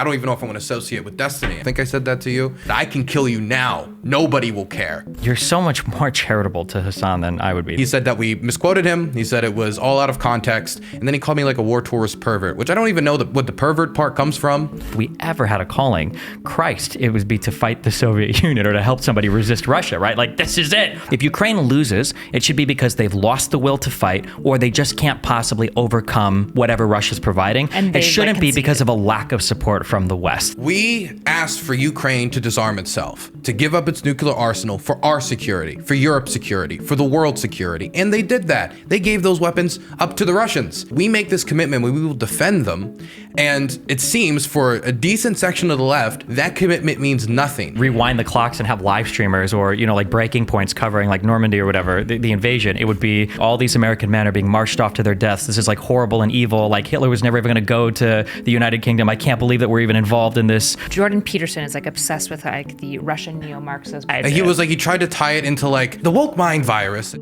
I don't even know if I want to associate with destiny. I think I said that to you. I can kill you now. Nobody will care. You're so much more charitable to Hasan than I would be. He said that we misquoted him. He said it was all out of context. And then he called me like a war tourist pervert, which I don't even know what the pervert part comes from. If we ever had a calling, Christ, it would be to fight the Soviet Union or to help somebody resist Russia, right? Like, this is it. If Ukraine loses, it should be because they've lost the will to fight, or they just can't possibly overcome whatever Russia's providing. And it shouldn't be because of a lack of support from the West. We asked for Ukraine to disarm itself, to give up its nuclear arsenal for our security, for Europe's security, for the world's security. And they did that. They gave those weapons up to the Russians. We make this commitment, we will defend them. And it seems for a decent section of the left, that commitment means nothing. Rewind the clocks and have live streamers or, like breaking points covering like Normandy or whatever, the invasion. It would be all these American men are being marched off to their deaths. This is like horrible and evil. Like Hitler was never even going to go to the United Kingdom. I can't believe that we're even involved in this. Jordan Peterson is like obsessed with like the Russian neo-Marxism. He was like, he tried to tie it into like the woke mind virus.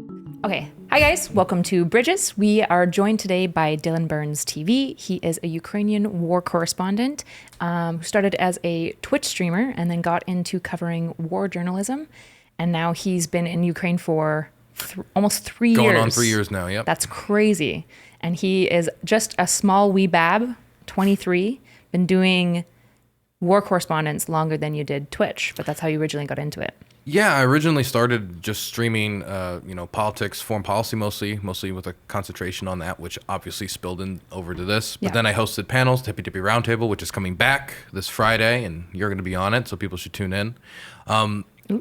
Okay. Hi guys, welcome to Bridges. We are joined today by DylanBurnsTV. He is a Ukrainian war correspondent who started as a Twitch streamer and then got into covering war journalism. And now he's been in Ukraine for almost 3 years. Going on 3 years now, yep. That's crazy. And he is just a small wee bab, 23, been doing war correspondence longer than you did Twitch, but that's how you originally got into it. Yeah, I originally started just streaming, politics, foreign policy mostly with a concentration on that, which obviously spilled in over to this. But then I hosted panels, Tippy Tippy Roundtable, which is coming back this Friday, and you're going to be on it, so people should tune in.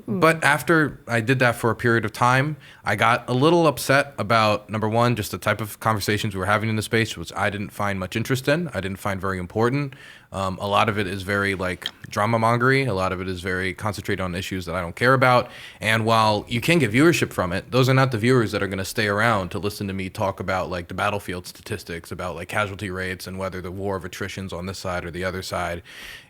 But after I did that for a period of time, I got a little upset about, number one, just the type of conversations we were having in the space, which I didn't find much interest in. I didn't find very important. A lot of it is very like drama mongery. A lot of it is very concentrated on issues that I don't care about. And while you can get viewership from it, those are not the viewers that are going to stay around to listen to me talk about like the battlefield statistics, about like casualty rates and whether the war of attrition's on this side or the other side.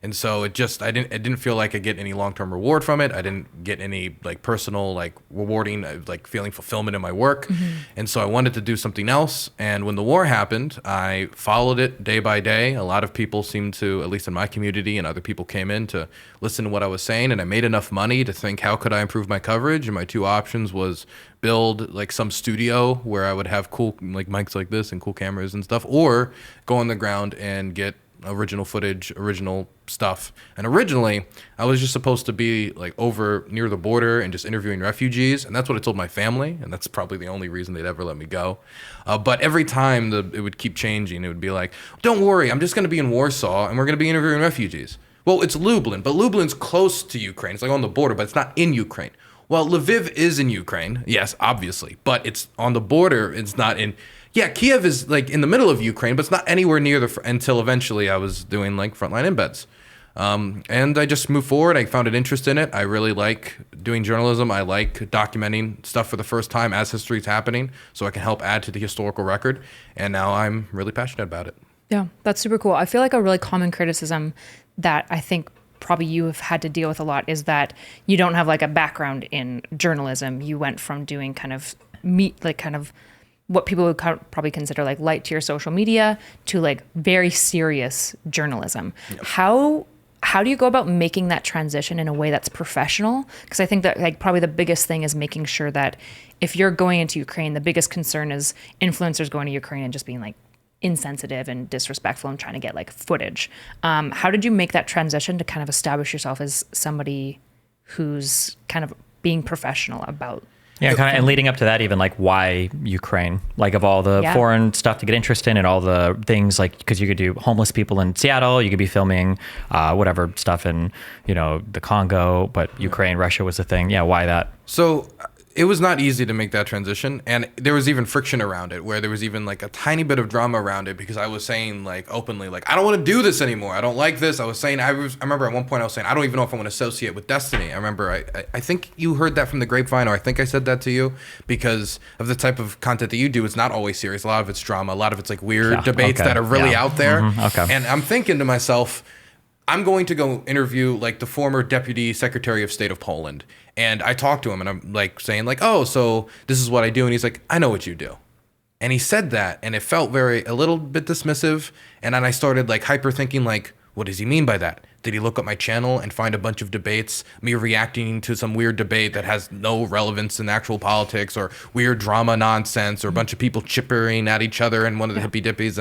And so it didn't feel like I get any long-term reward from it. I didn't get any like personal, like rewarding, like feeling fulfillment in my work. And so I wanted to do something else. And when the war happened, I followed it day by day. A lot of people seemed to, at least in my community, and other people came in to listen to what I was saying. And I made enough money to think, how could I improve my coverage? And my two options was build like some studio where I would have cool like mics like this and cool cameras and stuff, or go on the ground and get original footage, original stuff. And originally I was just supposed to be like over near the border and just interviewing refugees, and that's what I told my family, and that's probably the only reason they'd ever let me go. But every time it would keep changing. It would be like, don't worry, I'm just going to be in Warsaw and we're going to be interviewing refugees. Well, it's Lublin, but Lublin's close to Ukraine. It's like on the border, but it's not in Ukraine. Well, Lviv is in Ukraine, yes, obviously, but it's on the border. It's not in. Yeah, Kiev is like in the middle of Ukraine, but it's not anywhere near until eventually I was doing like frontline embeds. And I just moved forward. I found an interest in it. I really like doing journalism. I like documenting stuff for the first time as history is happening, so I can help add to the historical record. And now I'm really passionate about it. Yeah, that's super cool. I feel like a really common criticism that I think probably you have had to deal with a lot is that you don't have like a background in journalism. You went from doing kind of what people would probably consider like light tier social media to like very serious journalism. Yep. How do you go about making that transition in a way that's professional? Because I think that like probably the biggest thing is making sure that if you're going into Ukraine, the biggest concern is influencers going to Ukraine and just being like insensitive and disrespectful and trying to get like footage. How did you make that transition to kind of establish yourself as somebody who's kind of being professional about? Yeah, kind of, and leading up to that, even like why Ukraine, like of all the foreign stuff to get interest in and all the things, like because you could do homeless people in Seattle, you could be filming whatever stuff in the Congo, but Ukraine, Russia was the thing. Yeah, why that? So it was not easy to make that transition, and there was even friction around it, where there was even like a tiny bit of drama around it, because I was saying like openly, like, I don't want to do this anymore. I don't like this. I was saying, I remember at one point I was saying, I don't even know if I want to associate with destiny. I remember I think you heard that from the grapevine, or I think I said that to you, because of the type of content that you do. It's not always serious. A lot of it's drama. A lot of it's like weird debates that are really out there. And I'm thinking to myself, I'm going to go interview like the former Deputy Secretary of State of Poland. And I talked to him and I'm like saying like, oh, so this is what I do. And he's like, I know what you do. And he said that, and it felt a little bit dismissive. And then I started like hyper thinking like, What does he mean by that? Did he look up my channel and find a bunch of debates, me reacting to some weird debate that has no relevance in actual politics, or weird drama nonsense, or a bunch of people chippering at each other in one of the hippy dippies?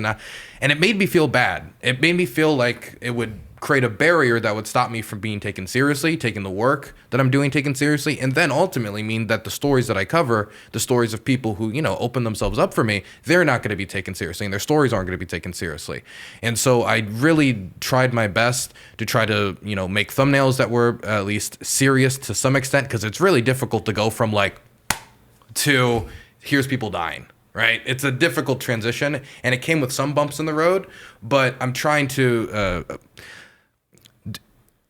And it made me feel bad. It made me feel like it would create a barrier that would stop me from being taken seriously, taking the work that I'm doing taken seriously, and then ultimately mean that the stories that I cover, the stories of people who, open themselves up for me, they're not going to be taken seriously, and their stories aren't going to be taken seriously. And so I really tried my best to try to, make thumbnails that were at least serious to some extent, because it's really difficult to go from to here's people dying. Right? It's a difficult transition, and it came with some bumps in the road, but I'm trying to,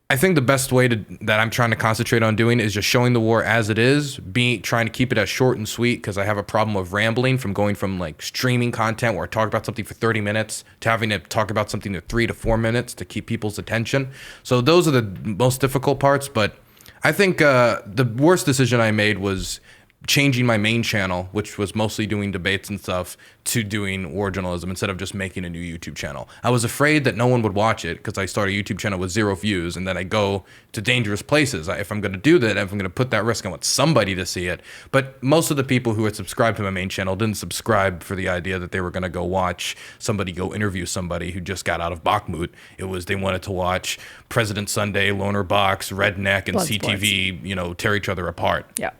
I think the best way that I'm trying to concentrate on doing is just showing the war as it is, trying to keep it as short and sweet, because I have a problem of rambling, from going from streaming content where I talk about something for 30 minutes to having to talk about something for 3 to 4 minutes to keep people's attention. So those are the most difficult parts, but I think the worst decision I made was changing my main channel, which was mostly doing debates and stuff, to doing war journalism instead of just making a new YouTube channel. I was afraid that no one would watch it because I started a YouTube channel with 0 views, and then I go to dangerous places. If I'm going to do that, if I'm going to put that risk, I want somebody to see it. But most of the people who had subscribed to my main channel didn't subscribe for the idea that they were going to go watch somebody go interview somebody who just got out of Bakhmut. It was they wanted to watch President Sunday, Loner Box, Redneck, and Blood CTV, tear each other apart. Yeah.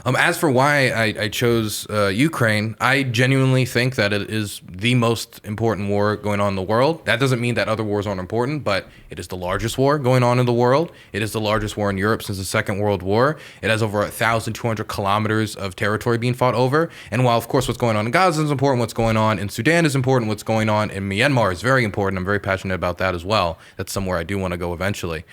As for why I chose Ukraine, I genuinely think that it is the most important war going on in the world. That doesn't mean that other wars aren't important, but it is the largest war going on in the world. It is the largest war in Europe since the Second World War. It has over 1,200 kilometers of territory being fought over. And while, of course, what's going on in Gaza is important, what's going on in Sudan is important, what's going on in Myanmar is very important. I'm very passionate about that as well. That's somewhere I do want to go eventually.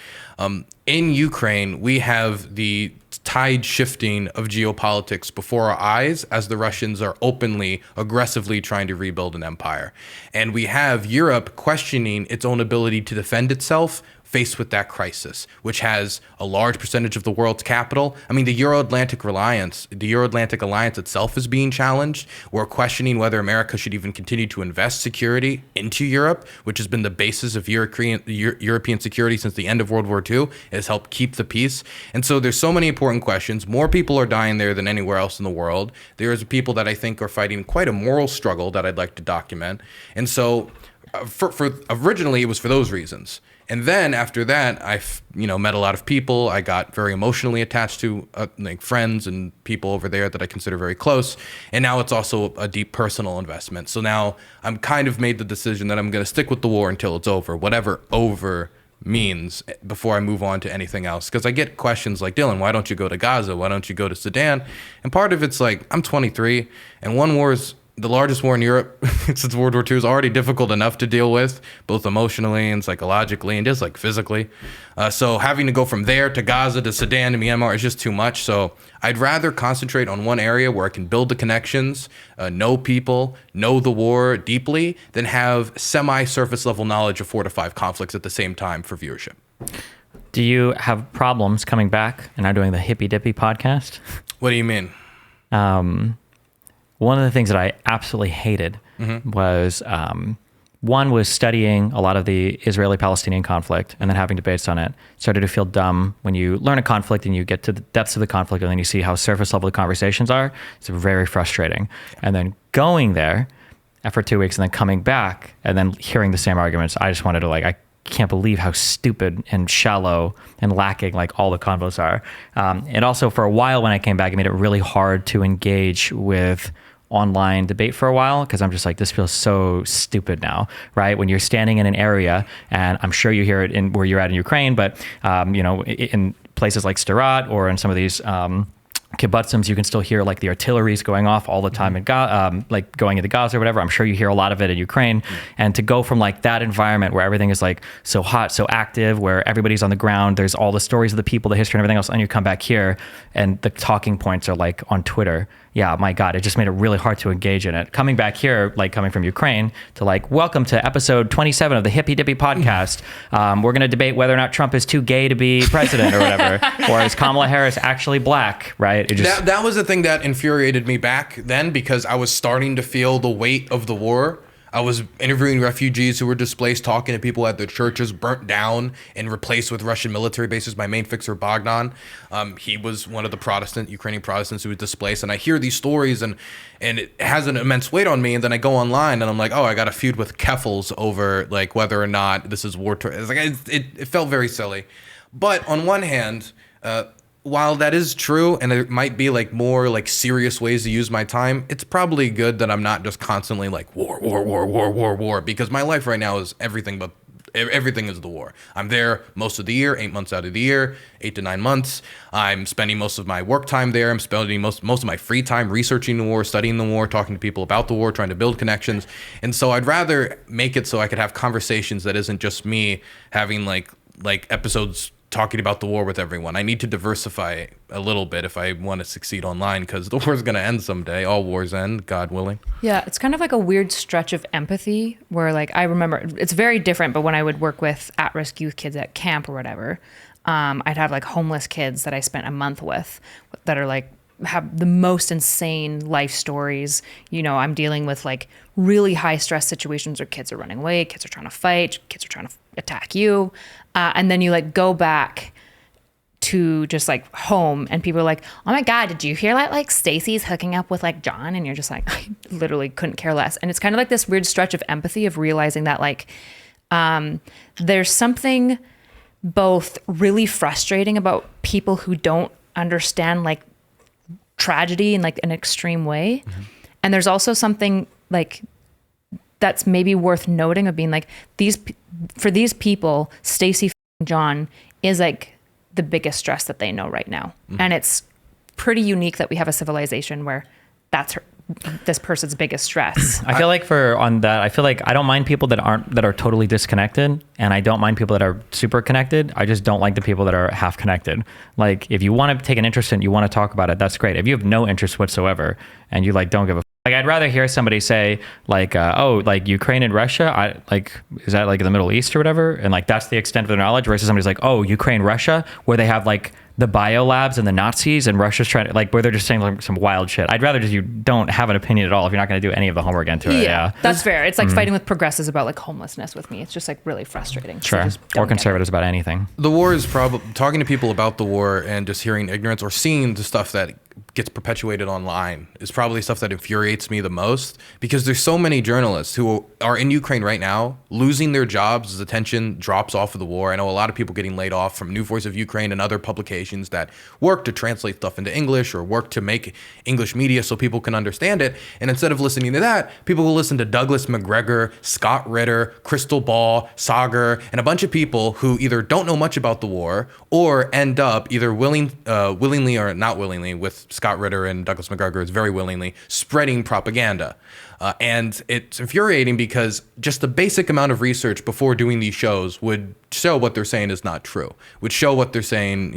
In Ukraine, we have the tide shifting of geopolitics before our eyes as the Russians are openly, aggressively trying to rebuild an empire. And we have Europe questioning its own ability to defend itself faced with that crisis, which has a large percentage of the world's capital. I mean, the Euro-Atlantic Alliance itself is being challenged. We're questioning whether America should even continue to invest security into Europe, which has been the basis of European security since the end of World War II. It has helped keep the peace. And so there's so many important questions. More people are dying there than anywhere else in the world. There's people that I think are fighting quite a moral struggle that I'd like to document. And so for originally, it was for those reasons. And then after that, I met a lot of people. I got very emotionally attached to friends and people over there that I consider very close. And now it's also a deep personal investment. So now I'm kind of made the decision that I'm going to stick with the war until it's over, whatever over means, before I move on to anything else. Because I get questions like, Dylan, why don't you go to Gaza? Why don't you go to Sudan? And part of it's I'm 23, and one war is the largest war in Europe since World War II is already difficult enough to deal with, both emotionally and psychologically and just physically. So having to go from there to Gaza to Sudan to Myanmar is just too much. So I'd rather concentrate on one area where I can build the connections, know people, know the war deeply, than have semi-surface level knowledge of 4 to 5 conflicts at the same time for viewership. Do you have problems coming back and now doing the Hippy Dippy podcast? What do you mean? One of the things that I absolutely hated was, one was studying a lot of the Israeli-Palestinian conflict and then having debates on it. Started to feel dumb when you learn a conflict and you get to the depths of the conflict and then you see how surface level the conversations are. It's very frustrating. And then going there for 2 weeks and then coming back and then hearing the same arguments, I just wanted to I can't believe how stupid and shallow and lacking all the convos are. And also for a while when I came back, it made it really hard to engage with online debate for a while, because I'm just this feels so stupid now, right? When you're standing in an area, and I'm sure you hear it in where you're at in Ukraine, but in places like Sderot or in some of these kibbutzim, you can still hear the artillery's going off all the time in going into Gaza or whatever. I'm sure you hear a lot of it in Ukraine. And to go from that environment where everything is so hot, so active, where everybody's on the ground, there's all the stories of the people, the history and everything else, and you come back here and the talking points are on Twitter. Yeah, my God, it just made it really hard to engage in it. Coming back here, coming from Ukraine to welcome to episode 27 of the Hippy Dippy podcast. We're going to debate whether or not Trump is too gay to be president or whatever, or is Kamala Harris actually black, right? That was the thing that infuriated me back then, because I was starting to feel the weight of the war. I was interviewing refugees who were displaced, talking to people at their churches burnt down and replaced with Russian military bases. My main fixer, Bogdan, he was one of the Ukrainian Protestants who was displaced. And I hear these stories and it has an immense weight on me. And then I go online and I'm like, oh, I got a feud with Keffals over like whether or not this is war. It's like, it felt very silly. But on one hand, while that is true, and there might be like more like serious ways to use my time, it's probably good that I'm not just constantly like war, because my life right now is everything is the war. I'm there most of the year, 8 months out of the year, 8 to 9 months. I'm spending most of my work time there. I'm spending most of my free time researching the war, studying the war, talking to people about the war, trying to build connections. And so I'd rather make it so I could have conversations that isn't just me having like episodes talking about the war with everyone. I need to diversify a little bit if I want to succeed online, because the war is going to end someday. All wars end, God willing. Yeah, it's kind of like a weird stretch of empathy where like I remember it's very different, but when I would work with at-risk youth kids at camp or whatever, I'd have like homeless kids that I spent a month with that are like have the most insane life stories. You know, I'm dealing with like really high stress situations where kids are running away, kids are trying to fight, kids are trying to attack you. And then you like go back to just like home and people are like, oh my God, did you hear that like Stacy's hooking up with like John? And you're just like, I literally couldn't care less. And it's kind of like this weird stretch of empathy of realizing that like there's something both really frustrating about people who don't understand like tragedy in like an extreme way. Mm-hmm. And there's also something like that's maybe worth noting of being like for these people, Stacy John is like the biggest stress that they know right now. Mm-hmm. And it's pretty unique that we have a civilization where that's this person's biggest stress. I feel like I feel like I don't mind people that are totally disconnected, and I don't mind people that are super connected. I just don't like the people that are half connected. Like if you want to take an interest in, you want to talk about it, that's great. If you have no interest whatsoever and you like don't give a like, I'd rather hear somebody say like, oh, like Ukraine and Russia, is that like in the Middle East or whatever? And like, that's the extent of their knowledge versus somebody's like, oh, Ukraine, Russia, where they have like the bio labs and the Nazis and Russia's trying to like, where they're just saying like some wild shit. I'd rather just you don't have an opinion at all if you're not going to do any of the homework into it. Yeah, that's fair. It's like fighting with progressives about like homelessness with me. It's just like really frustrating. Sure. Or conservatives about anything. The war is probably talking to people about the war and just hearing ignorance or seeing the stuff that gets perpetuated online is probably stuff that infuriates me the most, because there's so many journalists who are in Ukraine right now losing their jobs as attention drops off of the war. I know a lot of people getting laid off from New Voice of Ukraine and other publications that work to translate stuff into English or work to make English media so people can understand it. And instead of listening to that, people will listen to Douglas McGregor, Scott Ritter, Crystal Ball, Sagar, and a bunch of people who either don't know much about the war or end up either willingly or not willingly, with Scott Ritter and Douglas McGregor is very willingly spreading propaganda. And it's infuriating because just the basic amount of research before doing these shows would show what they're saying is not true, would show what they're saying,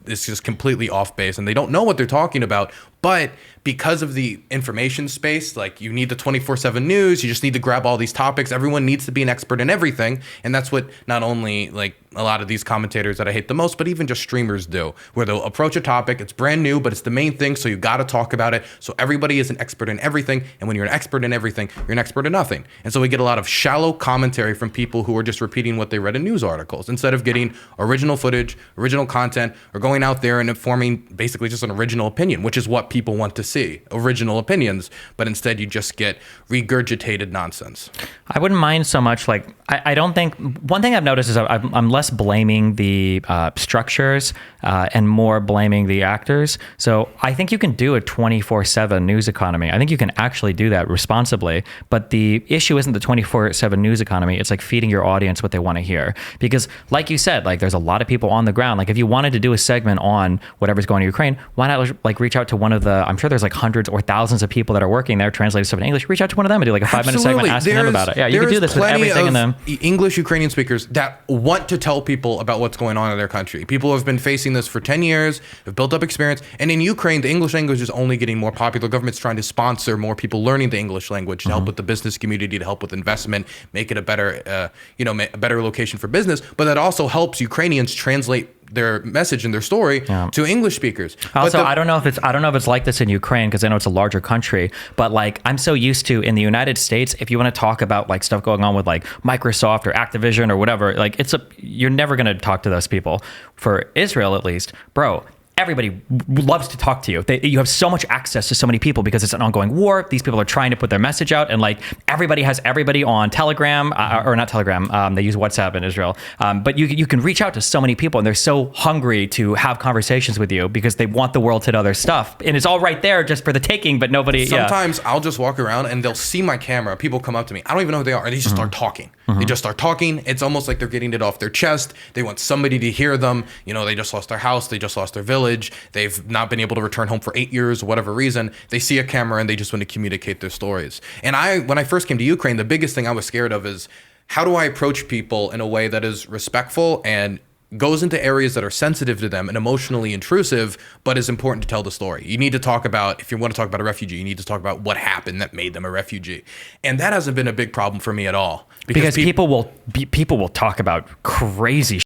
is just completely off base and they don't know what they're talking about. But because of the information space, like you need the 24/7 news, you just need to grab all these topics. Everyone needs to be an expert in everything. And that's what not only like a lot of these commentators that I hate the most, but even just streamers do, where they'll approach a topic, it's brand new, but it's the main thing. So you got to talk about it. So everybody is an expert in everything. And when you're an expert in everything, you're an expert in nothing. And so we get a lot of shallow commentary from people who are just repeating what they read in news articles instead of getting original footage, original content, or going out there and informing basically just an original opinion, which is what people want to see, original opinions, but instead you just get regurgitated nonsense. I wouldn't mind so much, like, I don't think, one thing I've noticed is I'm less blaming the structures and more blaming the actors. So I think you can do a 24/7 news economy. I think you can actually do that responsibly, but the issue isn't the 24/7 news economy. It's like feeding your audience what they want to hear. Because like you said, like there's a lot of people on the ground. Like if you wanted to do a segment on whatever's going on in Ukraine, why not like reach out to one of the, I'm sure there's like hundreds or thousands of people that are working there translating stuff in English. Reach out to one of them and do like a 5-minute segment asking them about it. Yeah, you can do this with everything in them. English Ukrainian speakers that want to tell people about what's going on in their country. People have been facing this for 10 years, have built up experience. And in Ukraine, the English language is only getting more popular. Government's trying to sponsor more people learning the English language to help with the business community, to help with investment, make it a better, a better location for business. But that also helps Ukrainians translate their message and their story to English speakers. Also, I don't know if it's like this in Ukraine, because I know it's a larger country, but like I'm so used to in the United States, if you want to talk about like stuff going on with like Microsoft or Activision or whatever, like you're never going to talk to those people. For Israel, at least, bro, everybody loves to talk to you. You have so much access to so many people because it's an ongoing war. These people are trying to put their message out, and like everybody has everybody on Telegram, or not Telegram. They use WhatsApp in Israel. But you can reach out to so many people, and they're so hungry to have conversations with you because they want the world to know their stuff. And it's all right there just for the taking, but nobody. Sometimes I'll just walk around and they'll see my camera. People come up to me. I don't even know who they are. And they just start talking. They just start talking. It's almost like they're getting it off their chest. They want somebody to hear them. You know, they just lost their house. They just lost their village. They've not been able to return home for 8 years, whatever reason. They see a camera and they just want to communicate their stories. And when I first came to Ukraine, the biggest thing I was scared of is, how do I approach people in a way that is respectful and goes into areas that are sensitive to them and emotionally intrusive, but is important to tell the story. You need to talk about, if you want to talk about a refugee, you need to talk about what happened that made them a refugee. And that hasn't been a big problem for me at all. Because people will talk about crazy shit.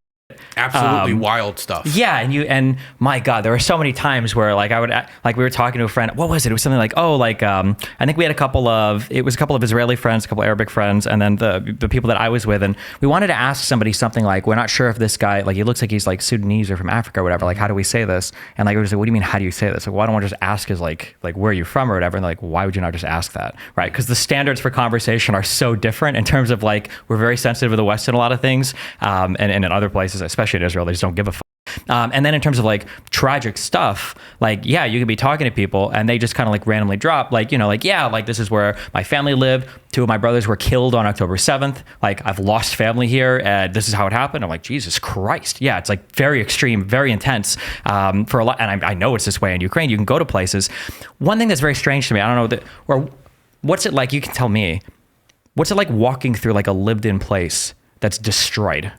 Absolutely wild stuff. Yeah, and my God, there were so many times where like we were talking to a friend. What was it? It was something like, I think we had a couple of Israeli friends, a couple of Arabic friends, and then the people that I was with, and we wanted to ask somebody something like, we're not sure if this guy, like he looks like he's like Sudanese or from Africa or whatever. Like, how do we say this? And like we were just like, what do you mean? How do you say this? Like, why don't we just ask is like where are you from or whatever? And like, why would you not just ask that, right? Because the standards for conversation are so different in terms of like we're very sensitive to the West in a lot of things, and in other places, especially in Israel, they just don't give a fuck. And then in terms of like tragic stuff, like, yeah, you could be talking to people and they just kind of like randomly drop like, you know, like, yeah, like this is where my family lived. 2 of my brothers were killed on October 7th. Like I've lost family here. And this is how it happened. I'm like, Jesus Christ. Yeah. It's like very extreme, very intense for a lot. And I know it's this way in Ukraine. You can go to places. One thing that's very strange to me, I don't know, or what's it like? You can tell me, what's it like walking through like a lived in place that's destroyed?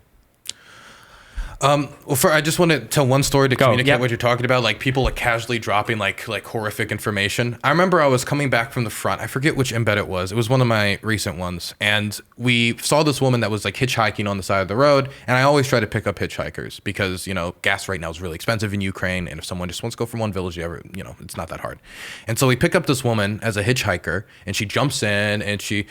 I just want to tell one story to communicate what you're talking about. Like people like casually dropping like horrific information. I remember I was coming back from the front. I forget which embed it was. It was one of my recent ones. And we saw this woman that was like hitchhiking on the side of the road. And I always try to pick up hitchhikers because, you know, gas right now is really expensive in Ukraine. And if someone just wants to go from one village, it's not that hard. And so we pick up this woman as a hitchhiker and she jumps in and she,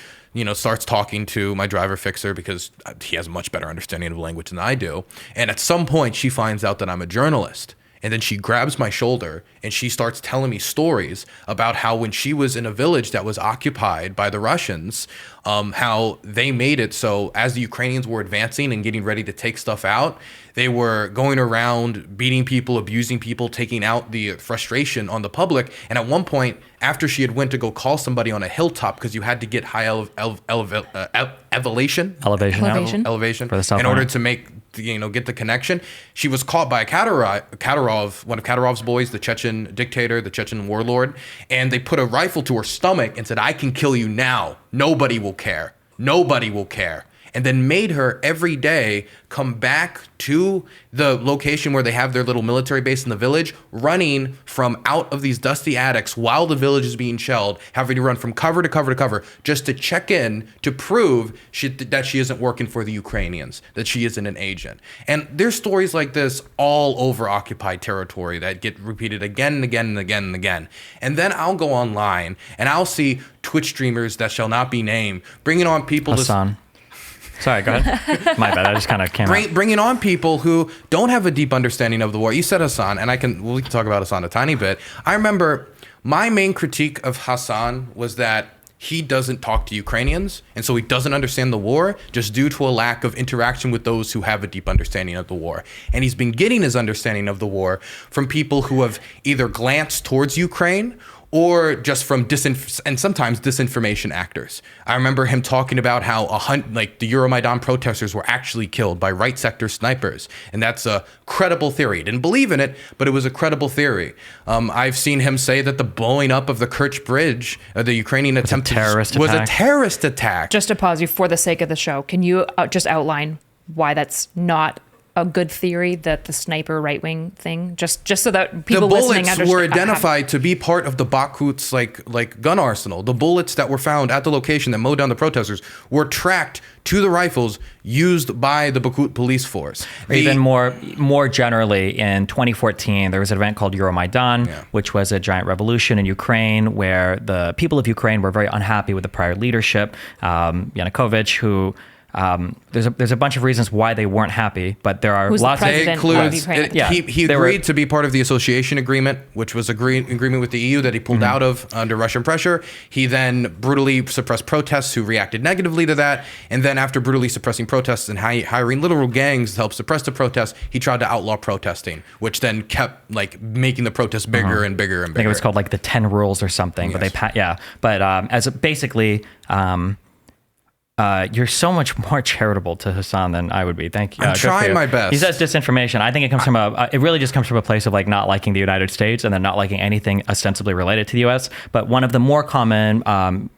starts talking to my driver fixer because he has a much better understanding of language than I do. And at some point she finds out that I'm a journalist. And then she grabs my shoulder and she starts telling me stories about how when she was in a village that was occupied by the Russians, how they made it so as the Ukrainians were advancing and getting ready to take stuff out, they were going around beating people, abusing people, taking out the frustration on the public. And at one point, after she had went to go call somebody on a hilltop, because you had to get high elevation for the cell phone, in order to make get the connection. She was caught by Kadyrov, one of Kadyrov's boys, the Chechen dictator, the Chechen warlord, and they put a rifle to her stomach and said, "I can kill you now. Nobody will care. Nobody will care." And then made her every day come back to the location where they have their little military base in the village, running from out of these dusty attics while the village is being shelled, having to run from cover to cover to cover just to check in to prove that she isn't working for the Ukrainians, that she isn't an agent. And there's stories like this all over occupied territory that get repeated again and again and again and again. And then I'll go online and I'll see Twitch streamers that shall not be named bringing on people Hasan. Sorry, go ahead. My bad. I just kind of came out. Bringing on people who don't have a deep understanding of the war. You said Hasan, and we can talk about Hasan a tiny bit. I remember my main critique of Hasan was that he doesn't talk to Ukrainians, and so he doesn't understand the war just due to a lack of interaction with those who have a deep understanding of the war. And he's been getting his understanding of the war from people who have either glanced towards Ukraine or just from and sometimes disinformation actors. I remember him talking about how the Euromaidan protesters were actually killed by right sector snipers, and that's a credible theory. He didn't believe in it, but it was a credible theory. I've seen him say that the blowing up of the Kerch Bridge, the Ukrainian attempt was a terrorist attack. Just to pause you for the sake of the show, can you just outline why that's not a good theory that the sniper right-wing thing, just so that people the listening bullets were identified to be part of the Bakhmut's like gun arsenal. The bullets that were found at the location that mowed down the protesters were tracked to the rifles used by the Bakhmut police force. Even more generally, in 2014, there was an event called Euromaidan, which was a giant revolution in Ukraine where the people of Ukraine were very unhappy with the prior leadership, Yanukovych, who there's a bunch of reasons why they weren't happy, but there are lots of includes he agreed to be part of the association agreement, which was agreement with the EU that he pulled out of under Russian pressure. He then brutally suppressed protests who reacted negatively to that, and then after brutally suppressing protests and hiring literal gangs to help suppress the protests, he tried to outlaw protesting, which then kept like making the protests bigger and bigger and bigger. I think it was called like the 10 rules or something, but as basically. You're so much more charitable to Hasan than I would be. Thank you. I'm trying my best. He says disinformation. I think it comes from it really just comes from a place of like not liking the United States and then not liking anything ostensibly related to the U.S. But one of the more common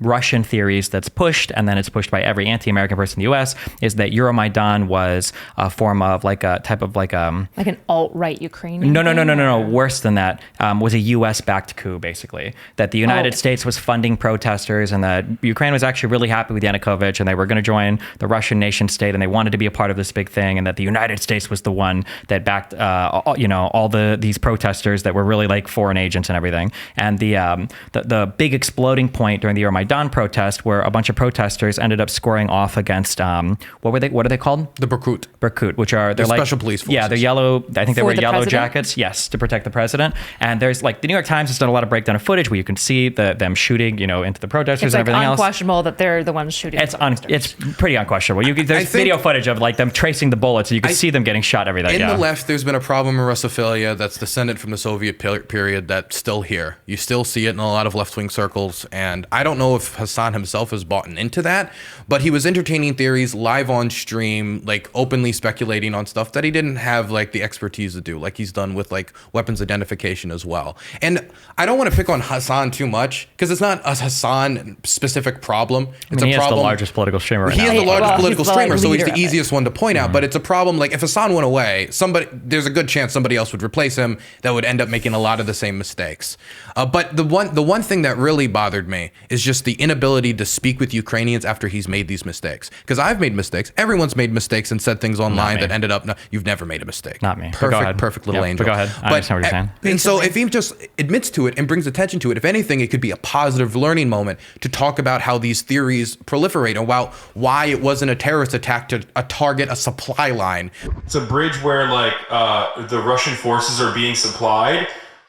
Russian theories that's pushed, and then it's pushed by every anti-American person in the U.S., is that Euromaidan was a form of like a type of like an alt-right Ukrainian. No. Worse than that, was a U.S.-backed coup, basically. That the United States was funding protesters, and that Ukraine was actually really happy with Yanukovych, and they were going to join the Russian nation state, and they wanted to be a part of this big thing, and that the United States was the one that backed, all these protesters that were really like foreign agents and everything. And the big exploding point during the Euromaidan protest, where a bunch of protesters ended up scoring off against what are they called? The Berkut, which are they're like special police forces. Yeah, they're yellow. I think they wear yellow president? jackets. Yes, to protect the president. And there's like the New York Times has done a lot of breakdown of footage where you can see them shooting, into the protesters and everything else. It's unquestionable that they're the ones shooting. It's pretty unquestionable. There's video footage of like them tracing the bullets, and you can see them getting shot every day. In the left, there's been a problem in Russophilia that's descended from the Soviet period that's still here. You still see it in a lot of left-wing circles, and I don't know if Hasan himself has bought into that, but he was entertaining theories live on stream, like openly speculating on stuff that he didn't have like the expertise to do, like he's done with like weapons identification as well. And I don't want to pick on Hasan too much because it's not a Hasan specific problem. It's he is the largest political streamer right now. He is the largest political streamer, so he's the easiest one to point out. But it's a problem. Like if Hasan went away, there's a good chance somebody else would replace him that would end up making a lot of the same mistakes. But the one thing that really bothered me is just the inability to speak with Ukrainians after he's made these mistakes. Because I've made mistakes. Everyone's made mistakes and said things online that ended up. No, you've never made a mistake. Not me. Perfect little angel. But go ahead. I understand what you're saying. And so if he just admits to it and brings attention to it, if anything, it could be a positive learning moment to talk about how these theories proliferate and why it wasn't a terrorist attack to target a supply line. It's a bridge where the Russian forces are being supplied,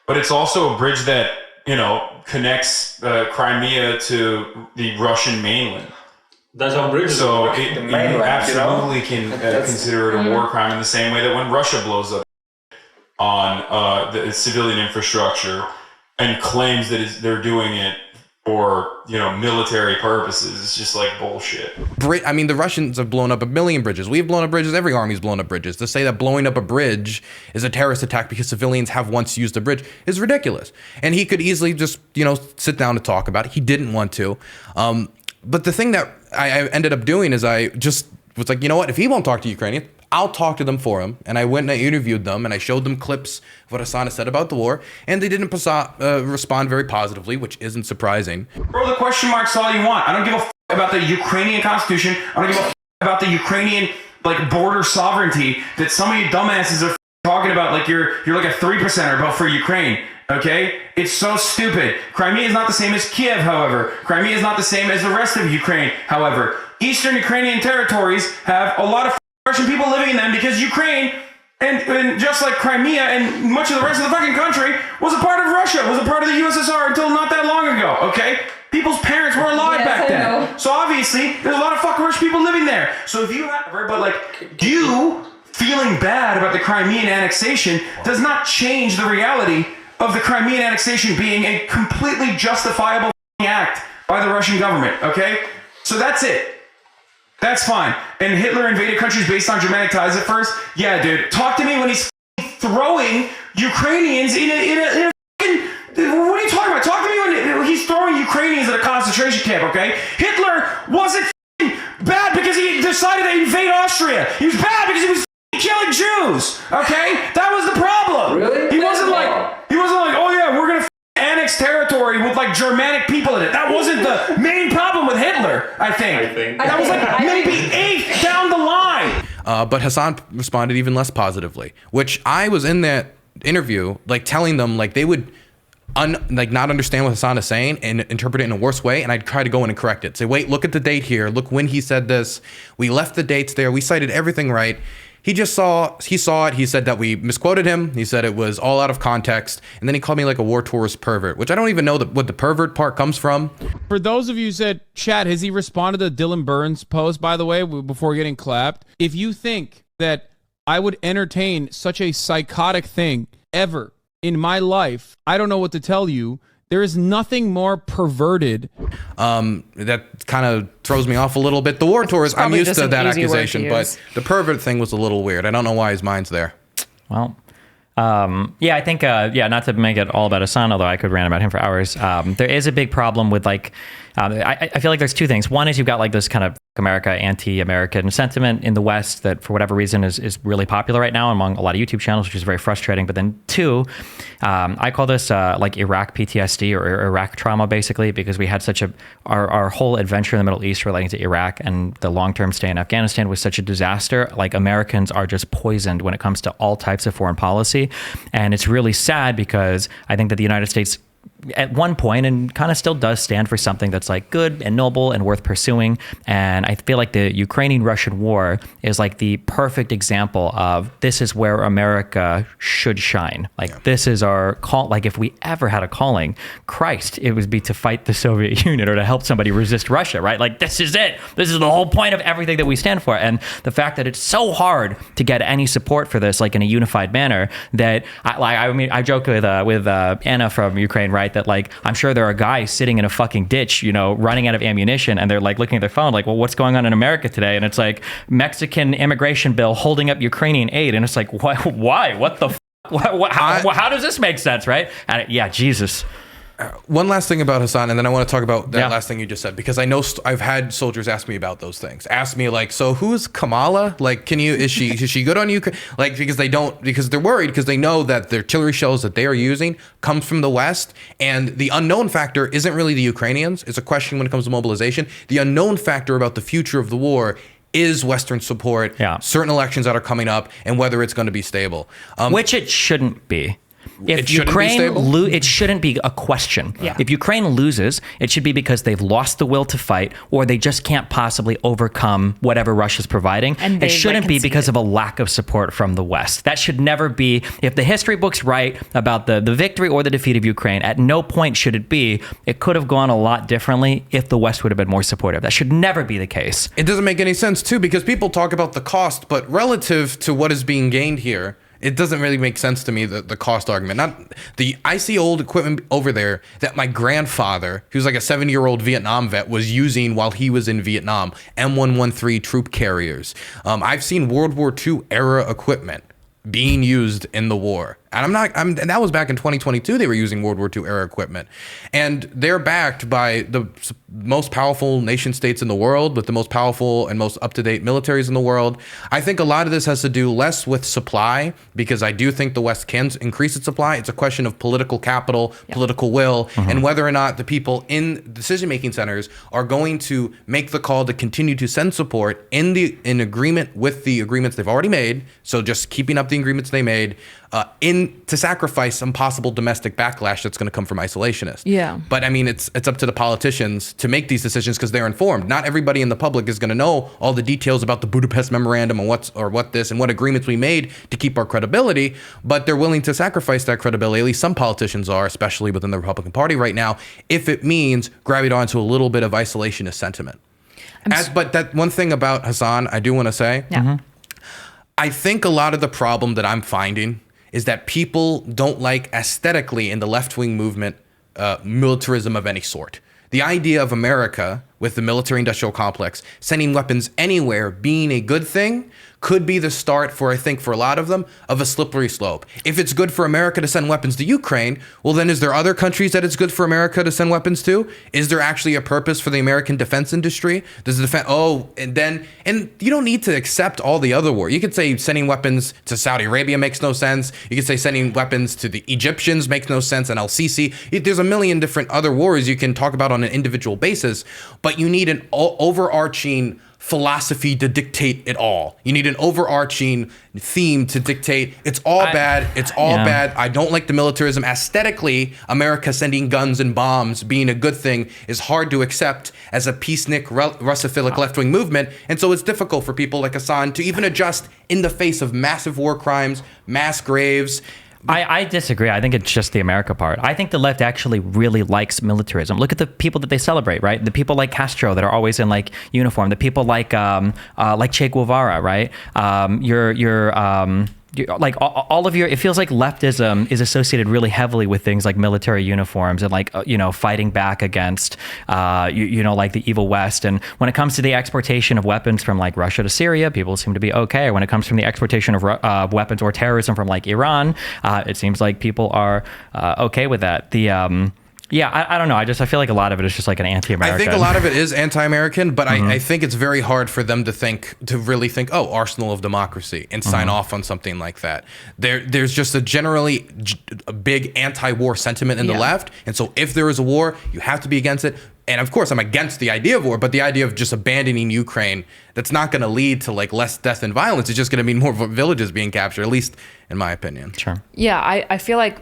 but it's also a bridge that connects Crimea to the Russian mainland. That's a bridge. So you absolutely can consider it a war crime in the same way that when Russia blows up on the civilian infrastructure and claims that they're doing it for military purposes. It's just like bullshit. The Russians have blown up 1 million bridges. We've blown up bridges. Every army's blown up bridges. To say that blowing up a bridge is a terrorist attack because civilians have once used a bridge is ridiculous. And he could easily just sit down and talk about it. He didn't want to. But the thing that I ended up doing is I just was like, you know what? If he won't talk to Ukrainians, I'll talk to them for him. And I went and I interviewed them and I showed them clips of what Hasan has said about the war. And they didn't respond very positively, which isn't surprising. Bro, the question mark's all you want. I don't give a about the Ukrainian constitution. I don't give a about the Ukrainian border sovereignty that some of you dumbasses are talking about like you're like a 3%er about for Ukraine. Okay? It's so stupid. Crimea is not the same as Kiev, however. Crimea is not the same as the rest of Ukraine, however. Eastern Ukrainian territories have a lot of Russian people living in them because Ukraine, and just like Crimea and much of the rest of the fucking country, was a part of Russia, was a part of the USSR until not that long ago, okay? People's parents were alive back then. So obviously, there's a lot of fucking Russian people living there. So if you have, but you feeling bad about the Crimean annexation does not change the reality of the Crimean annexation being a completely justifiable act by the Russian government, okay? So that's it. That's fine. And Hitler invaded countries based on Germanic ties at first? Yeah, dude. Talk to me when he's throwing Ukrainians in a fucking... What are you talking about? Talk to me when he's throwing Ukrainians at a concentration camp, okay? Hitler wasn't bad because he decided to invade Austria. He was bad because he was killing Jews. Okay, that was the problem. Really? He wasn't like, oh yeah, we're gonna annex territory with like Germanic people in it. That wasn't the main problem with Hitler. I think that was like maybe eighth down the line. But Hasan responded even less positively, which I was in that interview, like telling them like they would not understand what Hasan is saying and interpret it in a worse way, and I'd try to go in and correct it. Say, wait, look at the date here. Look when he said this. We left the dates there. We cited everything right. He saw it. He said that we misquoted him. He said it was all out of context. And then he called me like a war tourist pervert, which I don't even know what the pervert part comes from. For those of you who said, chat, has he responded to Dylan Burns' post, by the way, before getting clapped? If you think that I would entertain such a psychotic thing ever in my life, I don't know what to tell you. There is nothing more perverted. That kind of throws me off a little bit. The war tourist, I'm used to that accusation, but the pervert thing was a little weird. I don't know why his mind's there. Well, yeah, I think, not to make it all about Hasan, although I could rant about him for hours. There is a big problem with like, I feel like there's two things. One is you've got like this kind of America, anti-American sentiment in the West that for whatever reason is really popular right now among a lot of YouTube channels, which is very frustrating. But then two, I call this like Iraq PTSD or Iraq trauma, basically, because we had our whole adventure in the Middle East relating to Iraq and the long-term stay in Afghanistan was such a disaster. Like Americans are just poisoned when it comes to all types of foreign policy. And it's really sad because I think that the United States at one point and kind of still does stand for something that's like good and noble and worth pursuing. And I feel like the Ukrainian-Russian war is like the perfect example of this is where America should shine. Like this is our call. Like if we ever had a calling, Christ, it would be to fight the Soviet Union or to help somebody resist Russia, right? Like this is it. This is the whole point of everything that we stand for. And the fact that it's so hard to get any support for this, like in a unified manner, that I joke with Anna from Ukraine, right? That like I'm sure there are guys sitting in a fucking ditch, you know, running out of ammunition, and they're like looking at their phone, like, well, what's going on in America today? And it's like Mexican immigration bill holding up Ukrainian aid, and it's like, why? What the? How does this make sense, right? And yeah, Jesus. One last thing about Hasan, and then I want to talk about that last thing you just said, because I know I've had soldiers ask me about those things. Ask me like, so who's Kamala? Like, is she good on you? Like, because they're worried because they know that the artillery shells that they are using comes from the West, and the unknown factor isn't really the Ukrainians. It's a question when it comes to mobilization. The unknown factor about the future of the war is Western support, certain elections that are coming up, and whether it's going to be stable. Which it shouldn't be. If Ukraine it shouldn't be a question. Yeah. If Ukraine loses, it should be because they've lost the will to fight, or they just can't possibly overcome whatever Russia's providing. And it shouldn't be because of a lack of support from the West. That should never be. If the history book's right about the victory or the defeat of Ukraine, at no point should it be. It could have gone a lot differently if the West would have been more supportive. That should never be the case. It doesn't make any sense too, because people talk about the cost, but relative to what is being gained here, it doesn't really make sense to me, the cost argument. I see old equipment over there that my grandfather, who's like a 70-year-old Vietnam vet, was using while he was in Vietnam. M113 troop carriers. I've seen World War II era equipment being used in the war. And and that was back in 2022, they were using World War II era equipment. And they're backed by the most powerful nation states in the world, with the most powerful and most up-to-date militaries in the world. I think a lot of this has to do less with supply, because I do think the West can increase its supply. It's a question of political capital, political will, and whether or not the people in decision-making centers are going to make the call to continue to send support in agreement with the agreements they've already made. So just keeping up the agreements they made, to sacrifice some possible domestic backlash that's going to come from isolationists. Yeah. But I mean, it's up to the politicians to make these decisions because they're informed. Not everybody in the public is going to know all the details about the Budapest Memorandum and what agreements we made to keep our credibility, but they're willing to sacrifice that credibility. At least some politicians are, especially within the Republican Party right now, if it means grabbing onto a little bit of isolationist sentiment. But that one thing about Hasan, I do want to say, I think a lot of the problem that I'm finding is that people don't like aesthetically in the left-wing movement militarism of any sort. The idea of America with the military-industrial complex sending weapons anywhere being a good thing could be the start for, I think, for a lot of them, of a slippery slope. If it's good for America to send weapons to Ukraine, well, then is there other countries that it's good for America to send weapons to? Is there actually a purpose for the American defense industry? Does the defense, and you don't need to accept all the other war. You could say sending weapons to Saudi Arabia makes no sense. You could say sending weapons to the Egyptians makes no sense, and El-Sisi. There's a million different other wars you can talk about on an individual basis, but you need an overarching philosophy to dictate it all. You need an overarching theme to dictate it's all bad. It's all bad. I don't like the militarism. Aesthetically, America sending guns and bombs being a good thing is hard to accept as a peacenik, Russophilic left-wing movement. And so it's difficult for people like Hasan to even adjust in the face of massive war crimes, mass graves. I disagree. I think it's just the America part. I think the left actually really likes militarism. Look at the people that they celebrate, right? The people like Castro that are always in like uniform. The people like Che Guevara, right? Like all of your, it feels like leftism is associated really heavily with things like military uniforms and like, fighting back against, like the evil West. And when it comes to the exportation of weapons from like Russia to Syria, people seem to be okay. When it comes from the exportation of weapons or terrorism from like Iran, it seems like people are okay with that. I don't know. I feel like a lot of it is just like an anti-American. I think a lot of it is anti-American, but I think it's very hard for them to really think, oh, arsenal of democracy, and sign off on something like that. There's just a generally a big anti-war sentiment in the left, and so if there is a war, you have to be against it. And of course, I'm against the idea of war, but the idea of just abandoning Ukraine, that's not going to lead to like less death and violence. It's just going to mean more villages being captured, at least in my opinion. Sure. Yeah, I feel like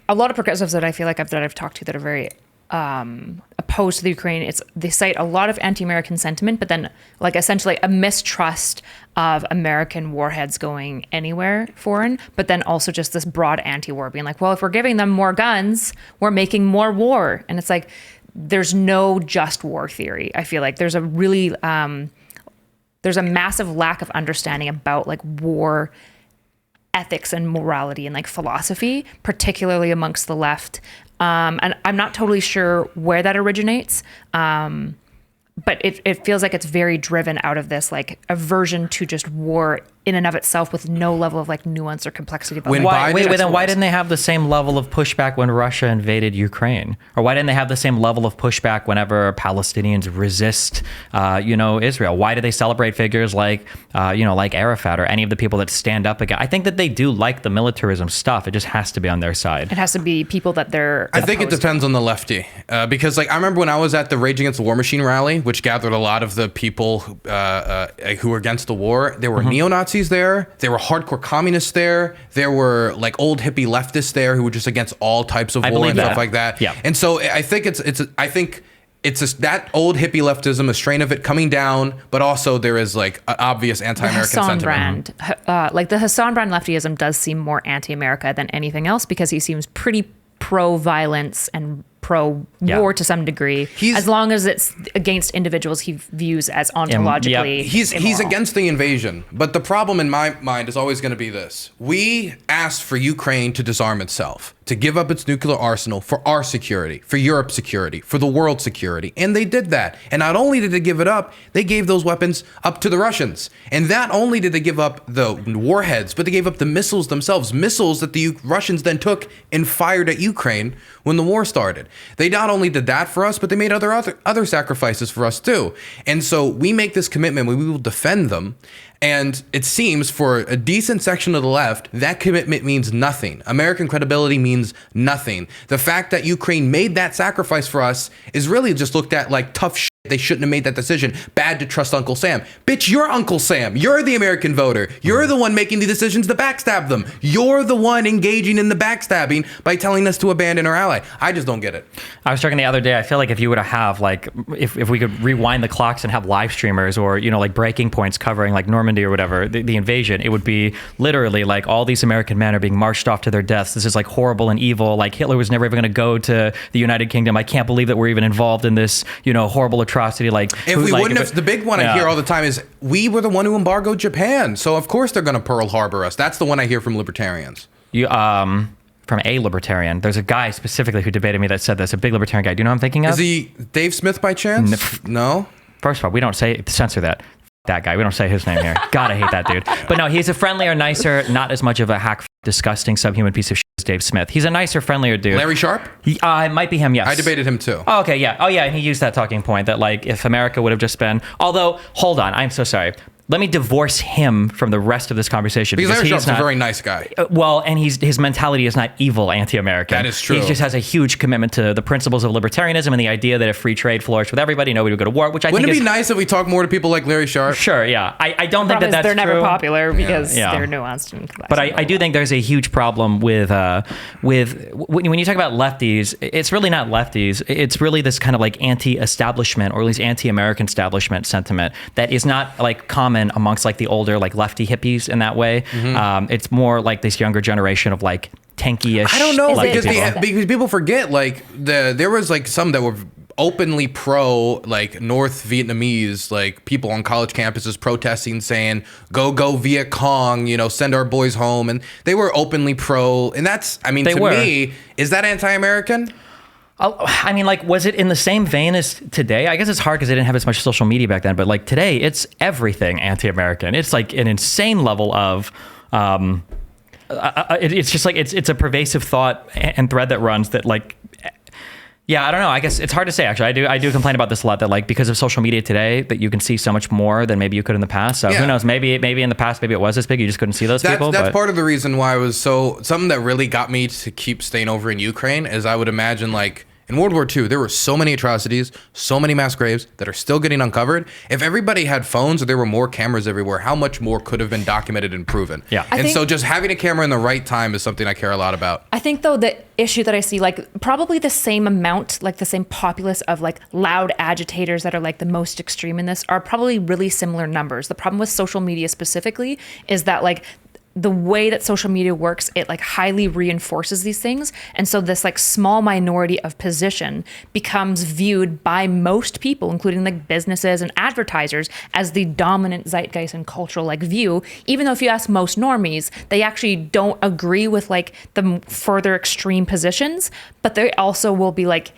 a lot of progressives that I feel like I've talked to that are very opposed to the Ukraine, they cite a lot of anti-American sentiment, but then like essentially a mistrust of American warheads going anywhere foreign, but then also just this broad anti-war being like, well, if we're giving them more guns, we're making more war. And it's like, there's no just war theory. I feel like there's a really, there's a massive lack of understanding about like war ethics and morality and like philosophy, particularly amongst the left. And I'm not totally sure where that originates. But it feels like it's very driven out of this like aversion to just war in and of itself with no level of like nuance or complexity. Why didn't they have the same level of pushback when Russia invaded Ukraine? Or why didn't they have the same level of pushback whenever Palestinians resist, Israel? Why do they celebrate figures like Arafat or any of the people that stand up against? I think that they do like the militarism stuff. It just has to be on their side. It has to be people that they're I think it depends on the lefty. Because like I remember when I was at the Rage Against the War Machine rally, which gathered a lot of the people who were against the war, there were neo-Nazis there were hardcore communists there were like old hippie leftists there who were just against all types of war and stuff like that. Yeah. And so I think it's that old hippie leftism, a strain of it coming down, but also there is like an obvious anti-American sentiment. Like the Hasan brand leftyism does seem more anti-America than anything else because he seems pretty pro-violence and pro-war to some degree, as long as it's against individuals he views as ontologically He's against the invasion, but the problem in my mind is always going to be this. We asked for Ukraine to disarm itself, to give up its nuclear arsenal for our security, for Europe's security, for the world's security, and they did that. And not only did they give it up, they gave those weapons up to the Russians. And not only did they give up the warheads, but they gave up the missiles themselves, missiles that the Russians then took and fired at Ukraine when the war started. They not only did that for us, but they made other sacrifices for us too. And so we make this commitment where we will defend them. And it seems for a decent section of the left, that commitment means nothing. American credibility means nothing. The fact that Ukraine made that sacrifice for us is really just looked at like tough shit. They shouldn't have made that decision. Bad to trust Uncle Sam. Bitch, you're Uncle Sam. You're the American voter. You're the one making the decisions to backstab them. You're the one engaging in the backstabbing by telling us to abandon our ally. I just don't get it. I was talking the other day, I feel like if you were to have like, if we could rewind the clocks and have live streamers or, like breaking points covering like Normandy or whatever, the invasion, it would be literally like all these American men are being marched off to their deaths. This is like horrible and evil. Like Hitler was never even going to go to the United Kingdom. I can't believe that we're even involved in this, horrible atrocity. Like if we wouldn't have, the big one I hear all the time is we were the one who embargoed Japan. So of course they're going to Pearl Harbor us. That's the one I hear from libertarians. From a libertarian. There's a guy specifically who debated me that said this, a big libertarian guy. Do you know who I'm thinking of? Is he Dave Smith by chance? No. First of all, we don't censor that. that guy. We don't say his name here. God, I hate that dude. But no, he's a friendlier, nicer, not as much of a hack, disgusting, subhuman piece of shit as Dave Smith. He's a nicer, friendlier dude. Larry Sharp? It might be him, yes. I debated him too. Oh, okay, yeah. Oh, yeah, and he used that talking point that, like, if America would have just been... Although, hold on, I'm so sorry. Let me divorce him from the rest of this conversation. Because Larry Sharp's a very nice guy. Well, and his mentality is not evil anti-American. That is true. He just has a huge commitment to the principles of libertarianism and the idea that if free trade flourished with everybody, nobody would go to war, which I think is... Wouldn't it be nice if we talk more to people like Larry Sharp? Sure, yeah. I don't think that's they're true. never popular because they're nuanced. And but I do think there's a huge problem with when you talk about lefties, it's really not lefties. It's really this kind of like anti-establishment or at least anti-American establishment sentiment that is not like common amongst like the older like lefty hippies in that way. It's more like this younger generation of like tanky-ish. I don't know because people forget like there was like some that were openly pro like North Vietnamese like people on college campuses protesting saying go Viet Cong, you know, send our boys home, and they were openly pro, and that's to me, is that anti-American? I mean, like, was it in the same vein as today? I guess it's hard because they didn't have as much social media back then. But like today, it's everything anti-American. It's like an insane level of, it's just like it's a pervasive thought and thread that runs that like, yeah, I don't know. I guess it's hard to say. Actually, I do complain about this a lot. That like because of social media today, that you can see so much more than maybe you could in the past. So who knows? Maybe in the past, maybe it was this big. You just couldn't see those people. That's part of the reason why I was something that really got me to keep staying over in Ukraine is I would imagine like. In World War II, there were so many atrocities, so many mass graves that are still getting uncovered. If everybody had phones or there were more cameras everywhere, how much more could have been documented and proven? Yeah. And so just having a camera in the right time is something I care a lot about. I think, though, the issue that I see, like, probably the same amount, like the same populace of, like, loud agitators that are, like, the most extreme in this are probably really similar numbers. The problem with social media specifically is that, like, the way that social media works, it like highly reinforces these things. And so this like small minority of position becomes viewed by most people, including like businesses and advertisers, as the dominant zeitgeist and cultural like view. Even though if you ask most normies, they actually don't agree with like the further extreme positions, but they also will be like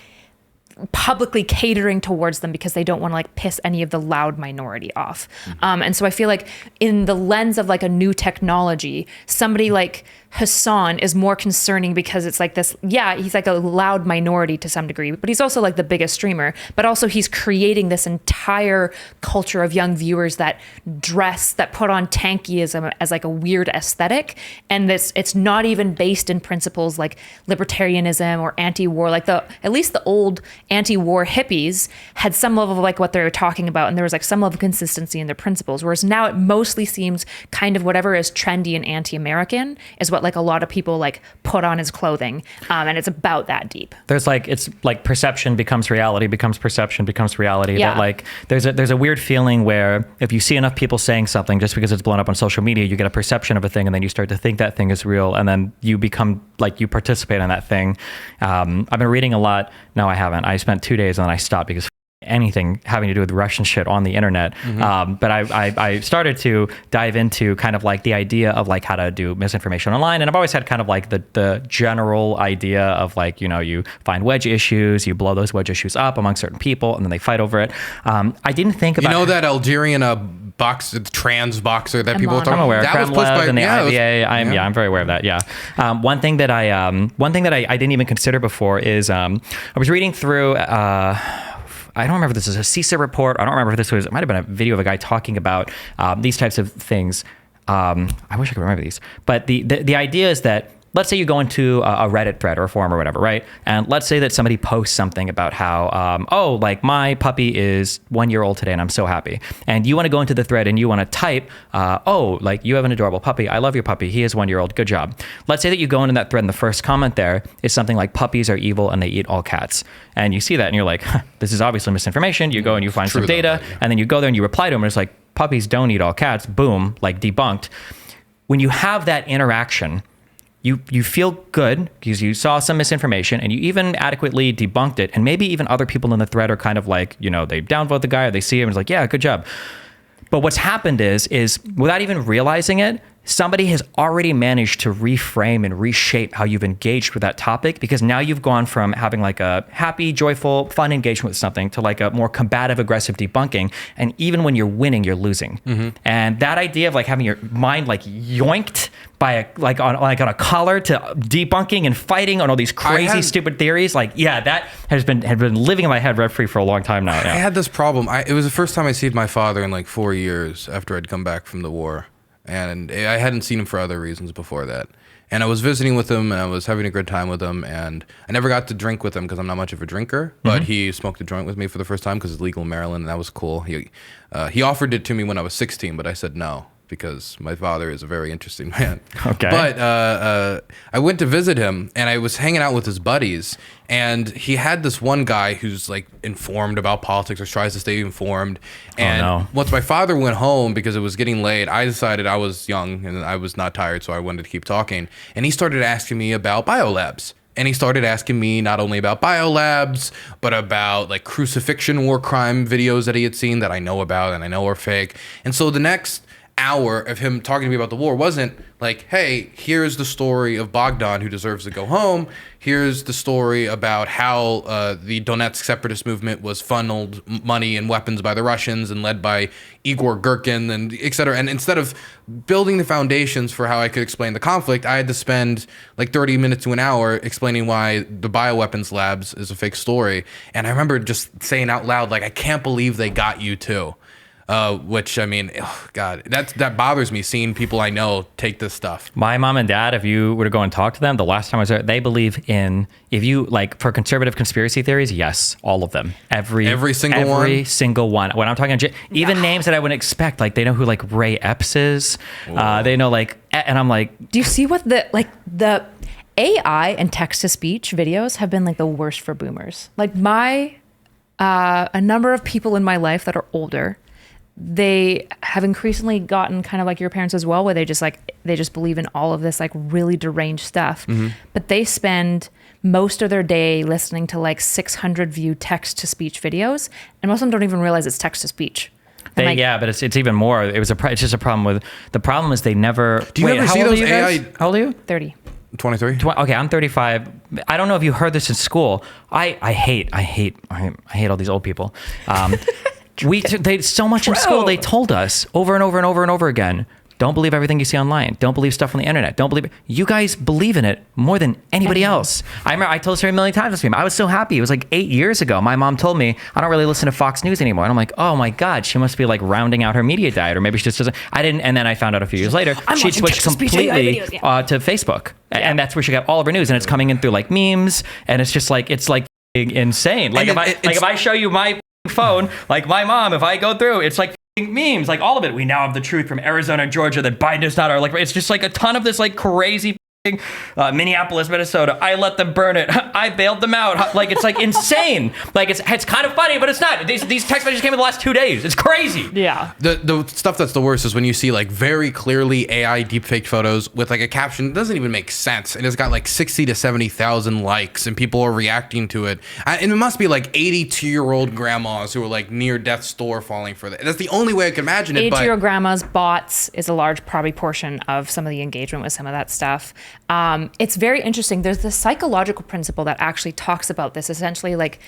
publicly catering towards them because they don't want to like piss any of the loud minority off. And so I feel like in the lens of like a new technology, somebody like Hasan is more concerning because it's like this, he's like a loud minority to some degree, but he's also like the biggest streamer, but also he's creating this entire culture of young viewers that put on tankyism as like a weird aesthetic. And it's not even based in principles like libertarianism or anti-war, like at least the old anti-war hippies had some level of like what they were talking about. And there was like some level of consistency in their principles, whereas now it mostly seems kind of whatever is trendy and anti-American is what like a lot of people like put on as clothing. And it's about that deep. There's like, it's like perception becomes reality, becomes perception, becomes reality. Yeah. That like, there's a weird feeling where if you see enough people saying something just because it's blown up on social media, you get a perception of a thing and then you start to think that thing is real. And then you become like, you participate in that thing. I've been reading a lot. No, I haven't. I spent 2 days and then I stopped because anything having to do with Russian shit on the internet. But I started to dive into kind of like the idea of like how to do misinformation online. And I've always had kind of like the general idea of like, you know, you find wedge issues, you blow those wedge issues up among certain people and then they fight over it. I didn't think about... You know that Algerian trans boxer that people are talking about? I'm aware. That was pushed by and the IVA. I'm very aware of that. Yeah. One thing that I didn't even consider before is I was reading through... I don't remember if this is a CISA report. I don't remember if it might have been a video of a guy talking about these types of things. I wish I could remember these. But the idea is that, let's say you go into a Reddit thread or a forum or whatever, right? And let's say that somebody posts something about how, like my puppy is 1 year old today and I'm so happy. And you want to go into the thread and you want to type, like you have an adorable puppy. I love your puppy. He is 1 year old. Good job. Let's say that you go into that thread and the first comment there is something like puppies are evil and they eat all cats. And you see that and you're like, this is obviously misinformation. You go and you find some data and then you go there and you reply to them and it's like, puppies don't eat all cats. Boom, like debunked. When you have that interaction, you feel good because you saw some misinformation and you even adequately debunked it. And maybe even other people in the thread are kind of like, you know, they downvote the guy or they see him and it's like, yeah, good job. But what's happened is without even realizing it, somebody has already managed to reframe and reshape how you've engaged with that topic, because now you've gone from having like a happy, joyful, fun engagement with something to like a more combative, aggressive debunking. And even when you're winning, you're losing. And that idea of like having your mind like yoinked by on a collar to debunking and fighting on all these crazy, stupid theories, like, yeah, that had been living in my head rent free for a long time now. Yeah. I had this problem. It was the first time I seen my father in like 4 years after I'd come back from the war. And I hadn't seen him for other reasons before that. And I was visiting with him, and I was having a good time with him. And I never got to drink with him because I'm not much of a drinker. But he smoked a joint with me for the first time because it's legal in Maryland, and that was cool. He offered it to me when I was 16, but I said no, because my father is a very interesting man. Okay. But I went to visit him, and I was hanging out with his buddies, and he had this one guy who's like informed about politics or tries to stay informed. And once my father went home because it was getting late, I decided, I was young and I was not tired, so I wanted to keep talking. And he started asking me about biolabs. And he started asking me not only about biolabs, but about like crucifixion war crime videos that he had seen that I know about and I know are fake. And so the next hour of him talking to me about the war wasn't like, hey, here's the story of Bogdan who deserves to go home. Here's the story about how the Donetsk separatist movement was funneled money and weapons by the Russians and led by Igor Girkin and et cetera. And instead of building the foundations for how I could explain the conflict, I had to spend like 30 minutes to an hour explaining why the bioweapons labs is a fake story. And I remember just saying out loud, like, I can't believe they got you too. Which, I mean, God, that bothers me, seeing people I know take this stuff. My mom and dad, if you were to go and talk to them, the last time I was there, they believe in, if you like, for conservative conspiracy theories, yes, all of them. Every single one? Every single one. When I'm talking, even names that I wouldn't expect, like they know who like Ray Epps is. They know like, and I'm like. Do you see what the AI and text-to-speech videos have been like the worst for boomers? Like a number of people in my life that are older, they have increasingly gotten kind of like your parents as well, where they just believe in all of this like really deranged stuff. But they spend most of their day listening to like 600 view text to speech videos, and most of them don't even realize it's text to speech. But it's even more. It's just a problem with, the problem is they never. Do you ever see those AI? How old are you? 30. 23. Okay, I'm 35. I don't know if you heard this in school. I hate all these old people. They so much in school, they told us over and over and over and over again, don't believe everything you see online. Don't believe stuff on the internet. Don't believe it. You guys believe in it more than anybody else. I remember I told this story a million times. I was so happy. It was like 8 years ago. My mom told me, I don't really listen to Fox News anymore. And I'm like, oh my God, she must be like rounding out her media diet, or maybe she just doesn't. I didn't. And then I found out a few years later, she switched completely to Facebook. Yeah. And that's where she got all of her news. And it's coming in through like memes. And it's just like, it's like insane. Like if I show you my phone, like my mom, if I go through, it's like memes, like all of it. We now have the truth from Arizona, Georgia, that Biden is not our, like, it's just like a ton of this like crazy Minneapolis, Minnesota, I let them burn it, I bailed them out, like it's like insane. Like it's kind of funny, but it's not. These text messages came in the last 2 days. It's crazy. Yeah. The stuff that's the worst is when you see like very clearly AI deepfake photos with like a caption that doesn't even make sense, and it's got like 60 to 70,000 likes, and people are reacting to it. And it must be like 82-year-old grandmas who are like near death's door falling for that. That's the only way I can imagine it. 82-year-old grandmas, bots is a large probably portion of some of the engagement with some of that stuff. It's very interesting. There's this psychological principle that actually talks about this, essentially like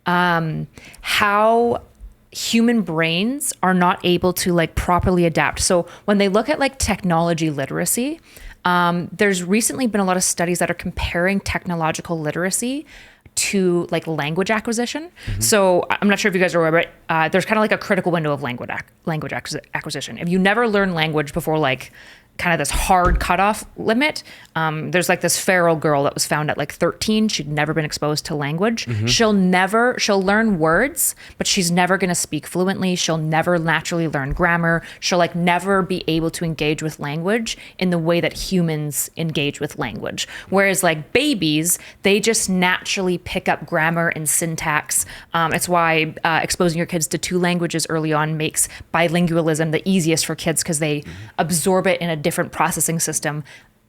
how human brains are not able to like properly adapt. So when they look at like technology literacy, there's recently been a lot of studies that are comparing technological literacy to like language acquisition. So I'm not sure if you guys are aware, but there's kind of like a critical window of language acquisition. If you never learn language before like kind of this hard cutoff limit. There's like this feral girl that was found at like 13. She'd never been exposed to language. She'll learn words, but she's never going to speak fluently. She'll never naturally learn grammar. She'll like never be able to engage with language in the way that humans engage with language. Whereas like babies, they just naturally pick up grammar and syntax. It's why exposing your kids to 2 languages early on makes bilingualism the easiest for kids, because they absorb it in a different processing system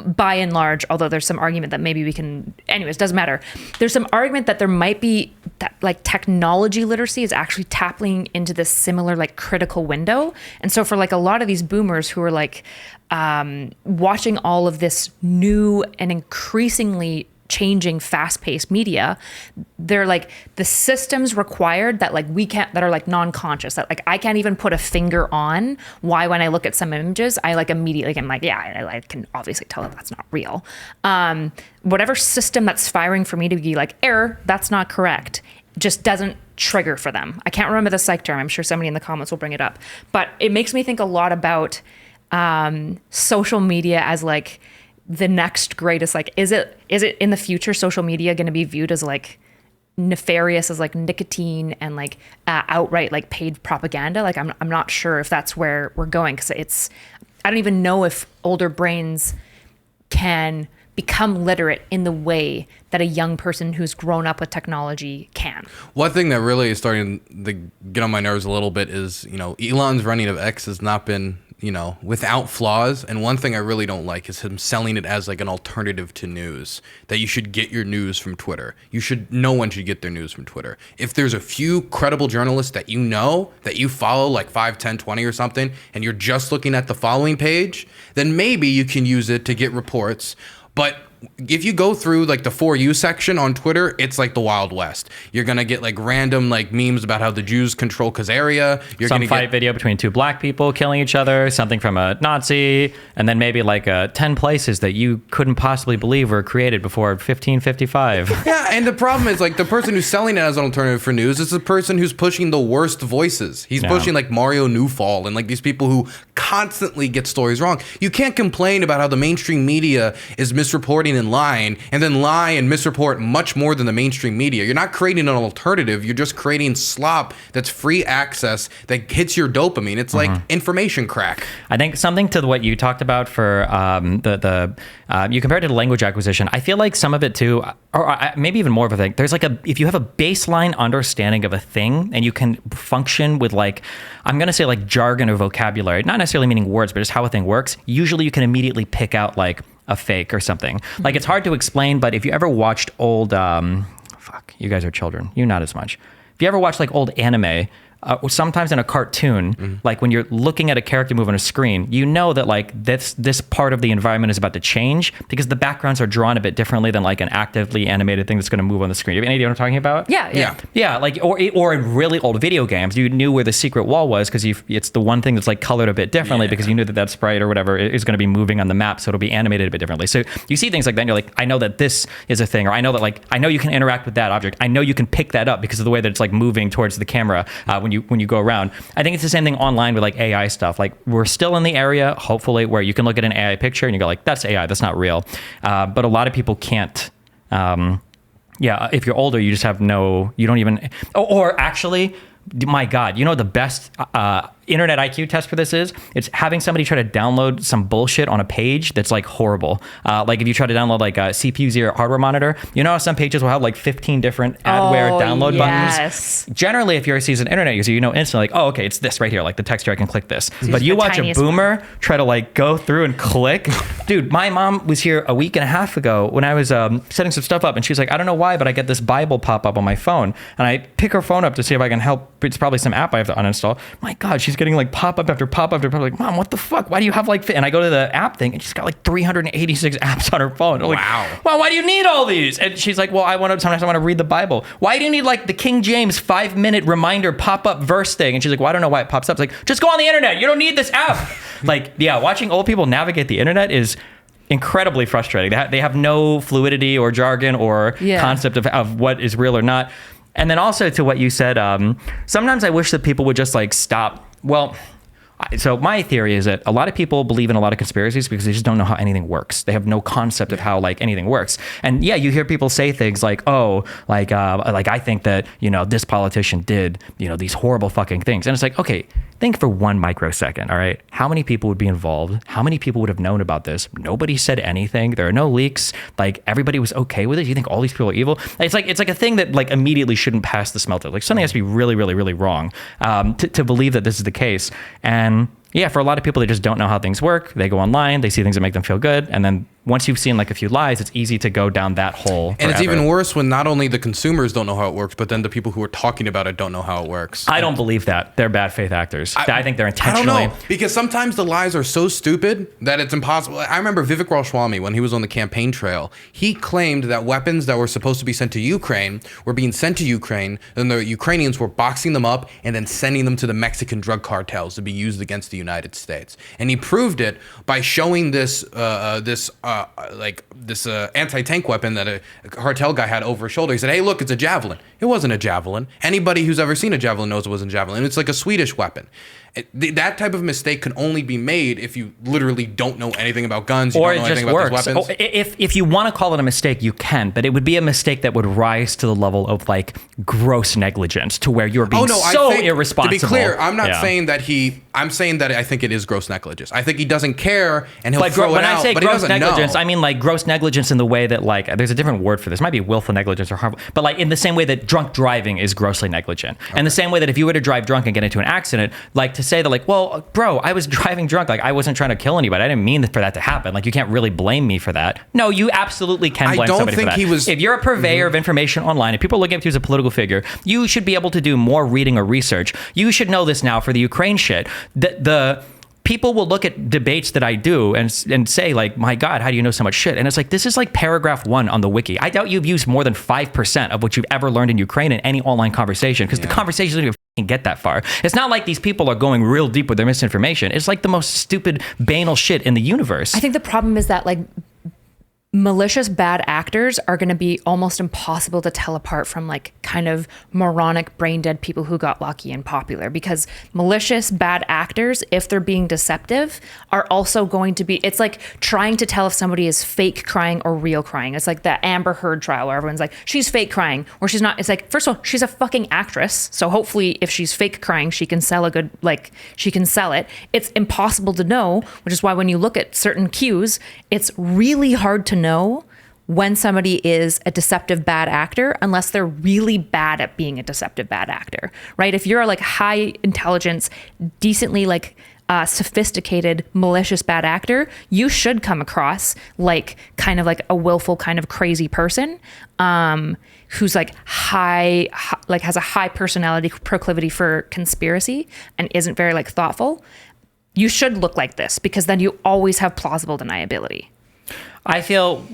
by and large, although there's some argument that maybe we can, anyways, doesn't matter. There's some argument that there might be that like technology literacy is actually tapping into this similar like critical window. And so for like a lot of these boomers who are like watching all of this new and increasingly changing fast-paced media, they're like the systems required that like we can't, that are like non-conscious, that like I can't even put a finger on why when I look at some images I like immediately I'm like, yeah, I can obviously tell that that's not real. Whatever system that's firing for me to be like error, that's not correct, just doesn't trigger for them. I can't remember the psych term. I'm sure somebody in the comments will bring it up, but it makes me think a lot about social media as like the next greatest, like is it in the future social media going to be viewed as like nefarious as like nicotine and like outright like paid propaganda? Like I'm not sure if that's where we're going, because I don't even know if older brains can become literate in the way that a young person who's grown up with technology can. One thing that really is starting to get on my nerves a little bit is, Elon's running of X has not been, without flaws. And one thing I really don't like is him selling it as like an alternative to news, that you should get your news from Twitter. No one should get their news from Twitter. If there's a few credible journalists that that you follow, like 5, 10, 20 or something, and you're just looking at the following page, then maybe you can use it to get reports. But if you go through like the For You section on Twitter, it's like the Wild West. You're going to get like random like memes about how the Jews control Khazaria. Some fight video between 2 black people killing each other, something from a Nazi, and then maybe like 10 places that you couldn't possibly believe were created before 1555. Yeah, and the problem is like the person who's selling it as an alternative for news is the person who's pushing the worst voices. He's pushing like Mario Newfall and like these people who constantly get stories wrong. You can't complain about how the mainstream media is misreporting and lying, and then lie and misreport much more than the mainstream media. You're not creating an alternative. You're just creating slop that's free access that hits your dopamine. It's like information crack. I think something to what you talked about for you compared it to language acquisition. I feel like some of it too, or maybe even more of a thing. There's like if you have a baseline understanding of a thing and you can function with like, I'm going to say like jargon or vocabulary, not necessarily meaning words, but just how a thing works. Usually you can immediately pick out like a fake or something. Like it's hard to explain, but if you ever watched old, you guys are children, you not as much. If you ever watched like old anime, sometimes in a cartoon, like when you're looking at a character move on a screen, you know that like this part of the environment is about to change because the backgrounds are drawn a bit differently than like an actively animated thing that's going to move on the screen. You have any idea what I'm talking about? Yeah. Like or in really old video games, you knew where the secret wall was because it's the one thing that's like colored a bit differently because you knew that sprite or whatever is going to be moving on the map, so it'll be animated a bit differently. So you see things like that, and you're like, I know that this is a thing, or I know that like I know you can interact with that object. I know you can pick that up because of the way that it's like moving towards the camera when you go around. I think it's the same thing online with like AI stuff. Like we're still in the area, hopefully, where you can look at an AI picture and you go like, that's AI, that's not real. But a lot of people can't. If you're older, you just have you don't even, or actually, my God, the best internet IQ test for this is? It's having somebody try to download some bullshit on a page that's like horrible. Like if you try to download like a CPU zero hardware monitor, how some pages will have like 15 different adware download buttons. Generally, if you're a seasoned internet user, instantly like, oh, okay, it's this right here, like the text here, I can click this. But you watch a boomer try to like go through and click. Dude, my mom was here a week and a half ago when I was setting some stuff up, and she was like, I don't know why, but I get this Bible pop up on my phone, and I pick her phone up to see if I can help. It's probably some app I have to uninstall. My God, she's getting like pop-up after pop-up after pop-up. Like, Mom, what the fuck? Why do you have like... And I go to the app thing and she's got like 386 apps on her phone. I'm like, wow. Well, why do you need all these? And she's like, well, sometimes I want to read the Bible. Why do you need like the King James 5-minute reminder pop-up verse thing? And she's like, well, I don't know why it pops up. It's like, just go on the internet. You don't need this app. Like, yeah, watching old people navigate the internet is incredibly frustrating. They have no fluidity or jargon or concept of what is real or not. And then also to what you said, sometimes I wish that people would just like stop. Well, so my theory is that a lot of people believe in a lot of conspiracies because they just don't know how anything works. They have no concept of how like anything works. And yeah, you hear people say things like, oh, like I think that, this politician did, these horrible fucking things. And it's like, okay, think for 1 microsecond, all right? How many people would be involved? How many people would have known about this? Nobody said anything. There are no leaks. Like everybody was okay with it. You think all these people are evil? It's like a thing that like immediately shouldn't pass the smell test. Like something has to be really, really, really wrong to believe that this is the case. And yeah, for a lot of people, they just don't know how things work. They go online, they see things that make them feel good, and then once you've seen like a few lies, it's easy to go down that hole. And forever. it's even worse when not only the consumers don't know how it works, but then the people who are talking about it don't know how it works. I don't believe that. They're bad faith actors. I think they're intentionally. I don't know, because sometimes the lies are so stupid that it's impossible. I remember Vivek Ramaswamy, when he was on the campaign trail, he claimed that weapons that were supposed to be sent to Ukraine were being sent to Ukraine, and the Ukrainians were boxing them up and then sending them to the Mexican drug cartels to be used against the United States. And he proved it by showing this anti-tank weapon that a cartel guy had over his shoulder. He said, hey, look, it's a javelin. It wasn't a javelin. Anybody who's ever seen a javelin knows it wasn't a javelin. It's like a Swedish weapon. That type of mistake can only be made if you literally don't know anything about guns. Or it just works. If you want to call it a mistake, you can, but it would be a mistake that would rise to the level of like gross negligence, to where you're being irresponsible. To be clear, I'm not saying that I'm saying that I think it is gross negligence. I think he doesn't care and he'll throw it out. When I say gross negligence, I mean like gross negligence in the way that like there's a different word for this. It might be willful negligence or harmful, but like in the same way that drunk driving is grossly negligent, and the same way that if you were to drive drunk and get into an accident, like to say that like, well, bro, I was driving drunk, like I wasn't trying to kill anybody. I didn't mean for that to happen. Like you can't really blame me for that. No, you absolutely can blame somebody for that. If you're a purveyor of information online, if people are looking at you as a political figure, you should be able to do more reading or research. You should know this now for the Ukraine shit. The people will look at debates that I do and say like, my God, how do you know so much shit? And it's like, this is like paragraph 1 on the wiki. I doubt you've used more than 5% of what you've ever learned in Ukraine in any online conversation, because the conversation doesn't even get that far. It's not like these people are going real deep with their misinformation. It's like the most stupid, banal shit in the universe. I think the problem is that like malicious bad actors are going to be almost impossible to tell apart from like kind of moronic brain dead people who got lucky and popular, because malicious bad actors, if they're being deceptive, are also going to be, it's like trying to tell if somebody is fake crying or real crying. It's like the Amber Heard trial where everyone's like, she's fake crying or she's not. It's like, first of all, she's a fucking actress, so hopefully if she's fake crying, she can sell she can sell it. It's impossible to know, which is why when you look at certain cues, it's really hard to know when somebody is a deceptive bad actor unless they're really bad at being a deceptive bad actor, right? If you're a like high intelligence, decently like sophisticated, malicious bad actor, you should come across like kind of like a willful kind of crazy person who's like high, like has a high personality proclivity for conspiracy and isn't very like thoughtful. You should look like this, because then you always have plausible deniability. I feel,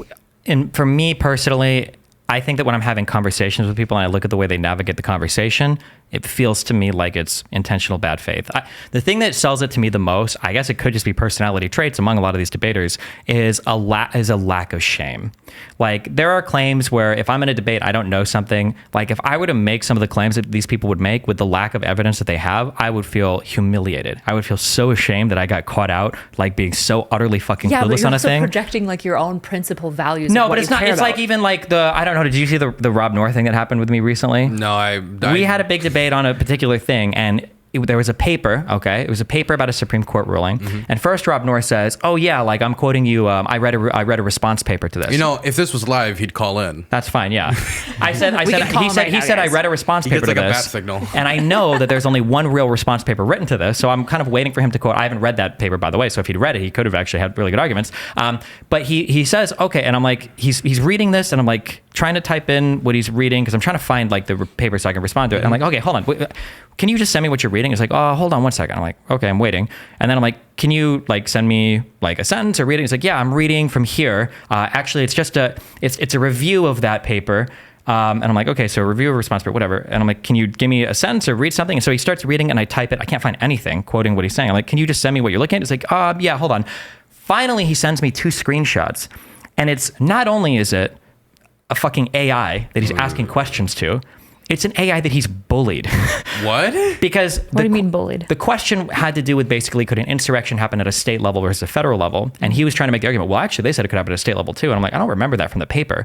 and for me personally, I think that when I'm having conversations with people and I look at the way they navigate the conversation, it feels to me like it's intentional bad faith. The thing that sells it to me the most, I guess it could just be personality traits among a lot of these debaters, is a lack of shame. Like there are claims where if I'm in a debate, I don't know something, like if I were to make some of the claims that these people would make with the lack of evidence that they have, I would feel humiliated. I would feel so ashamed that I got caught out, like being so utterly fucking clueless on a thing. Projecting like your own principal values. No, but it's not. It's like even like I don't know. Did you see the Rob Noor thing that happened with me recently? No, we had a big debate on a particular thing, and there was a paper, okay? It was a paper about a Supreme Court ruling. Mm-hmm. And first Rob Noor says, oh yeah, like I'm quoting you, I read a response paper to this. You know, if this was live, he'd call in. That's fine, yeah. He said I read a response paper to this. A bat signal. And I know that there's only one real response paper written to this, so I'm kind of waiting for him to quote. I haven't read that paper, by the way, so if he'd read it, he could have actually had really good arguments. But he says, okay, and I'm like, he's reading this, and I'm like trying to type in what he's reading, because I'm trying to find like the paper so I can respond to it. And I'm like, okay, hold on. Wait, can you just send me what you're reading? It's like, oh, hold on 1 second. I'm like, okay, I'm waiting. And then I'm like, can you like send me like a sentence or reading? It's like, yeah, I'm reading from here. Actually, it's just it's a review of that paper. And I'm like, okay, so review of response paper, whatever. And I'm like, can you give me a sentence or read something? And so he starts reading and I type it. I can't find anything quoting what he's saying. I'm like, can you just send me what you're looking at? It's like, yeah, hold on. Finally, he sends me 2 screenshots. And it's not only is it a fucking AI that he's asking questions to, it's an AI that he's bullied. What? Because what do you mean bullied? The question had to do with basically, could an insurrection happen at a state level versus a federal level? And he was trying to make the argument, well, actually, they said it could happen at a state level too. And I'm like, I don't remember that from the paper.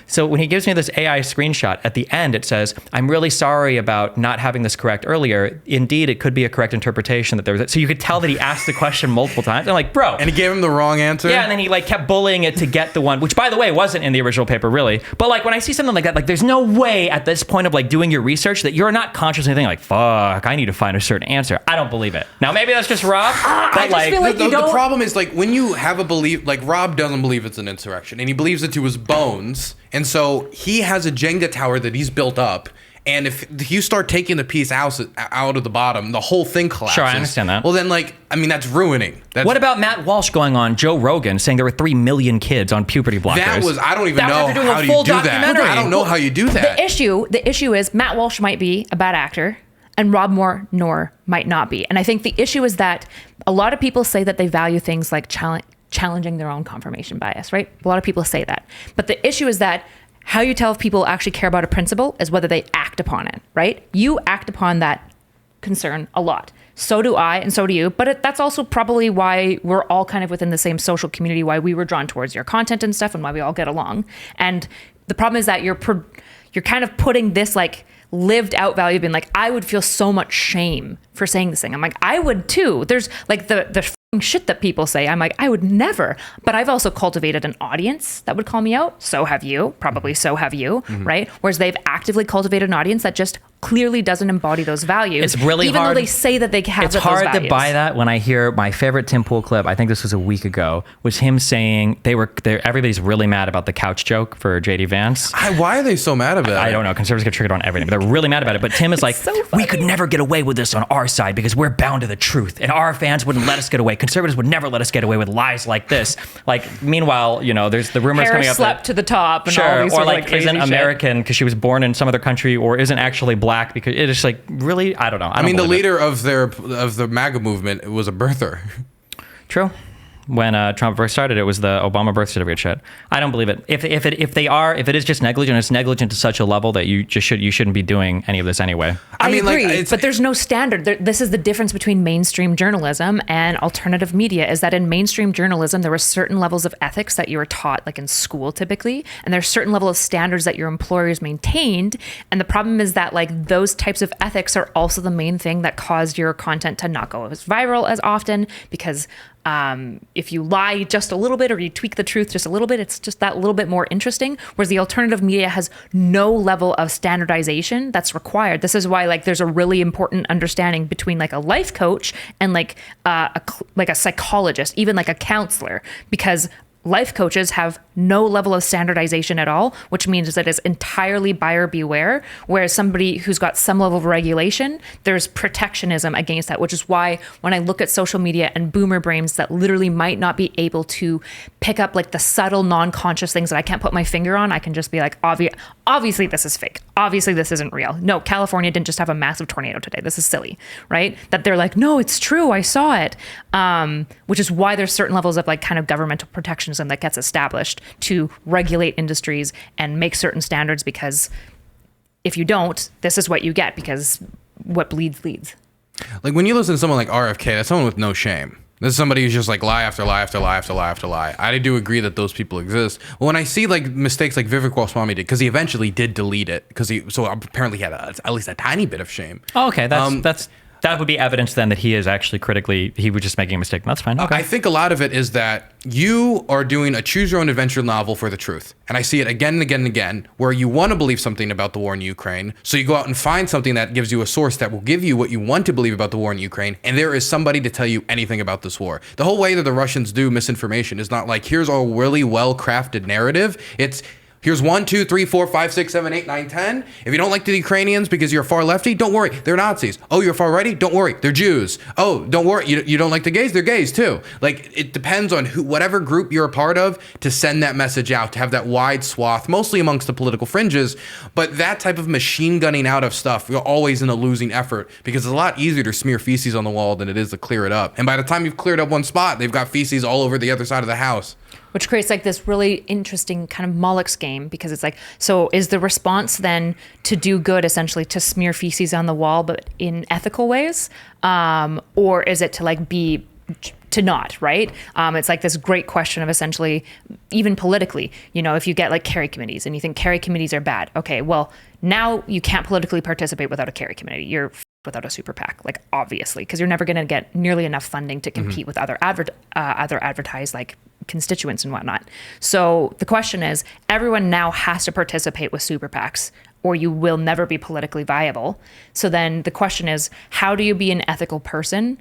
So when he gives me this AI screenshot, at the end, it says, I'm really sorry about not having this correct earlier. Indeed, it could be a correct interpretation that there was. So you could tell that he asked the question multiple times. I'm like, bro. And he gave him the wrong answer? Yeah, and then he like kept bullying it to get the one, which by the way, wasn't in the original paper really. But like when I see something like that, like there's no way at this point point of like doing your research that you're not consciously thinking like, fuck, I need to find a certain answer. I don't believe it. Now, maybe that's just Rob. But I just feel like the problem is like when you have a belief, like Rob doesn't believe it's an insurrection and he believes it to his bones. And so he has a Jenga tower that he's built up. And if you start taking the piece out of the bottom, the whole thing collapses. Sure, I understand that. Well, then, like, I mean, that's ruining. What about Matt Walsh going on Joe Rogan saying there were 3 million kids on puberty blockers? I don't even know how you do that. I don't know how you do that. The issue is Matt Walsh might be a bad actor and Rob Moore might not be. And I think the issue is that a lot of people say that they value things like challenging their own confirmation bias, right? A lot of people say that. But the issue is that how you tell if people actually care about a principle is whether they act upon it, right? You act upon that concern a lot. So do I, and so do you. But that's also probably why we're all kind of within the same social community, why we were drawn towards your content and stuff, and why we all get along. And the problem is that you're kind of putting this like lived out value, being like, I would feel so much shame for saying this thing. I'm like, I would too. There's like the shit that people say. I'm like, I would never. But I've also cultivated an audience that would call me out. So have you. Probably so have you, right? Whereas they've actively cultivated an audience that just clearly doesn't embody those values. It's really even hard. Though they say that they have It's those hard values. to buy that when I hear my favorite Tim Pool clip, I think this was a week ago, was him saying everybody's really mad about the couch joke for JD Vance. Why are they so mad about it? I don't know. Conservatives get triggered on everything, but they're really mad about it. But Tim is like, we could never get away with this on our side because we're bound to the truth, and our fans wouldn't let us get away. Conservatives would never let us get away with lies like this. Like, meanwhile, there's the rumors coming up slept to the top, and sure, all these or like crazy isn't American because she was born in some other country, or isn't actually black because it is like really, I don't know. I mean, the leader of the MAGA movement was a birther. True. When Trump first started, it was the Obama birth certificate shit. I don't believe it. If it is just negligent, it's negligent to such a level that you shouldn't be doing any of this anyway. I agree, but there's no standard. This is the difference between mainstream journalism and alternative media, is that in mainstream journalism, there were certain levels of ethics that you were taught, like in school typically, and there's certain level of standards that your employers maintained. And the problem is that like those types of ethics are also the main thing that caused your content to not go as viral as often, because if you lie just a little bit or you tweak the truth just a little bit, it's just that little bit more interesting. Whereas the alternative media has no level of standardization that's required. This is why like there's a really important understanding between like a life coach and like a psychologist, even like a counselor, because life coaches have no level of standardization at all, which means that it's entirely buyer beware. Whereas somebody who's got some level of regulation, there's protectionism against that, which is why when I look at social media and boomer brains that literally might not be able to pick up like the subtle non-conscious things that I can't put my finger on, I can just be like, obviously this is fake. Obviously this isn't real. No, California didn't just have a massive tornado today. This is silly, right? That they're like, no, it's true. I saw it. Which is why there's certain levels of like kind of governmental protectionism that gets established to regulate industries and make certain standards, because if you don't, this is what you get, because what bleeds leads. Like when you listen to someone like RFK, that's someone with no shame. This is somebody who's just like lie after lie after lie after lie after lie. I do agree that those people exist. But when I see like mistakes like Vivek Ramaswamy did, because he eventually did delete it, so apparently he had at least a tiny bit of shame. Oh, okay, that would be evidence then that he is actually he was just making a mistake. That's fine. Okay. I think a lot of it is that you are doing a choose your own adventure novel for the truth. And I see it again and again and again, where you want to believe something about the war in Ukraine. So you go out and find something that gives you a source that will give you what you want to believe about the war in Ukraine. And there is somebody to tell you anything about this war. The whole way that the Russians do misinformation is not like, here's a really well-crafted narrative. It's, here's 1, 2, 3, 4, 5, 6, 7, 8, 9, 10. If you don't like the Ukrainians because you're far lefty, don't worry, they're Nazis. Oh, you're far righty? Don't worry, they're Jews. Oh, don't worry, you don't like the gays? They're gays too. Like, it depends on whatever group you're a part of to send that message out, to have that wide swath, mostly amongst the political fringes. But that type of machine gunning out of stuff, you're always in a losing effort, because it's a lot easier to smear feces on the wall than it is to clear it up. And by the time you've cleared up one spot, they've got feces all over the other side of the house. Which creates like this really interesting kind of Moloch's game, because it's like, so is the response then to do good, essentially to smear feces on the wall, but in ethical ways? Or is it to like be to not, right? It's like this great question of essentially, even politically, if you get like carry committees and you think carry committees are bad. Okay, well, now you can't politically participate without a carry committee. You're without a super PAC, like obviously, because you're never going to get nearly enough funding to compete with other advertised like constituents and whatnot. So the question is, everyone now has to participate with super PACs or you will never be politically viable. So then the question is, how do you be an ethical person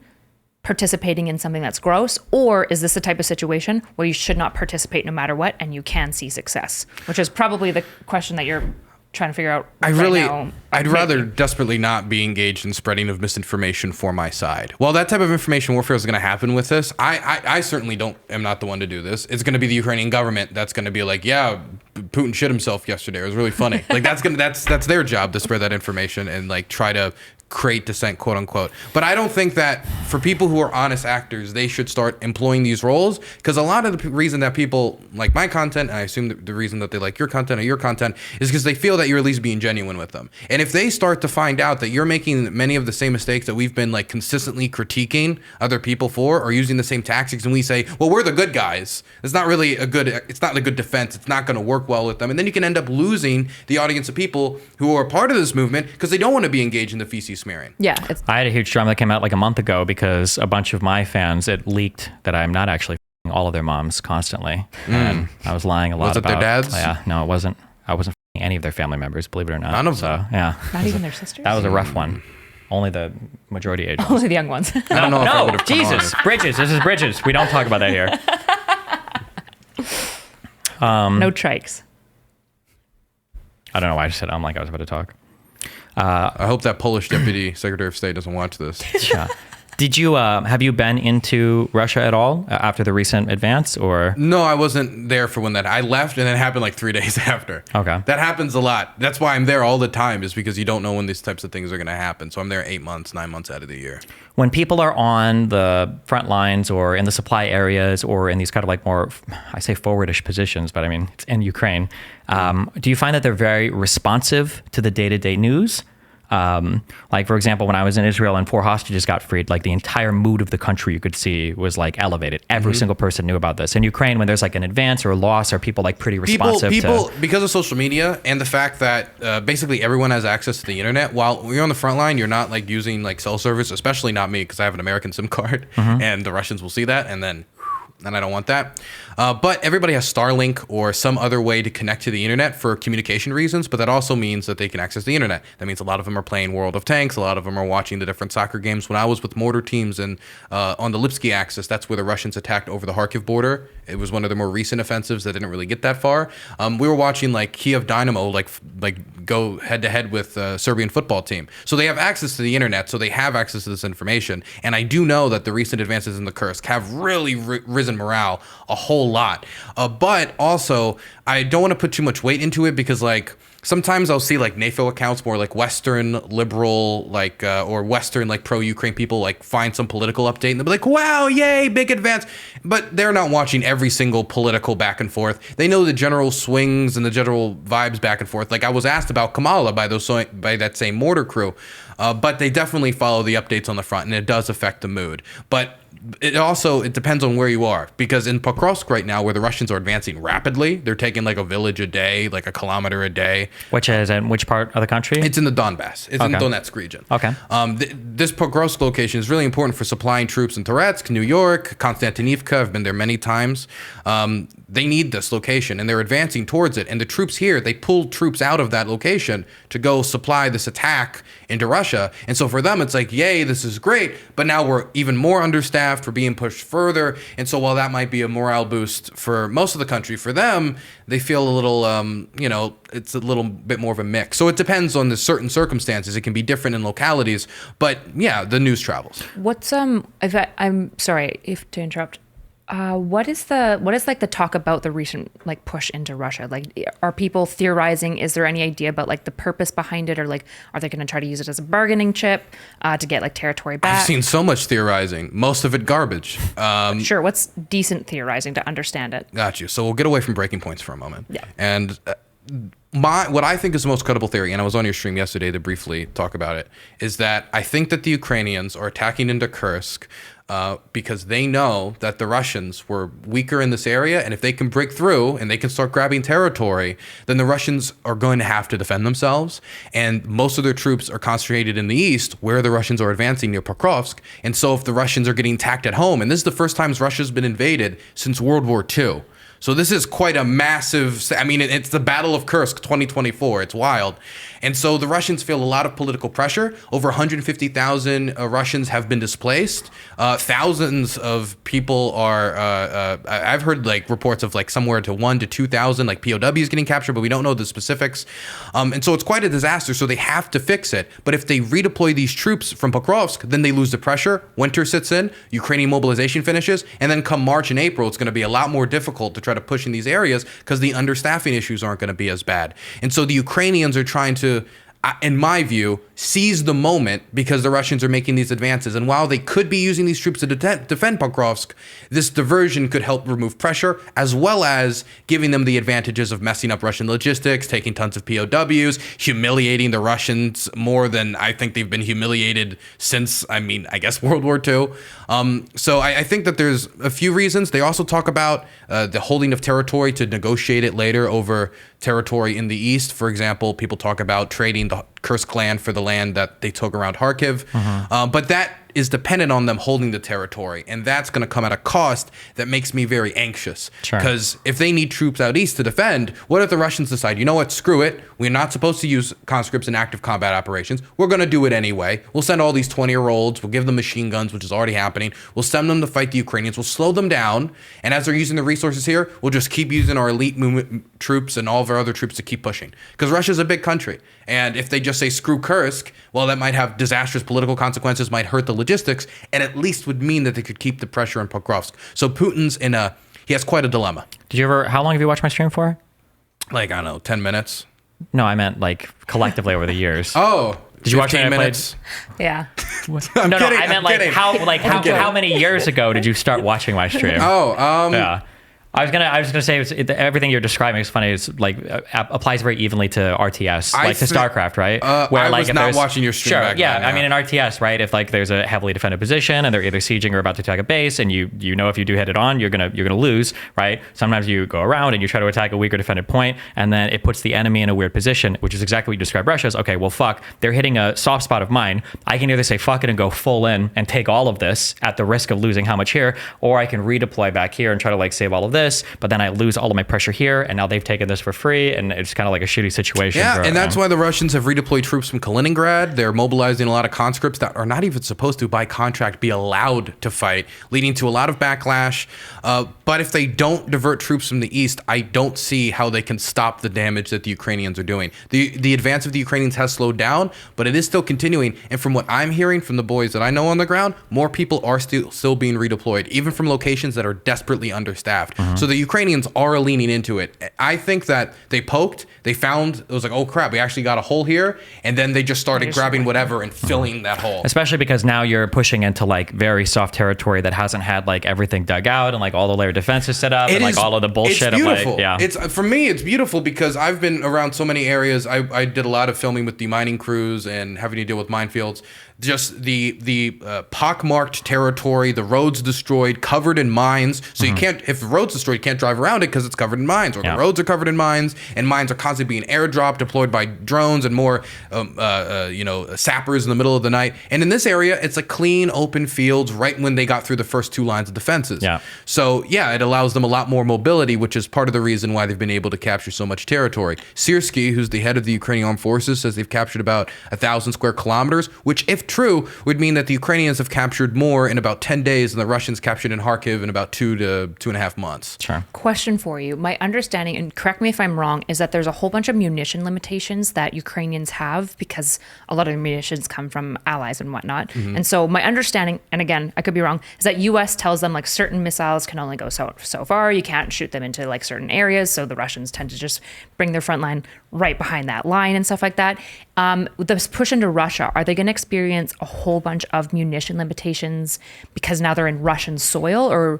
participating in something that's gross? Or is this the type of situation where you should not participate no matter what and you can see success? Which is probably the question that you're trying to figure out I'd rather desperately not be engaged in spreading of misinformation for my side. Well, that type of information warfare is going to happen with this. I certainly am not the one to do this. It's going to be the Ukrainian government that's going to be like, yeah, Putin shit himself yesterday. It was really funny. Like that's their job to spread that information and like try to create dissent, quote unquote. But I don't think that for people who are honest actors, they should start employing these roles, because a lot of the reason that people like my content, and I assume the reason that they like your content or your content, is because they feel that you're at least being genuine with them. And if they start to find out that you're making many of the same mistakes that we've been like consistently critiquing other people for, or using the same tactics, and we say, well, we're the good guys, it's not a good defense, it's not going to work well with them, and then you can end up losing the audience of people who are part of this movement because they don't want to be engaged in the feces smearing. Yeah. I had a huge drama that came out like a month ago because a bunch of my fans, it leaked that I'm not actually all of their moms constantly. And I was lying a lot Was it about their dads? Yeah, no, it wasn't. I wasn't any of their family members, believe it or not. None of them? Yeah. Not even their sisters? That was a rough one. Only the majority age ones. Only the young ones. I don't know if I would have come Jesus. Bridges. This is Bridges. We don't talk about that here. No trikes. I don't know why I just said like I was about to talk. I hope that Polish deputy secretary of state doesn't watch this. Yeah. Did you have you been into Russia at all after the recent advance, or? No, I wasn't there for when I left, and it happened like 3 days after. Okay. That happens a lot. That's why I'm there all the time, is because you don't know when these types of things are going to happen. So I'm there 8 months, 9 months out of the year. When people are on the front lines or in the supply areas or in these kind of like more, I say forwardish positions, but I mean, it's in Ukraine. Do you find that they're very responsive to the day-to-day news? Like, for example, when I was in Israel and 4 hostages got freed, like the entire mood of the country you could see was like elevated. Every single person knew about this. In Ukraine, when there's like an advance or a loss, are people like pretty responsive? People, because of social media and the fact that basically everyone has access to the internet. While you're on the front line, you're not like using like cell service, especially not me, because I have an American SIM card, and the Russians will see that, and then I don't want that. But everybody has Starlink or some other way to connect to the internet for communication reasons, but that also means that they can access the internet. That means a lot of them are playing World of Tanks, a lot of them are watching the different soccer games. When I was with mortar teams and on the Lipsky axis, that's where the Russians attacked over the Kharkiv border. It was one of the more recent offensives that didn't really get that far. We were watching like Kiev Dynamo like go head to head with the Serbian football team. So they have access to the internet, so they have access to this information. And I do know that the recent advances in the Kursk have really risen morale a whole lot. But also, I don't want to put too much weight into it, because like sometimes I'll see like NAFO accounts, more like Western liberal, like or Western like pro-Ukraine people like find some political update and they'll be like, wow, yay, big advance. But they're not watching every single political back and forth. They know the general swings and the general vibes back and forth. Like I was asked about Kamala by that same mortar crew, but they definitely follow the updates on the front, and it does affect the mood. But it depends on where you are, because in Pokrovsk right now, where the Russians are advancing rapidly, they're taking like a village a day, like a kilometer a day. Which is in which part of the country? It's in the Donbas. It's in the Donetsk region. Okay. This Pokrovsk location is really important for supplying troops in Donetsk, New York, Konstantinivka. I've been there many times. They need this location, and they're advancing towards it. And the troops here, they pulled troops out of that location to go supply this attack into Russia. And so for them, it's like, yay, this is great. But now we're even more understaffed for being pushed further. And so while that might be a morale boost for most of the country, for them, they feel a little, it's a little bit more of a mix. So it depends on the certain circumstances. It can be different in localities. But yeah, the news travels. What's I'm sorry to interrupt. What is like the talk about the recent like push into Russia? Like, are people theorizing? Is there any idea about like the purpose behind it, or like are they going to try to use it as a bargaining chip to get like territory back? I've seen so much theorizing, most of it garbage. Sure, what's decent theorizing to understand it? Got you. So we'll get away from breaking points for a moment. Yeah. And what I think is the most credible theory, and I was on your stream yesterday to briefly talk about it, is that I think that the Ukrainians are attacking into Kursk because they know that the Russians were weaker in this area, and if they can break through and they can start grabbing territory, then the Russians are going to have to defend themselves. And most of their troops are concentrated in the east, where the Russians are advancing near Pokrovsk. And so if the Russians are getting attacked at home, and this is the first time Russia's been invaded since World War II. So this is quite a massive, I mean, it's the Battle of Kursk 2024. It's wild. And so the Russians feel a lot of political pressure. Over 150,000 Russians have been displaced. Thousands of people are, I've heard like reports of like somewhere to 1 to 2,000 like POWs getting captured, but we don't know the specifics. And so it's quite a disaster. So they have to fix it. But if they redeploy these troops from Pokrovsk, then they lose the pressure. Winter sits in, Ukrainian mobilization finishes, and then come March and April, it's going to be a lot more difficult to try to push in these areas because the understaffing issues aren't going to be as bad. And so the Ukrainians are trying to, in my view, seize the moment because the Russians are making these advances. And while they could be using these troops to defend Pokrovsk, this diversion could help remove pressure, as well as giving them the advantages of messing up Russian logistics, taking tons of POWs, humiliating the Russians more than I think they've been humiliated since, I mean, I guess World War II. So I think that there's a few reasons. They also talk about the holding of territory to negotiate it later over territory in the east. For example, people talk about trading the Kursk land for the land that they took around Kharkiv. But that is dependent on them holding the territory. And that's going to come at a cost that makes me very anxious. Because if they need troops out east to defend, what if the Russians decide, you know what, screw it. We're not supposed to use conscripts in active combat operations. We're going to do it anyway. We'll send all these 20-year-olds. We'll give them machine guns, which is already happening. We'll send them to fight the Ukrainians. We'll slow them down. And as they're using the resources here, we'll just keep using our elite movement troops and all of our other troops to keep pushing. Because Russia's a big country. And if they just say screw Kursk, well, that might have disastrous political consequences, might hurt the logistics, and at least would mean that they could keep the pressure on Pokrovsk. So Putin's he has quite a dilemma. How long have you watched my stream for? Like, I don't know, 10 minutes? No, I meant like collectively over the years. Oh, did you watch 15 minutes? Yeah. No, I meant how many years ago did you start watching my stream? Yeah. I was gonna say everything you're describing is funny. It's like applies very evenly to RTS, to StarCraft, right? Where I was not watching your stream. Back yeah. then, yeah. I mean, in RTS, right? If like there's a heavily defended position and they're either sieging or about to attack a base, and you know if you do hit it on, you're gonna lose, right? Sometimes you go around and you try to attack a weaker defended point, and then it puts the enemy in a weird position, which is exactly what you described Russia as. Okay, well, fuck, they're hitting a soft spot of mine. I can either say fuck it and go full in and take all of this at the risk of losing how much here, or I can redeploy back here and try to like save all of this, but then I lose all of my pressure here, and now they've taken this for free, and it's kind of like a shitty situation. Yeah, and that's why the Russians have redeployed troops from Kaliningrad. They're mobilizing a lot of conscripts that are not even supposed to, by contract, be allowed to fight, leading to a lot of backlash. But if they don't divert troops from the east, I don't see how they can stop the damage that the Ukrainians are doing. The advance of the Ukrainians has slowed down, but it is still continuing. And from what I'm hearing from the boys that I know on the ground, more people are still being redeployed, even from locations that are desperately understaffed. So the Ukrainians are leaning into it. I think that they found, it was like, oh crap, we actually got a hole here, and then they just started grabbing whatever and filling that hole. Especially because now you're pushing into like very soft territory that hasn't had like everything dug out and like all the layered defenses set up and like all of the bullshit. It's beautiful. Of like, yeah. For me, it's beautiful because I've been around so many areas. I did a lot of filming with the mining crews and having to deal with minefields. Just the pockmarked territory, the roads destroyed, covered in mines. So you can't, if the road's destroyed, you can't drive around it because it's covered in mines, or the roads are covered in mines, and mines are constantly being airdropped, deployed by drones and more, sappers in the middle of the night. And in this area, it's a clean, open fields right when they got through the first two lines of defenses. Yeah. So yeah, it allows them a lot more mobility, which is part of the reason why they've been able to capture so much territory. Syrskyi, who's the head of the Ukrainian Armed Forces, says they've captured about 1,000 square kilometers, which, if true, would mean that the Ukrainians have captured more in about 10 days than the Russians captured in Kharkiv in about 2 to 2.5 months. Sure. Question for you. My understanding, and correct me if I'm wrong, is that there's a whole bunch of munition limitations that Ukrainians have because a lot of the munitions come from allies and whatnot. And so my understanding, and again, I could be wrong, is that US tells them like certain missiles can only go so far. You can't shoot them into like certain areas. So the Russians tend to just bring their front line right behind that line and stuff like that. With this push into Russia, are they going to experience a whole bunch of munition limitations because now they're in Russian soil? Or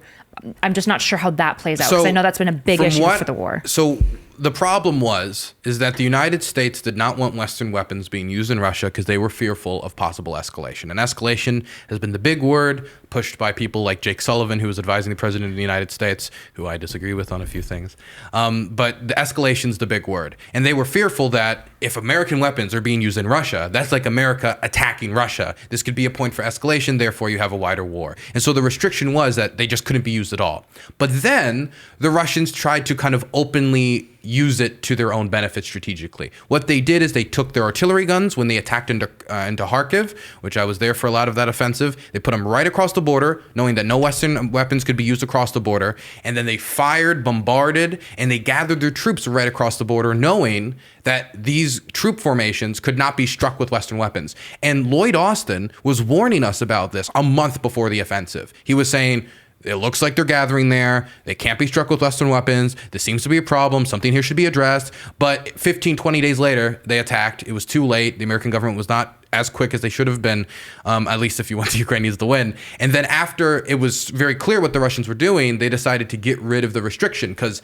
I'm just not sure how that plays out, because I know that's been a big issue for the war. So the problem is that the United States did not want Western weapons being used in Russia because they were fearful of possible escalation. And escalation has been the big word pushed by people like Jake Sullivan, who was advising the president of the United States, who I disagree with on a few things. But the escalation's the big word. And they were fearful that if American weapons are being used in Russia, that's like America attacking Russia. This could be a point for escalation, therefore you have a wider war. And so the restriction was that they just couldn't be used used at all. But then the Russians tried to kind of openly use it to their own benefit strategically. What they did is they took their artillery guns when they attacked into Kharkiv, which I was there for a lot of that offensive. They put them right across the border, knowing that no Western weapons could be used across the border. And then they fired, bombarded, and they gathered their troops right across the border, knowing that these troop formations could not be struck with Western weapons. And Lloyd Austin was warning us about this a month before the offensive. He was saying, it looks like they're gathering there. They can't be struck with Western weapons. This seems to be a problem. Something here should be addressed. But 15, 20 days later, they attacked. It was too late. The American government was not as quick as they should have been, at least if you want the Ukrainians to win. And then after it was very clear what the Russians were doing, they decided to get rid of the restriction because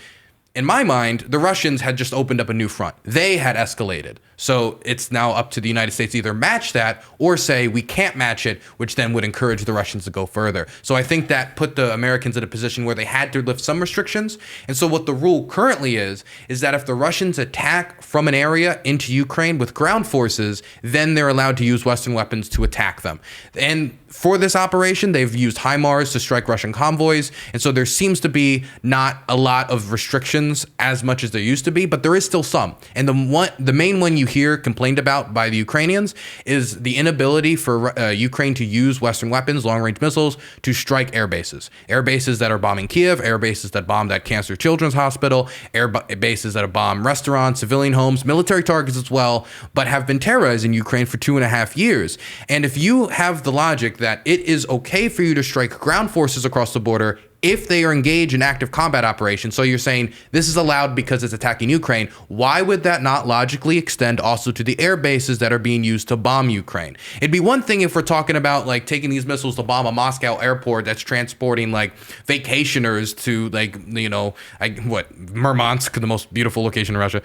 in my mind, the Russians had just opened up a new front. They had escalated. So it's now up to the United States to either match that or say we can't match it, which then would encourage the Russians to go further. So I think that put the Americans in a position where they had to lift some restrictions. And so what the rule currently is that if the Russians attack from an area into Ukraine with ground forces, then they're allowed to use Western weapons to attack them. And for this operation, they've used HIMARS to strike Russian convoys. And so there seems to be not a lot of restrictions as much as there used to be, but there is still some. And the main one you hear complained about by the Ukrainians is the inability for Ukraine to use Western weapons, long-range missiles, to strike air bases. Air bases that are bombing Kiev, air bases that bomb that Cancer Children's Hospital, bases that have bombed restaurants, civilian homes, military targets as well, but have been terrorized in Ukraine for 2.5 years. And if you have the logic that it is okay for you to strike ground forces across the border if they are engaged in active combat operations, so you're saying this is allowed because it's attacking Ukraine, why would that not logically extend also to the air bases that are being used to bomb Ukraine? It'd be one thing if we're talking about like taking these missiles to bomb a Moscow airport that's transporting like vacationers to like, Murmansk, the most beautiful location in Russia.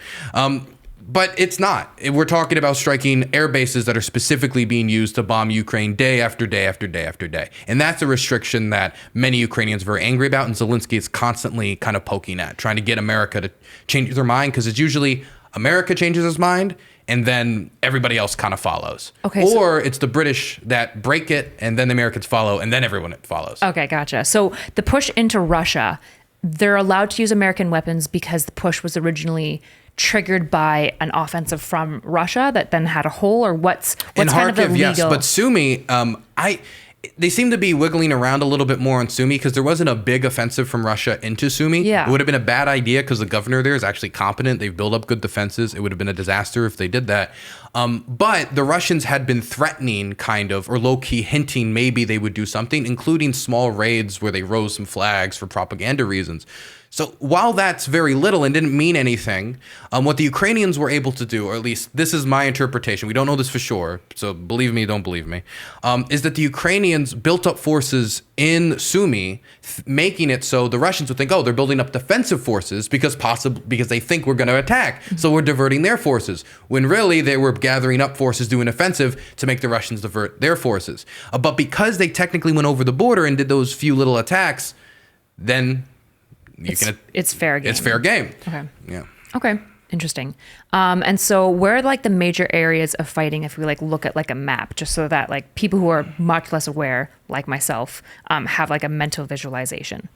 But it's not. We're talking about striking air bases that are specifically being used to bomb Ukraine day after day after day after day. And that's a restriction that many Ukrainians are very angry about. And Zelensky is constantly kind of poking at, trying to get America to change their mind, because it's usually America changes its mind and then everybody else kind of follows. Okay, or it's the British that break it and then the Americans follow and then everyone follows. Okay, gotcha. So the push into Russia, they're allowed to use American weapons because the push was originally triggered by an offensive from Russia that then had a hole, or what's kind Kharkiv, of the legal? Yes, but Sumy, they seem to be wiggling around a little bit more on Sumy because there wasn't a big offensive from Russia into Sumy. Yeah. It would have been a bad idea because the governor there is actually competent. They've built up good defenses. It would have been a disaster if they did that. But the Russians had been threatening kind of, or low-key hinting maybe they would do something, including small raids where they rose some flags for propaganda reasons. So while that's very little and didn't mean anything, what the Ukrainians were able to do, or at least this is my interpretation, we don't know this for sure, so believe me, don't believe me, is that the Ukrainians built up forces in Sumy, making it so the Russians would think, oh, they're building up defensive forces because they think we're going to attack, so we're diverting their forces, when really they were gathering up forces doing offensive to make the Russians divert their forces. But because they technically went over the border and did those few little attacks, then it's fair game. It's fair game. Okay. Yeah. Okay. Interesting. And so where are like the major areas of fighting if we like look at like a map, just so that like people who are much less aware, like myself, have like a mental visualization?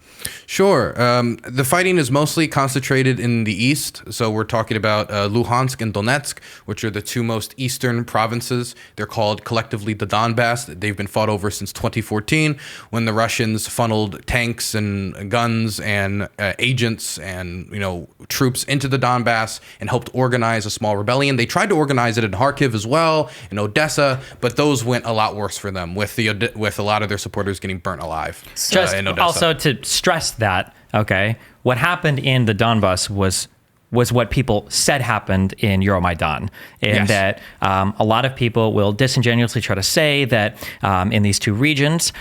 Sure. The fighting is mostly concentrated in the east. So we're talking about Luhansk and Donetsk, which are the two most eastern provinces. They're called collectively the Donbas. They've been fought over since 2014 when the Russians funneled tanks and guns and agents and, troops into the Donbas and helped organize a small rebellion. They tried to organize it in Kharkiv as well, in Odessa, but those went a lot worse for them, with a lot of their supporters getting burnt alive. Just in Odessa. Also to stress that, okay, what happened in the Donbas was what people said happened in Euromaidan. And that a lot of people will disingenuously try to say that in these two regions,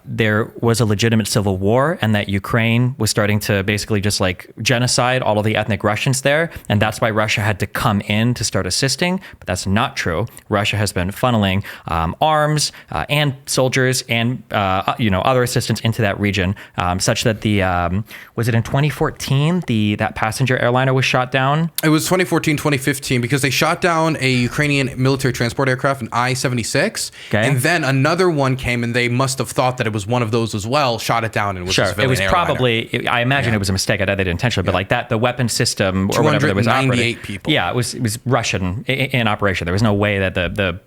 there was a legitimate civil war and that Ukraine was starting to basically just like genocide all of the ethnic Russians there. And that's why Russia had to come in to start assisting. But that's not true. Russia has been funneling arms and soldiers and other assistance into that region, such that was it in 2014, that passenger airliner was shot down? It was 2014, 2015, because they shot down a Ukrainian military transport aircraft, an I-76, and then another one came, and they must have thought that it was one of those as well, shot it down, and was a civilian it was airliner. probably, I imagine it was a mistake. I doubt they did intentionally, but like that, the weapon system or whatever that was operating. 298 people. Yeah, it was Russian in operation. There was no way that the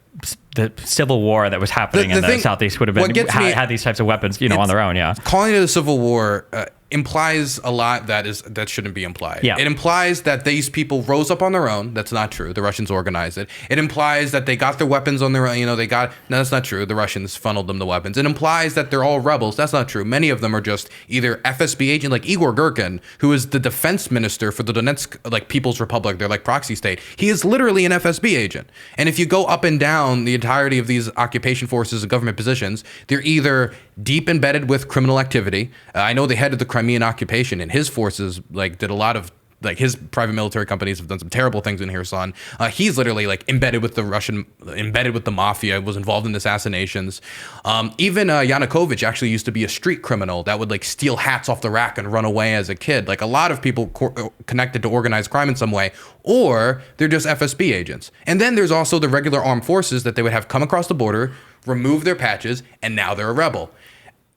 civil war that was happening in the Southeast would have been had these types of weapons, on their own. Yeah, calling it a civil war implies a lot that shouldn't be implied. Yeah. It implies that these people rose up on their own. That's not true. The Russians organized it. It implies that they got their weapons on their own. No, that's not true. The Russians funneled them the weapons. It implies that they're all rebels. That's not true. Many of them are just either FSB agent, like Igor Girkin, who is the defense minister for the Donetsk People's Republic. They're like proxy state. He is literally an FSB agent. And if you go up and down the entirety of these occupation forces and government positions, they're either deep embedded with criminal activity. I know the head of the Crimean occupation and his forces did a lot of his private military companies have done some terrible things in Hasan. He's literally embedded with the mafia, was involved in assassinations. Even Yanukovych actually used to be a street criminal that would steal hats off the rack and run away as a kid. A lot of people connected to organized crime in some way, or they're just FSB agents. And then there's also the regular armed forces that they would have come across the border, remove their patches, and now they're a rebel.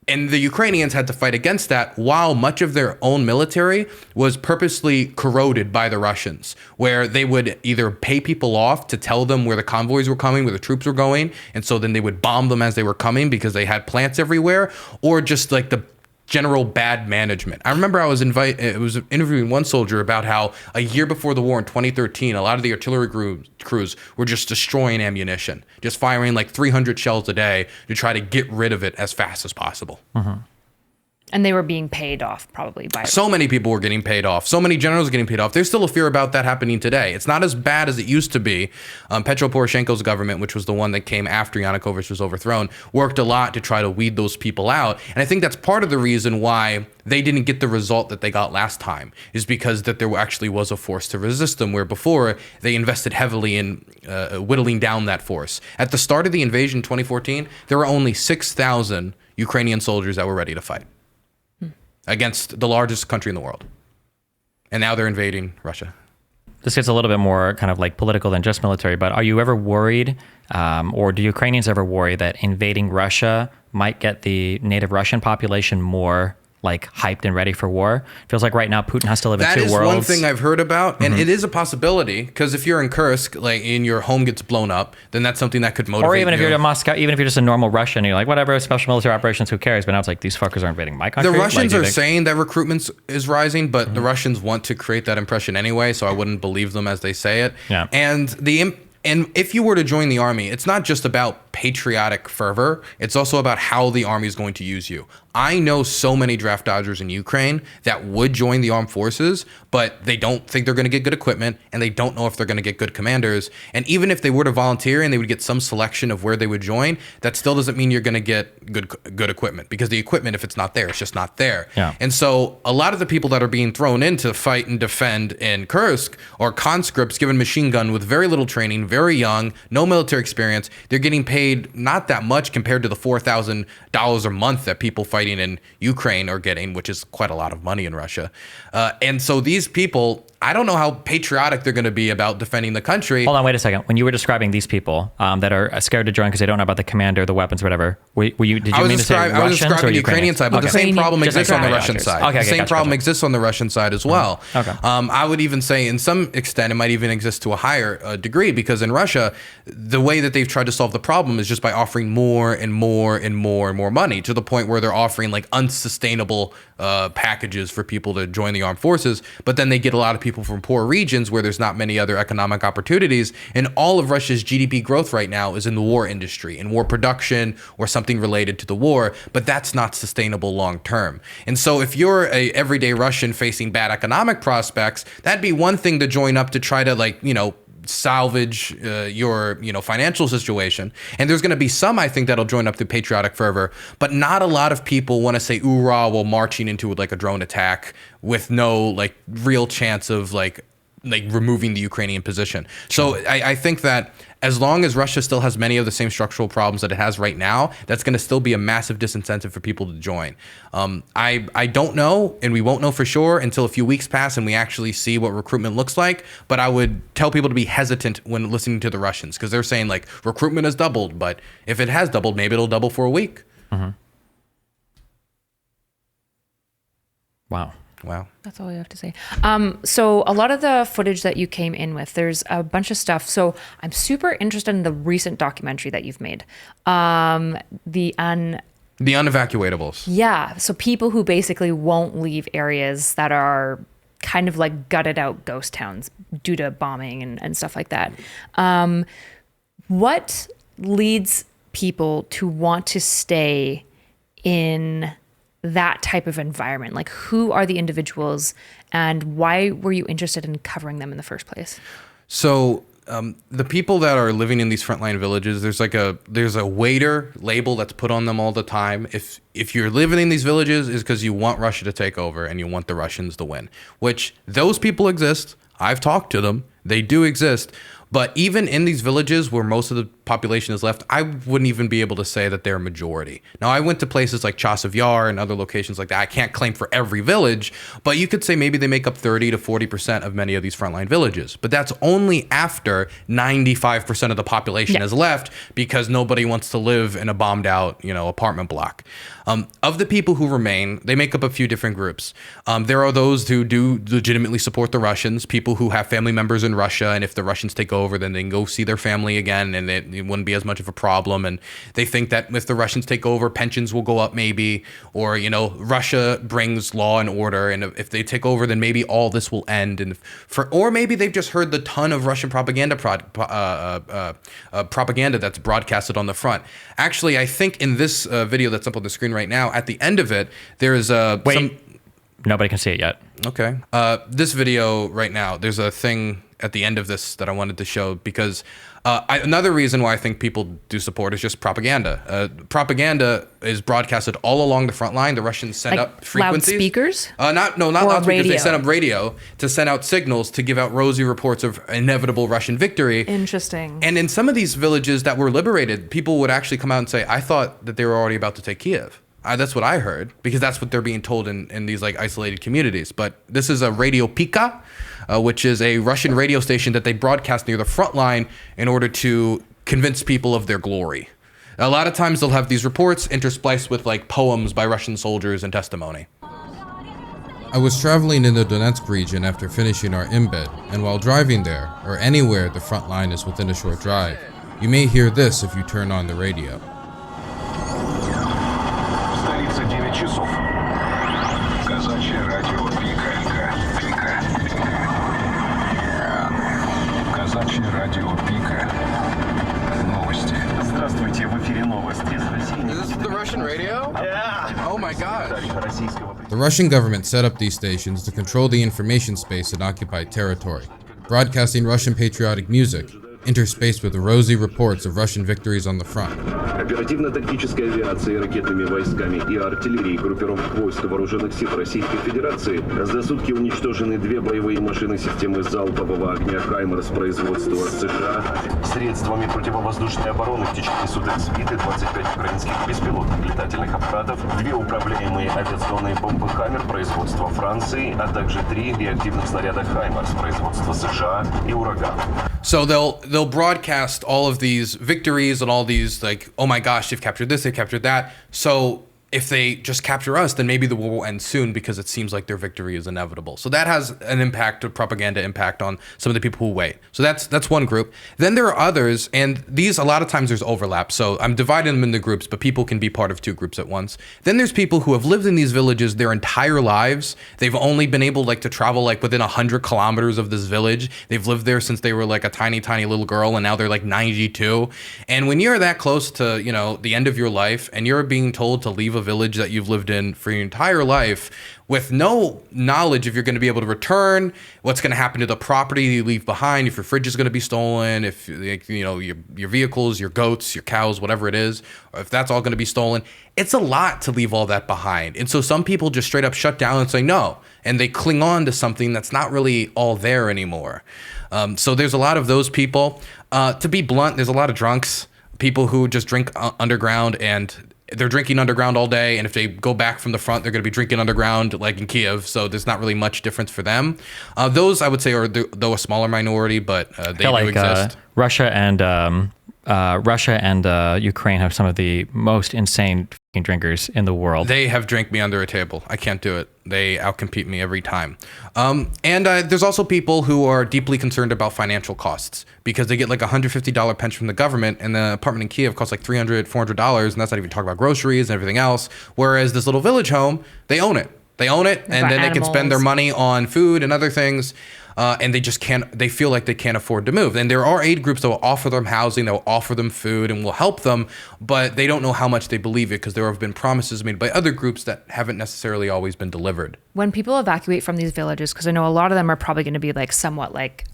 And the Ukrainians had to fight against that, while much of their own military was purposely corroded by the Russians, where they would either pay people off to tell them where the convoys were coming, where the troops were going, and so then they would bomb them as they were coming because they had plants everywhere, or just the general bad management. I remember I was interviewing one soldier about how a year before the war in 2013, a lot of the artillery crews were just destroying ammunition, just firing 300 shells a day to try to get rid of it as fast as possible. Mm-hmm. And they were being paid off probably by... So many people were getting paid off. So many generals were getting paid off. There's still a fear about that happening today. It's not as bad as it used to be. Petro Poroshenko's government, which was the one that came after Yanukovych was overthrown, worked a lot to try to weed those people out. And I think that's part of the reason why they didn't get the result that they got last time, is because that there actually was a force to resist them, where before they invested heavily in whittling down that force. At the start of the invasion in 2014, there were only 6,000 Ukrainian soldiers that were ready to fight against the largest country in the world. And now they're invading Russia. This gets a little bit more kind of political than just military, but are you ever worried, or do Ukrainians ever worry that invading Russia might get the native Russian population more hyped and ready for war? Feels like right now Putin has to live in two worlds. That is one thing I've heard about, and it is a possibility, because if you're in Kursk, and your home gets blown up, then that's something that could motivate you. Or even if you're in Moscow, even if you're just a normal Russian, you're like, whatever, special military operations, who cares? But now it's these fuckers are invading my country. The Russians are saying that recruitment is rising, but the Russians want to create that impression anyway, so I wouldn't believe them as they say it. Yeah. And if you were to join the army, it's not just about patriotic fervor. It's also about how the army is going to use you. I know so many draft dodgers in Ukraine that would join the armed forces, but they don't think they're going to get good equipment, and they don't know if they're going to get good commanders. And even if they were to volunteer and they would get some selection of where they would join, that still doesn't mean you're going to get good equipment, because the equipment, if it's not there, it's just not there. Yeah. And so a lot of the people that are being thrown in to fight and defend in Kursk are conscripts given machine gun with very little training, very young, no military experience. They're getting paid not that much compared to the $4,000 a month that people fighting in Ukraine are getting, which is quite a lot of money in Russia. And so these people, I don't know how patriotic they're going to be about defending the country. Hold on, wait a second. When you were describing these people that are scared to join because they don't know about the commander, the weapons, whatever, did you mean to say Russians I was describing the Ukrainian side, but the same problem exists on the Russian side. Okay, the same problem exists on the Russian side as well. Okay. I would even say, in some extent, it might even exist to a higher degree, because in Russia, the way that they've tried to solve the problem is just by offering more and more and more and more money, to the point where they're offering unsustainable packages for people to join the armed forces. But then they get a lot of people from poor regions where there's not many other economic opportunities. And all of Russia's GDP growth right now is in the war industry, in war production or something related to the war. But that's not sustainable long term. And so if you're a everyday Russian facing bad economic prospects, that'd be one thing to join up to try to salvage your financial situation. And there's going to be some, I think, that'll join up to patriotic fervor, but not a lot of people want to say oorah while marching into a drone attack with no real chance of like removing the Ukrainian position. So I think that as long as Russia still has many of the same structural problems that it has right now, that's going to still be a massive disincentive for people to join. I don't know, and we won't know for sure until a few weeks pass and we actually see what recruitment looks like. But I would tell people to be hesitant when listening to the Russians, because they're saying like recruitment has doubled. But if it has doubled, maybe it'll double for a week. Wow. That's all you have to say. So a lot of the footage that you came in with, there's a bunch of stuff. So I'm super interested in the recent documentary that you've made. The Unevacuatables. Yeah. So people who basically won't leave areas that are kind of like gutted out ghost towns due to bombing and stuff like that. What leads people to want to stay in that type of environment? Like, who are the individuals and why were you interested in covering them in the first place? So the people that are living in these frontline villages, there's a waiter label that's put on them all the time. If you're living in these villages, is because you want Russia to take over and you want the Russians to win, which those people exist. I've talked to them. They do exist. But even in these villages where most of the population is left, I wouldn't even be able to say that they're a majority. Now, I went to places like Chasiv Yar and other locations like that. I can't claim for every village, but you could say maybe they make up 30 to 40% of many of these frontline villages. But that's only after 95% of the population has left because nobody wants to live in a bombed out, apartment block. Of the people who remain, they make up a few different groups. There are those who do legitimately support the Russians, people who have family members in Russia, and if the Russians take over, then they can go see their family again, and it wouldn't be as much of a problem. And they think that if the Russians take over, pensions will go up maybe, or Russia brings law and order, and if they take over, then maybe all this will end. Or maybe they've just heard the ton of Russian propaganda propaganda that's broadcasted on the front. Actually, I think in this video that's up on the screen right now, at the end of it, there is nobody can see it yet. Okay. This video right now, there's a thing at the end of this that I wanted to show because another reason why I think people do support is just propaganda. Propaganda is broadcasted all along the front line. The Russians send up frequencies. Loudspeakers? Not loudspeakers. Radio. They send up radio to send out signals to give out rosy reports of inevitable Russian victory. Interesting. And in some of these villages that were liberated, people would actually come out and say, I thought that they were already about to take Kiev. That's what I heard, because that's what they're being told in these like isolated communities. But this is a Radio Pika, which is a Russian radio station that they broadcast near the front line in order to convince people of their glory. A lot of times they'll have these reports interspliced with like poems by Russian soldiers and testimony. I was traveling in the Donetsk region after finishing our embed, and while driving there, or anywhere the front line is within a short drive, you may hear this if you turn on the radio. Is this the Russian radio? Yeah. Oh my God. The Russian government set up these stations to control the information space in occupied territory, broadcasting Russian patriotic music, interspaced with rosy reports of Russian victories on the front. Оперативно-тактической авиацией, ракетными войсками и артиллерией группировок войск вооруженных сил Российской Федерации за сутки уничтожены 2 боевые машины системы залпового огня «Хаймерс» производства США. Средствами противовоздушной обороны в течение суток сбиты 25 украинских беспилотных летательных аппаратов, 2 управляемые авиационные бомбы «Хаммер» производства Франции, а также 3 реактивных снаряда «Хаймерс» производства США и «Ураган». So they'll broadcast all of these victories and all these like, oh my gosh, they've captured this, they've captured that. So if they just capture us, then maybe the war will end soon because it seems like their victory is inevitable. So that has an impact, a propaganda impact on some of the people who wait. So that's one group. Then there are others, and these, a lot of times there's overlap. So I'm dividing them into groups, but people can be part of 2 groups at once. Then there's people who have lived in these villages their entire lives. They've only been able to travel like within 100 kilometers of this village. They've lived there since they were like a tiny, tiny little girl, and now they're like 92. And when you're that close to, the end of your life, and you're being told to leave a village that you've lived in for your entire life with no knowledge if you're going to be able to return, what's going to happen to the property you leave behind, if your fridge is going to be stolen, if your vehicles, your goats, your cows, whatever it is, or if that's all going to be stolen, it's a lot to leave all that behind. And so some people just straight up shut down and say no. and they cling on to something that's not really all there anymore. So there's a lot of those people. To be blunt, there's a lot of drunks, people who just drink underground, and they're drinking underground all day, and if they go back from the front, they're going to be drinking underground like in Kiev, so there's not really much difference for them. Those, I would say, are though a smaller minority, but they do exist. Russia and Ukraine have some of the most insane fucking drinkers in the world. They have drank me under a table. I can't do it. They outcompete me every time. And there's also people who are deeply concerned about financial costs because they get like $150 pension from the government, and the apartment in Kiev costs like $300, $400, and that's not even talking about groceries and everything else. Whereas this little village home, they own it. They own it, and then they can spend their money on food and other things. And they just can't, they feel like they can't afford to move. And there are aid groups that will offer them housing, that will offer them food and will help them, but they don't know how much they believe it because there have been promises made by other groups that haven't necessarily always been delivered. When people evacuate from these villages, because I know a lot of them are probably going to be like somewhat like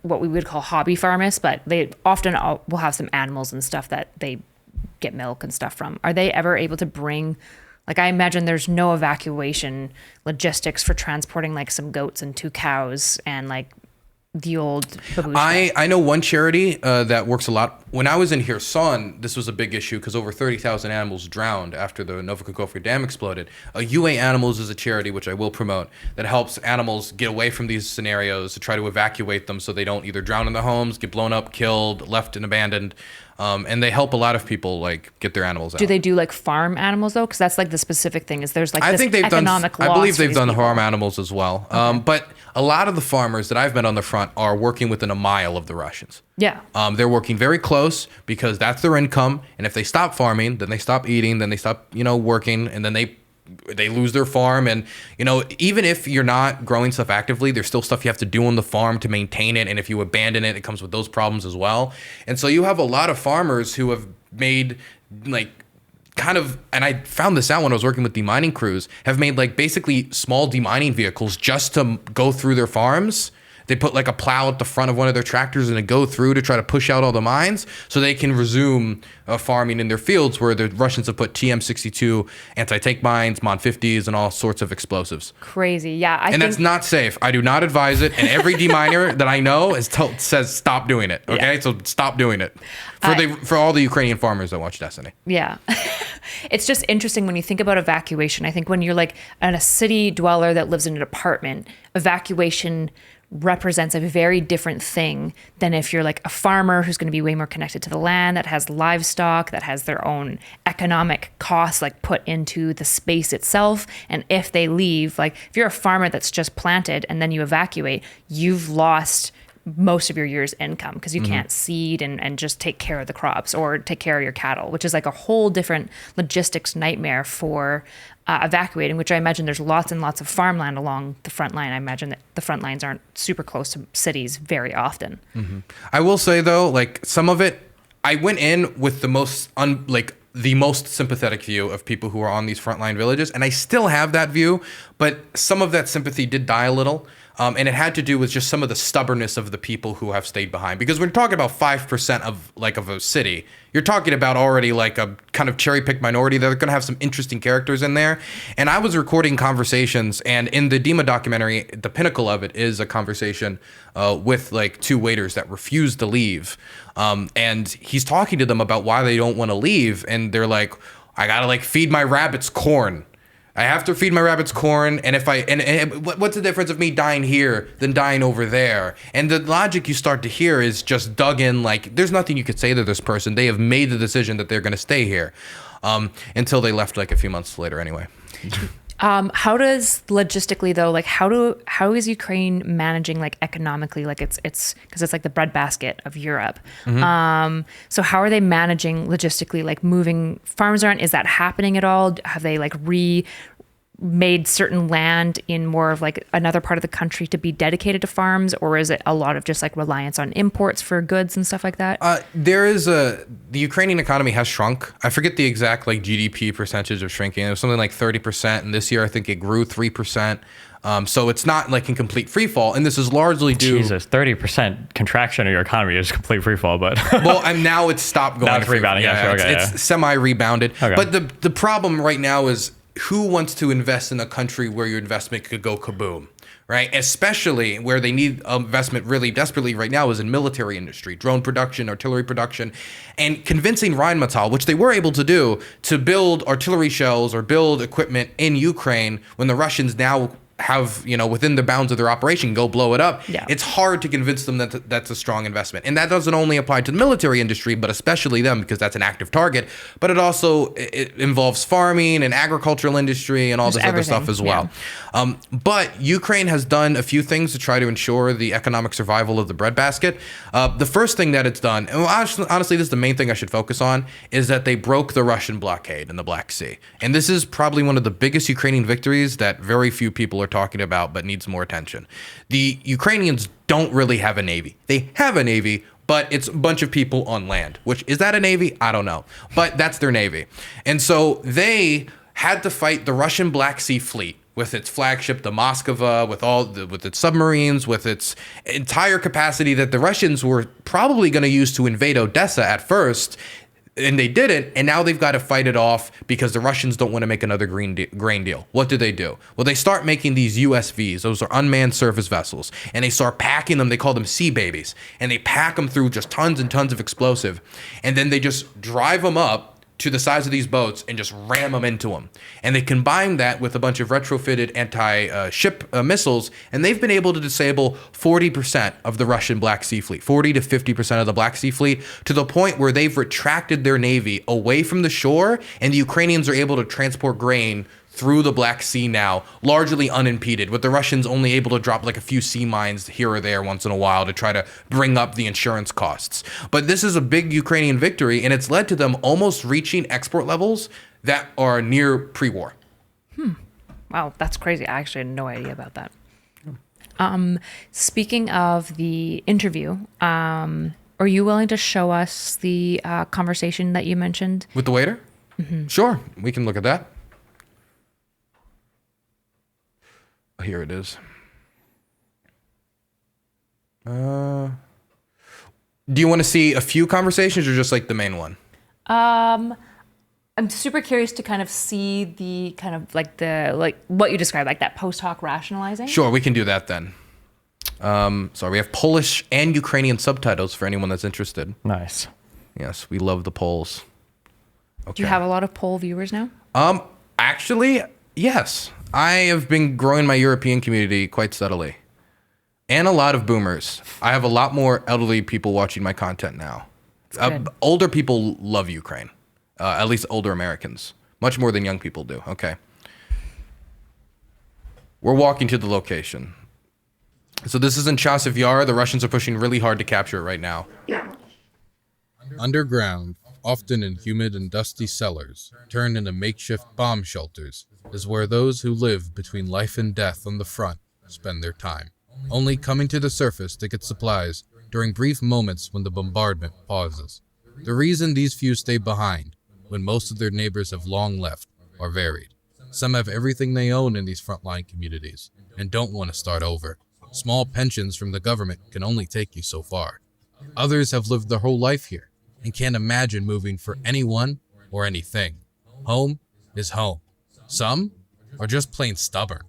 what we would call hobby farmists, but they often will have some animals and stuff that they get milk and stuff from. Are they ever able to bring... Like, I imagine there's no evacuation logistics for transporting like some goats and 2 cows and like the old babushka. I know one charity that works a lot. When I was in Kherson, this was a big issue because over 30,000 animals drowned after the Novokakhovka Dam exploded. UA Animals is a charity, which I will promote, that helps animals get away from these scenarios to try to evacuate them so they don't either drown in their homes, get blown up, killed, left and abandoned. And they help a lot of people like get their animals out. Do they do like farm animals though? Because that's like the specific thing. Is there's like this economic loss? I believe they've done people. farm animals as well. Okay. But a lot of the farmers that I've met on the front are working within a mile of the Russians. Yeah. They're working very close because that's their income. And if they stop farming, then they stop eating, then they stop, working, and then they lose their farm. And even if you're not growing stuff actively, there's still stuff you have to do on the farm to maintain it, and if you abandon it, it comes with those problems as well. And so you have a lot of farmers who have made like kind of, and I found this out when I was working with demining crews, have made like basically small demining vehicles just to go through their farms. They put like a plow at the front of one of their tractors and they go through to try to push out all the mines so they can resume farming in their fields, where the Russians have put TM62 anti-tank mines, Mon 50s, and all sorts of explosives. Crazy. Yeah. That's not safe. I do not advise it. And every deminer that I know says stop doing it. Okay. Yeah. So stop doing it for all the Ukrainian farmers that watch Destiny. Yeah. It's just interesting when you think about evacuation. I think when you're like a city dweller that lives in an apartment, evacuation represents a very different thing than if you're like a farmer who's going to be way more connected to the land, that has livestock, that has their own economic costs like put into the space itself. And if they leave, like if you're a farmer that's just planted and then you evacuate, you've lost most of your year's income because you can't seed and just take care of the crops or take care of your cattle, which is like a whole different logistics nightmare for evacuating, which I imagine there's lots and lots of farmland along the front line. I imagine that the front lines aren't super close to cities very often. Mm-hmm. I will say though, like some of it, I went in with the most the most sympathetic view of people who are on these frontline villages, and I still have that view, but some of that sympathy did die a little. And it had to do with just some of the stubbornness of the people who have stayed behind. Because when you're talking about 5% of a city, you're talking about already like a kind of cherry-picked minority that are going to have some interesting characters in there. And I was recording conversations, and in the Dima documentary, the pinnacle of it is a conversation with like 2 waiters that refused to leave. And he's talking to them about why they don't want to leave. And they're like, I got to like feed my rabbits corn. I have to feed my rabbits corn, and if what's the difference of me dying here than dying over there? And the logic you start to hear is just dug in, like there's nothing you could say to this person. They have made the decision that they're going to stay here, until they left like a few months later anyway. How does logistically though, like how is Ukraine managing like economically? Like it's because it's like the breadbasket of Europe. Mm-hmm. So how are they managing logistically, like moving farms around? Is that happening at all? Have they like made certain land in more of like another part of the country to be dedicated to farms, or is it a lot of just like reliance on imports for goods and stuff like that? The Ukrainian economy has shrunk. I forget the exact like GDP percentage of shrinking. It was something like 30%, and this year I think it grew 3%. So it's not like in complete free fall, and this is largely due. Jesus, 30% contraction of your economy is complete free fall, but well, and now it's stopped going. Now it's rebounding. It's semi-rebounded. Okay. But the problem right now is who wants to invest in a country where your investment could go kaboom, right? Especially where they need investment really desperately right now is in military industry, drone production, artillery production, and convincing Rheinmetall, which they were able to do, to build artillery shells or build equipment in Ukraine when the Russians now have, within the bounds of their operation, go blow it up. Yeah. It's hard to convince them that that's a strong investment. And that doesn't only apply to the military industry, but especially them, because that's an active target. But it also it involves farming and agricultural industry and all this other stuff as well. Yeah. But Ukraine has done a few things to try to ensure the economic survival of the breadbasket. The first thing that it's done, and honestly, this is the main thing I should focus on, is that they broke the Russian blockade in the Black Sea. And this is probably one of the biggest Ukrainian victories that very few people are talking about, but needs more attention. The Ukrainians don't really have a navy. They have a navy, but it's a bunch of people on land. Which, is that a navy? I don't know. But that's their navy. And so they had to fight the Russian Black Sea Fleet with its flagship, the Moskva, with its submarines, with its entire capacity that the Russians were probably going to use to invade Odessa at first. And they didn't, and now they've got to fight it off because the Russians don't want to make another grain deal. What do? Well, they start making these USVs. Those are unmanned surface vessels. And they start packing them. They call them sea babies. And they pack them through just tons and tons of explosive. And then they just drive them up to the size of these boats and just ram them into them. And they combine that with a bunch of retrofitted anti-ship missiles, and they've been able to disable 40% of the Russian Black Sea Fleet, 40 to 50% of the Black Sea Fleet, to the point where they've retracted their navy away from the shore, and the Ukrainians are able to transport grain through the Black Sea now, largely unimpeded, with the Russians only able to drop like a few sea mines here or there once in a while to try to bring up the insurance costs. But this is a big Ukrainian victory, and it's led to them almost reaching export levels that are near pre-war. Wow, that's crazy. I actually had no idea about that. Speaking of the interview, are you willing to show us the conversation that you mentioned? With the waiter? Mm-hmm. Sure, we can look at that. Here it is. Do you want to see a few conversations or just like the main one? I'm super curious to kind of see the kind of like what you described, like that post hoc rationalizing. Sure, we can do that then. So we have Polish and Ukrainian subtitles for anyone that's interested. Nice. Yes, we love the Poles. Okay. Do you have a lot of Pole viewers now? Actually, yes. I have been growing my European community quite steadily. And a lot of boomers. I have a lot more elderly people watching my content now. Older people love Ukraine. At least older Americans. Much more than young people do. Okay. We're walking to the location. So this is in Chasiv Yar. The Russians are pushing really hard to capture it right now. Underground, often in humid and dusty cellars, turned into makeshift bomb shelters, is where those who live between life and death on the front spend their time, only coming to the surface to get supplies during brief moments when the bombardment pauses. The reason these few stay behind, when most of their neighbors have long left, are varied. Some have everything they own in these frontline communities and don't want to start over. Small pensions from the government can only take you so far. Others have lived their whole life here and can't imagine moving for anyone or anything. Home is home. Some are just plain stubborn.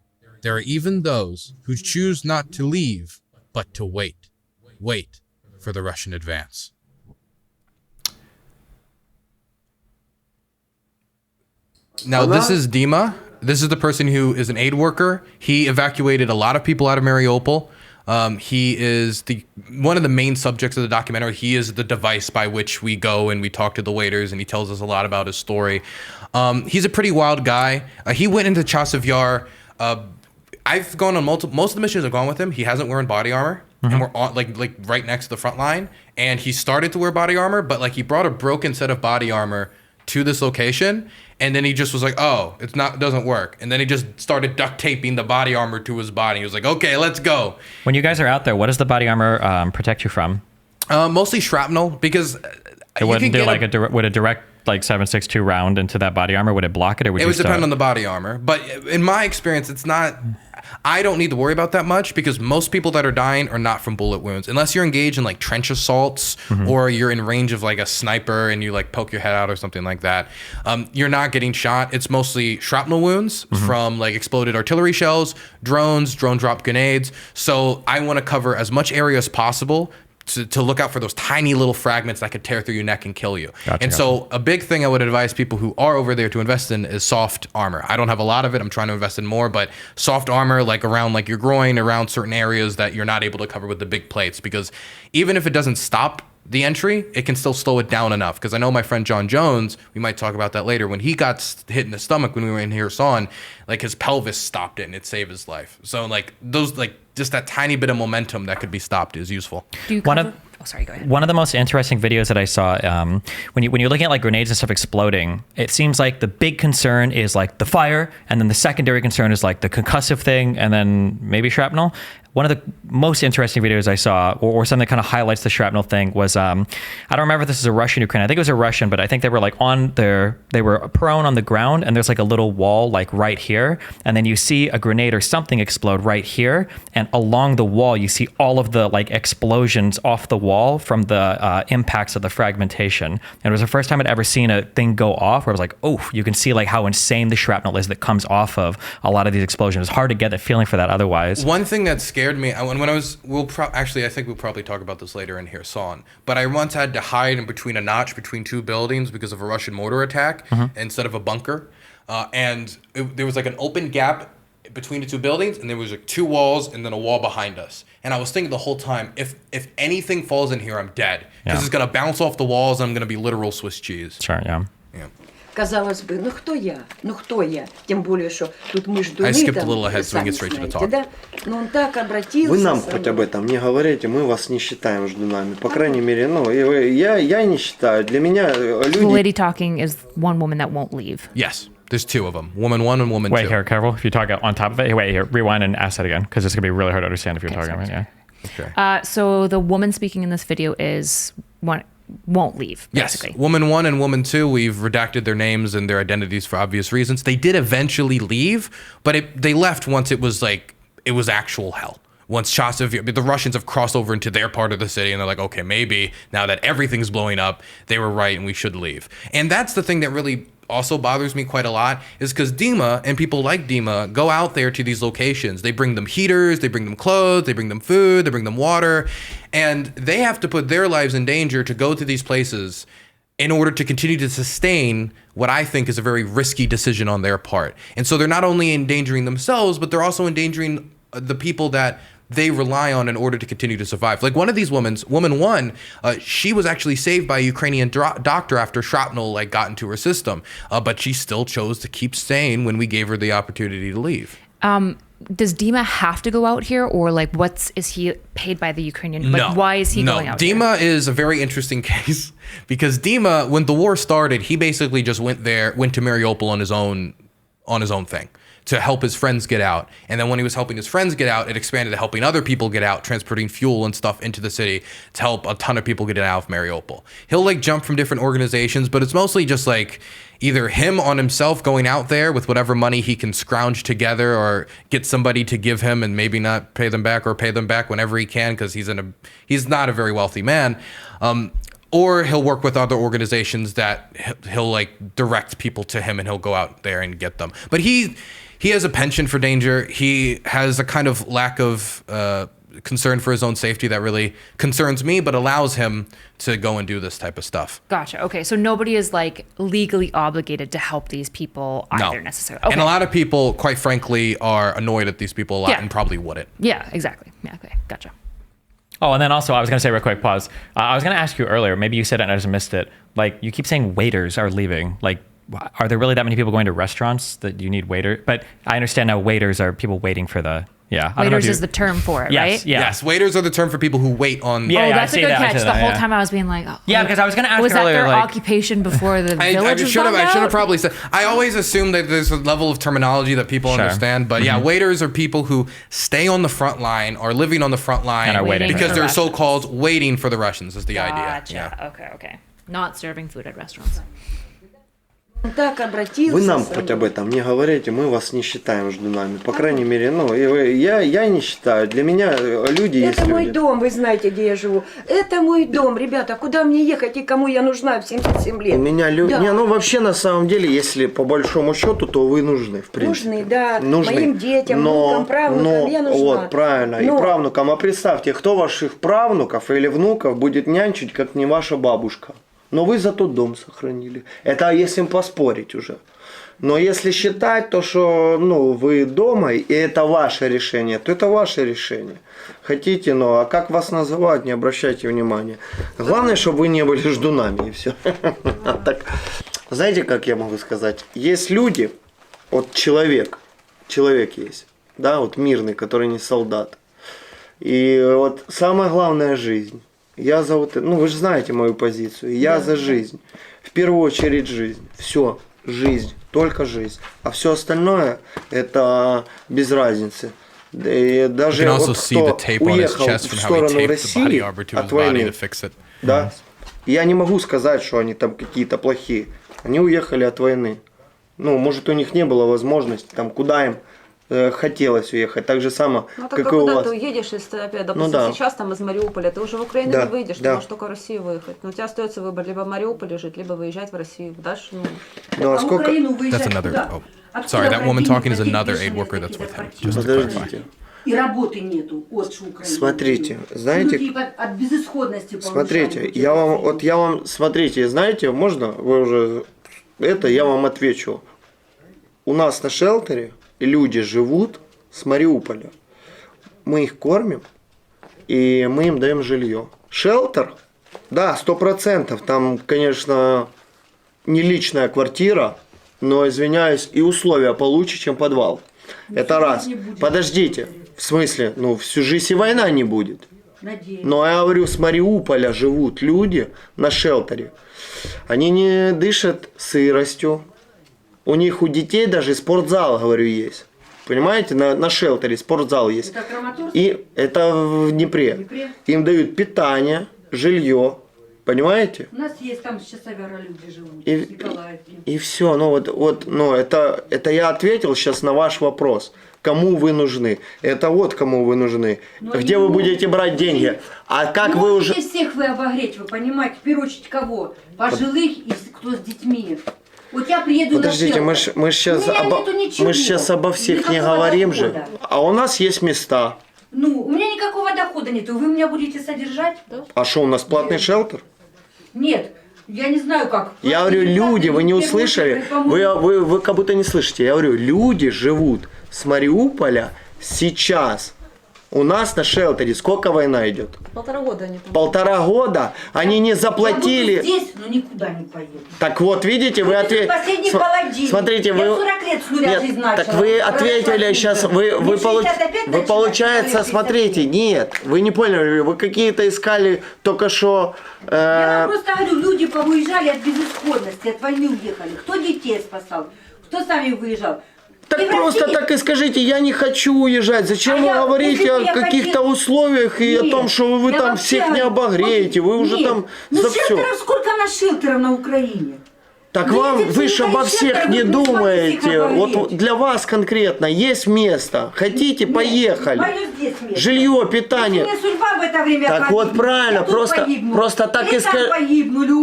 There are even those who choose not to leave, but to wait. Wait for the Russian advance. Now, this is Dima. This is the person who is an aid worker. He evacuated a lot of people out of Mariupol. He is one of the main subjects of the documentary. He is the device by which we go and we talk to the waiters, and he tells us a lot about his story. He's a pretty wild guy. He went into Chasiv Yar. I've gone on most of the missions I've gone with him. He hasn't worn body armor, and we're on like right next to the front line. And he started to wear body armor, but like he brought a broken set of body armor to this location, and then he just was like, "Oh, it doesn't work." And then he just started duct taping the body armor to his body. He was like, "Okay, let's go." When you guys are out there, what does the body armor protect you from? Mostly shrapnel, because it wouldn't do like would a direct like 7.62 round into that body armor, would it block it, or would it you would depend on the body armor? But in my experience, it's not. I don't need to worry about that much because most people that are dying are not from bullet wounds, unless you're engaged in like trench assaults or you're in range of like a sniper and you like poke your head out or something like that. You're not getting shot. It's mostly shrapnel wounds from like exploded artillery shells, drones, drone drop grenades. So I want to cover as much area as possible to look out for those tiny little fragments that could tear through your neck and kill you. So a big thing I would advise people who are over there to invest in is soft armor. I don't have a lot of it. I'm trying to invest in more, but soft armor like around like your groin, around certain areas that you're not able to cover with the big plates, because even if it doesn't stop the entry, it can still slow it down enough. Because I know my friend John Jones, we might talk about that later, when he got hit in the stomach when we were in Hasan, like his pelvis stopped it and it saved his life. So like those, like just that tiny bit of momentum that could be stopped is useful. Do you cover? Oh, sorry, go ahead. One of the most interesting videos that I saw, when you're looking at like grenades and stuff exploding, it seems like the big concern is like the fire, and then the secondary concern is like the concussive thing, and then maybe shrapnel. One of the most interesting videos I saw, or something that kind of highlights the shrapnel thing, was I don't remember if this is a Russian Ukraine. I think it was a Russian, but I think they were like they were prone on the ground, and there's like a little wall like right here, and then you see a grenade or something explode right here, and along the wall you see all of the like explosions off the wall from the impacts of the fragmentation. And it was the first time I'd ever seen a thing go off where I was like, oh, you can see like how insane the shrapnel is that comes off of a lot of these explosions. It's hard to get the feeling for that otherwise. One thing that scared me when I was, actually I think we'll probably talk about this later in Hasan, but I once had to hide in between a notch between two buildings because of a Russian mortar attack instead of a bunker, and there was like an open gap between the two buildings, and there was like two walls and then a wall behind us. And I was thinking the whole time, if anything falls in here, I'm dead, because it's gonna bounce off the walls and I'm gonna be literal Swiss cheese. Sure, yeah. Казалось бы, ну кто я? Ну кто я? Тем более, что тут между I skipped a little ahead so we can get straight to the talk. Да? Но он так обратился. Вы нам хоть об этом не говорите, мы вас не считаем ждунами. По крайней мере, ну, я не считаю. Для меня люди... The lady talking is one woman that won't leave. Yes. There's two of them. Woman one and woman two. Wait, here, careful. If you talk on top of it, wait, here, rewind and ask that again, because it's going to be really hard to understand if you're talking about it. Yeah. Okay. So the woman speaking in this video is one won't leave, basically. Yes. Woman one and woman two, we've redacted their names and their identities for obvious reasons. They did eventually leave, but they left once it was actual hell. Once the Russians have crossed over into their part of the city, and they're like, okay, maybe now that everything's blowing up, they were right and we should leave. And that's the thing that really also bothers me quite a lot, is because Dima and people like Dima go out there to these locations. They bring them heaters, they bring them clothes, they bring them food, they bring them water, and they have to put their lives in danger to go to these places in order to continue to sustain what I think is a very risky decision on their part. And so they're not only endangering themselves, but they're also endangering the people that they rely on in order to continue to survive. Like one of these woman one, she was actually saved by a Ukrainian doctor after shrapnel like got into her system, but she still chose to keep staying when we gave her the opportunity to leave. Does Dima have to go out here, or like is he paid by the Ukrainian? Like, why is he going out Dima is a very interesting case, because Dima, when the war started, he basically just went to Mariupol on his own thing, to help his friends get out. And then when he was helping his friends get out, it expanded to helping other people get out, transporting fuel and stuff into the city to help a ton of people get out of Mariupol. He'll like jump from different organizations, but it's mostly just like either him on himself going out there with whatever money he can scrounge together, or get somebody to give him and maybe not pay them back, or pay them back whenever he can, because he's not a very wealthy man. Or he'll work with other organizations that he'll like direct people to him, and he'll go out there and get them. But he has a penchant for danger. He has a kind of lack of concern for his own safety that really concerns me, but allows him to go and do this type of stuff. Gotcha. Okay, so nobody is like legally obligated to help these people either, necessarily. Okay. And a lot of people, quite frankly, are annoyed at these people a lot and probably wouldn't. Yeah, exactly. Yeah, okay, gotcha. Oh, and then also I was going to say real quick, pause. I was going to ask you earlier, maybe you said it and I just missed it. Like, you keep saying waiters are leaving. Like, are there really that many people going to restaurants that you need waiters? But I understand now waiters are people waiting for the, Waiters is the term for it, right? Yeah. Yes, waiters are the term for people who wait on... that's a good catch. The whole time I was being like... Oh, yeah, because I was going to ask was earlier... Was that their occupation before the village was bombed out? I should have probably said... I always assume that there's a level of terminology that people understand. But yeah, waiters are people who stay on the front line, or living on the front line... And are waiting. Because they're so-called waiting for the Russians is the idea. Gotcha. Yeah. Okay. Not serving food at restaurants. Он так обратился. Вы нам хоть об этом не говорите, мы вас не считаем ждунами. По крайней мере, ну, я не считаю. Для меня люди есть Это мой люди. дом, вы знаете, где я живу. Это мой дом, ребята. Куда мне ехать и кому я нужна в 77 лет? У меня люди... Да. Не, ну вообще на самом деле, если по большому счету, то вы нужны, в принципе. Нужны, да. Моим детям, внукам, правнукам я нужна. Вот, правильно, и правнукам. А представьте, кто ваших правнуков или внуков будет нянчить, как не ваша бабушка? Но вы зато дом сохранили. Это если поспорить уже. Но если считать то, что ну, вы дома, и это ваше решение, то это ваше решение. Хотите, но а как вас называют, не обращайте внимания. Главное, чтобы вы не были ждунами, и все. Так, знаете, как я могу сказать? Есть люди, вот человек есть, да, вот мирный, который не солдат. И вот самое главное – жизнь. Я за вот, ну вы же знаете мою позицию. Я за жизнь. В первую очередь жизнь. Все, жизнь, только жизнь. А все остальное это без разницы. И даже вот кто уехал в сторону России от войны, да, я не могу сказать, что они там какие-то плохие. Они уехали от войны. Ну, может, у них не было возможности, там, куда им хотелось уехать, так же само, ну, как и у куда вас. ты уедешь, если опять, допустим, Ну, да. сейчас там из Мариуполя, ты уже в Украину Да, не выйдешь, да. ты можешь только в Россию выехать. Но у тебя остается выбор, либо в Мариуполе жить, либо выезжать в Россию. Дальше, ну... Ну, а сколько... That's another. Oh, sorry, that woman talking is another aid worker that's with him. Just to clarify. Подождите. И работы нету, вот что Украина. Смотрите, знаете, от безысходности смотрите, я вам, смотрите, знаете, можно, вы уже, это я вам отвечу. У нас на шелтере люди живут с Мариуполя. Мы их кормим, и мы им даем жилье. Шелтер, да, 100%, там, конечно, не личная квартира, но, извиняюсь, и условия получше, чем подвал. Это раз. Подождите, в смысле, ну, всю жизнь и война не будет. Надеюсь. Но я говорю, с Мариуполя живут люди на шелтере. Они не дышат сыростью. У них у детей даже спортзал, говорю, есть. Понимаете, на шелтере спортзал есть. Это Краматорск? И это в Днепре. Им дают питание, жилье. Понимаете? У нас есть там с Часовера люди живут, И, в Николаевке. и все. Ну, ну, это я ответил сейчас на ваш вопрос. Кому вы нужны? Это вот кому вы нужны. Но где вы будете брать деньги? А как вы уже... Не всех вы обогреть, вы понимаете, в первую очередь кого? Пожилых и кто с детьми. Вот я приеду Подождите, на шелтер. мы сейчас обо всех не говорим же. А у нас есть места. Ну, у меня никакого дохода нет. Вы меня будете содержать? А что, у нас платный шелтер? Нет. Я не знаю как. Я говорю, люди, вы не услышали? Вы как будто не слышите. Я говорю, люди живут с Мариуполя сейчас. У нас на шелтере сколько война идет? 1,5 года они там. 1,5 года? Они не заплатили. Я буду здесь, но никуда не поеду. Так вот, видите, вы ответили. Последний паладин. Смотрите, вы... Я 40 лет с нуля жизнь начала. Так вы ответили сейчас, вы получается, смотрите, нет, вы не поняли, вы какие-то искали только что... Я вам просто говорю, люди повыезжали от безысходности, от войны уехали. Кто детей спасал, кто сами выезжал. Так просто России... так и скажите, я не хочу уезжать. Зачем вы говорите о каких-то условиях и о том, что вы там всех не обогреете? Вы уже там за все. Сколько на шелтеров на Украине? Так вы же обо всех не думаете. Вот для вас конкретно есть место. Хотите, поехали. Жилье, питание. Судьба в это время так вот правильно, просто так и скажи.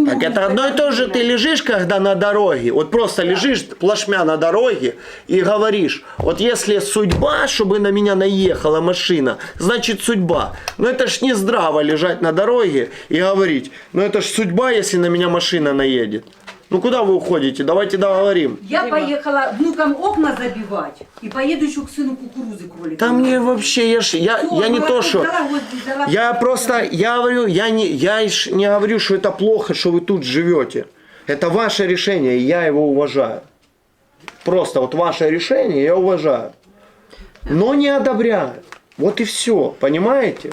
Так это одно и то же, ты лежишь, когда на дороге, вот просто лежишь плашмя на дороге и говоришь, вот если судьба, чтобы на меня наехала машина, значит судьба. Но это ж не здраво лежать на дороге и говорить, ну это ж судьба, если на меня машина наедет. Ну куда вы уходите? Давайте договорим. Я поехала внукам окна забивать и поеду еще к сыну кукурузы кролика. Там мне вообще, я не то, что... Я просто, я говорю, я не говорю, что это плохо, что вы тут живете. Это ваше решение, и я его уважаю. Просто вот ваше решение я уважаю. Но не одобряю. Вот и все, понимаете?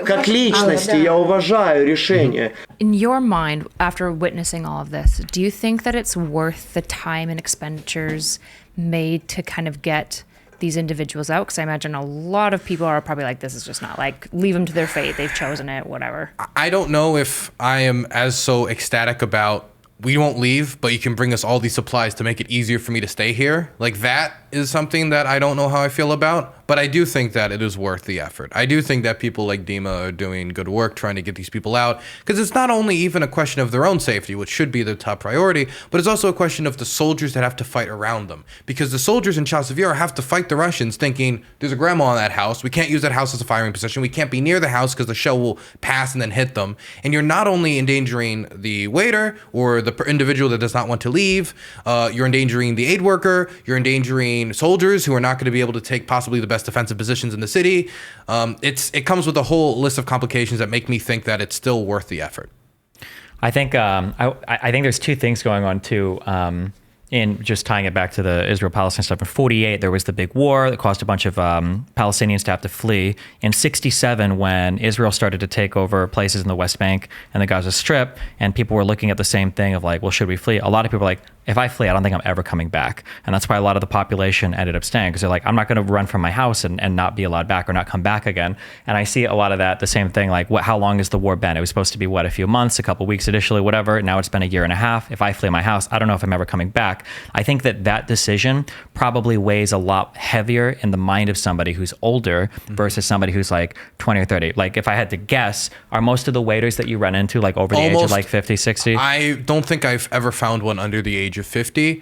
Как личности я уважаю решение. In your mind, after witnessing all of this, do you think that it's worth the time and expenditures made to kind of get these individuals out? Because I imagine a lot of people are probably like, this is just not like, leave them to their fate, they've chosen it, whatever. I don't know if I am as so ecstatic about we won't leave, but you can bring us all these supplies to make it easier for me to stay here. Like, that is something that I don't know how I feel about, but I do think that it is worth the effort. I do think that people like Dima are doing good work trying to get these people out, because it's not only even a question of their own safety, which should be their top priority, but it's also a question of the soldiers that have to fight around them. Because the soldiers in Chasiv have to fight the Russians thinking, there's a grandma in that house, we can't use that house as a firing position, we can't be near the house because the shell will pass and then hit them. And you're not only endangering the waiter or the individual that does not want to leave, you're endangering the aid worker, you're endangering soldiers who are not going to be able to take possibly the best defensive positions in the city. It comes with a whole list of complications that make me think that it's still worth the effort. I think I think there's two things going on too. In just tying it back to the Israel-Palestine stuff, in 48, there was the big war that caused a bunch of Palestinians to have to flee. In 67, when Israel started to take over places in the West Bank and the Gaza Strip, and people were looking at the same thing of like, well, should we flee? A lot of people were like, if I flee, I don't think I'm ever coming back. And that's why a lot of the population ended up staying, because they're like, I'm not going to run from my house and not be allowed back or not come back again. And I see a lot of that, the same thing, like, how long has the war been? It was supposed to be, a few months, a couple weeks initially, whatever. Now it's been a year and a half. If I flee my house, I don't know if I'm ever coming back. I think that decision probably weighs a lot heavier in the mind of somebody who's older versus somebody who's like 20 or 30. Like, if I had to guess, are most of the waiters that you run into like over the age of like 50, 60? I don't think I've ever found one under the age of 50.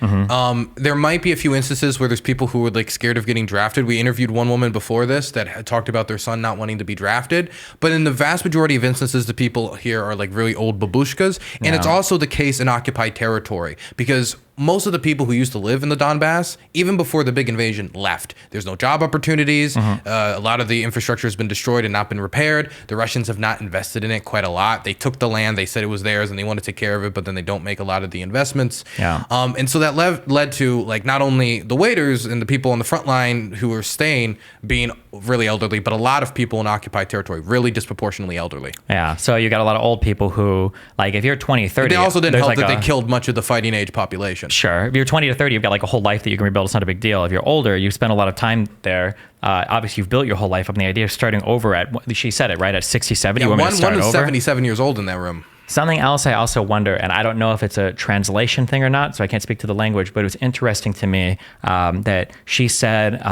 There might be a few instances where there's people who are like scared of getting drafted. We interviewed one woman before this that had talked about their son not wanting to be drafted. But in the vast majority of instances, the people here are like really old babushkas. And it's also the case in occupied territory, because most of the people who used to live in the Donbas, even before the big invasion, left. There's no job opportunities. A lot of the infrastructure has been destroyed and not been repaired. The Russians have not invested in it quite a lot. They took the land, they said it was theirs, and they want to take care of it, but then they don't make a lot of the investments. And so that led to like not only the waiters and the people on the front line who were staying being really elderly, but a lot of people in occupied territory, really disproportionately elderly. Yeah, so you got a lot of old people who, like, if you're 20, 30... They also didn't help that they killed much of the fighting age population. Sure. If you're 20 to 30, you've got like a whole life that you can rebuild. It's not a big deal. If you're older, you spend a lot of time there. Obviously, you've built your whole life up. And the idea of starting over at, she said it, right? At 60, 70, one is 77 years old in that room. Something else I also wonder, and I don't know if it's a translation thing or not, so I can't speak to the language, but it was interesting to me that she said,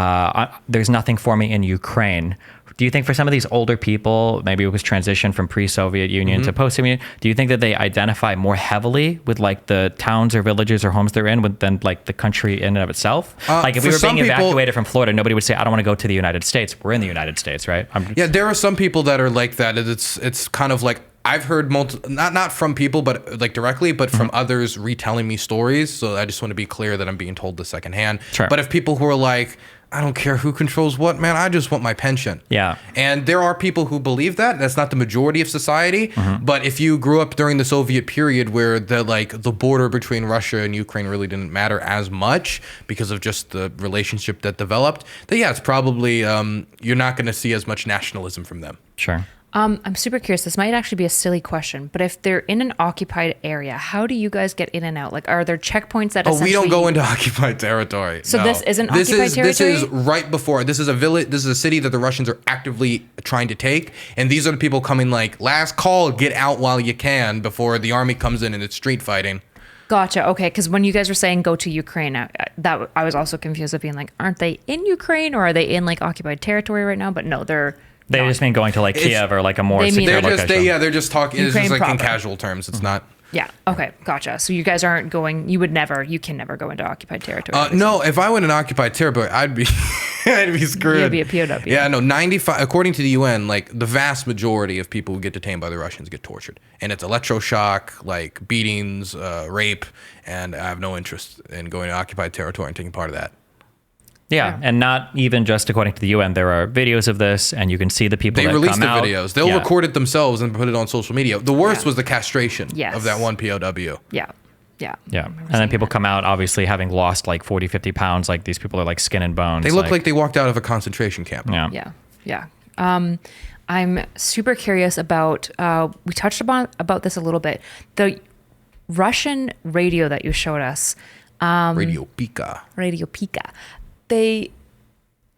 there's nothing for me in Ukraine. Do you think for some of these older people, maybe it was transition from pre-Soviet Union to post-Soviet Union, do you think that they identify more heavily with like the towns or villages or homes they're in than like the country in and of itself? Like if we were being evacuated from Florida, nobody would say, I don't want to go to the United States. We're in the United States, right? Yeah, there are some people that are like that. It's kind of like, I've heard not from people, but like directly, but from others retelling me stories. So I just want to be clear that I'm being told this secondhand. Sure. But if people who are like, I don't care who controls what, man, I just want my pension. Yeah. And there are people who believe that. That's not the majority of society. But if you grew up during the Soviet period where the border between Russia and Ukraine really didn't matter as much because of just the relationship that developed, then yeah, it's probably, you're not going to see as much nationalism from them. Sure. I'm super curious. This might actually be a silly question, but if they're in an occupied area, how do you guys get in and out? Like, are there checkpoints that we don't go into occupied territory. So no. this isn't occupied territory? This is right before. This is a village. This is a city that the Russians are actively trying to take. And these are the people coming like, last call, get out while you can before the army comes in and it's street fighting. Gotcha. Okay. Because when you guys were saying go to Ukraine, I was also confused of being like, aren't they in Ukraine or are they in like occupied territory right now? But no, they just mean going to like Kiev or like a more secure location. They're just talking. It's just like proper. In casual terms. It's not. Yeah. Okay. Gotcha. So you guys aren't going. You can never go into occupied territory. No. If I went in occupied territory, I'd be screwed. You'd be a POW. Yeah. No. 95. According to the UN, like the vast majority of people who get detained by the Russians get tortured, and it's electroshock, like beatings, rape, and I have no interest in going to occupied territory and taking part of that. Yeah, and not even just according to the UN. There are videos of this, and you can see the people that come out. They release the videos. They'll record it themselves and put it on social media. The worst was the castration of that one POW. Yeah. And then people come out, obviously, having lost like 40, 50 pounds. Like, these people are like skin and bones. They look like they walked out of a concentration camp. Yeah. I'm super curious about, we touched about this a little bit. The Russian radio that you showed us. Radio Pika.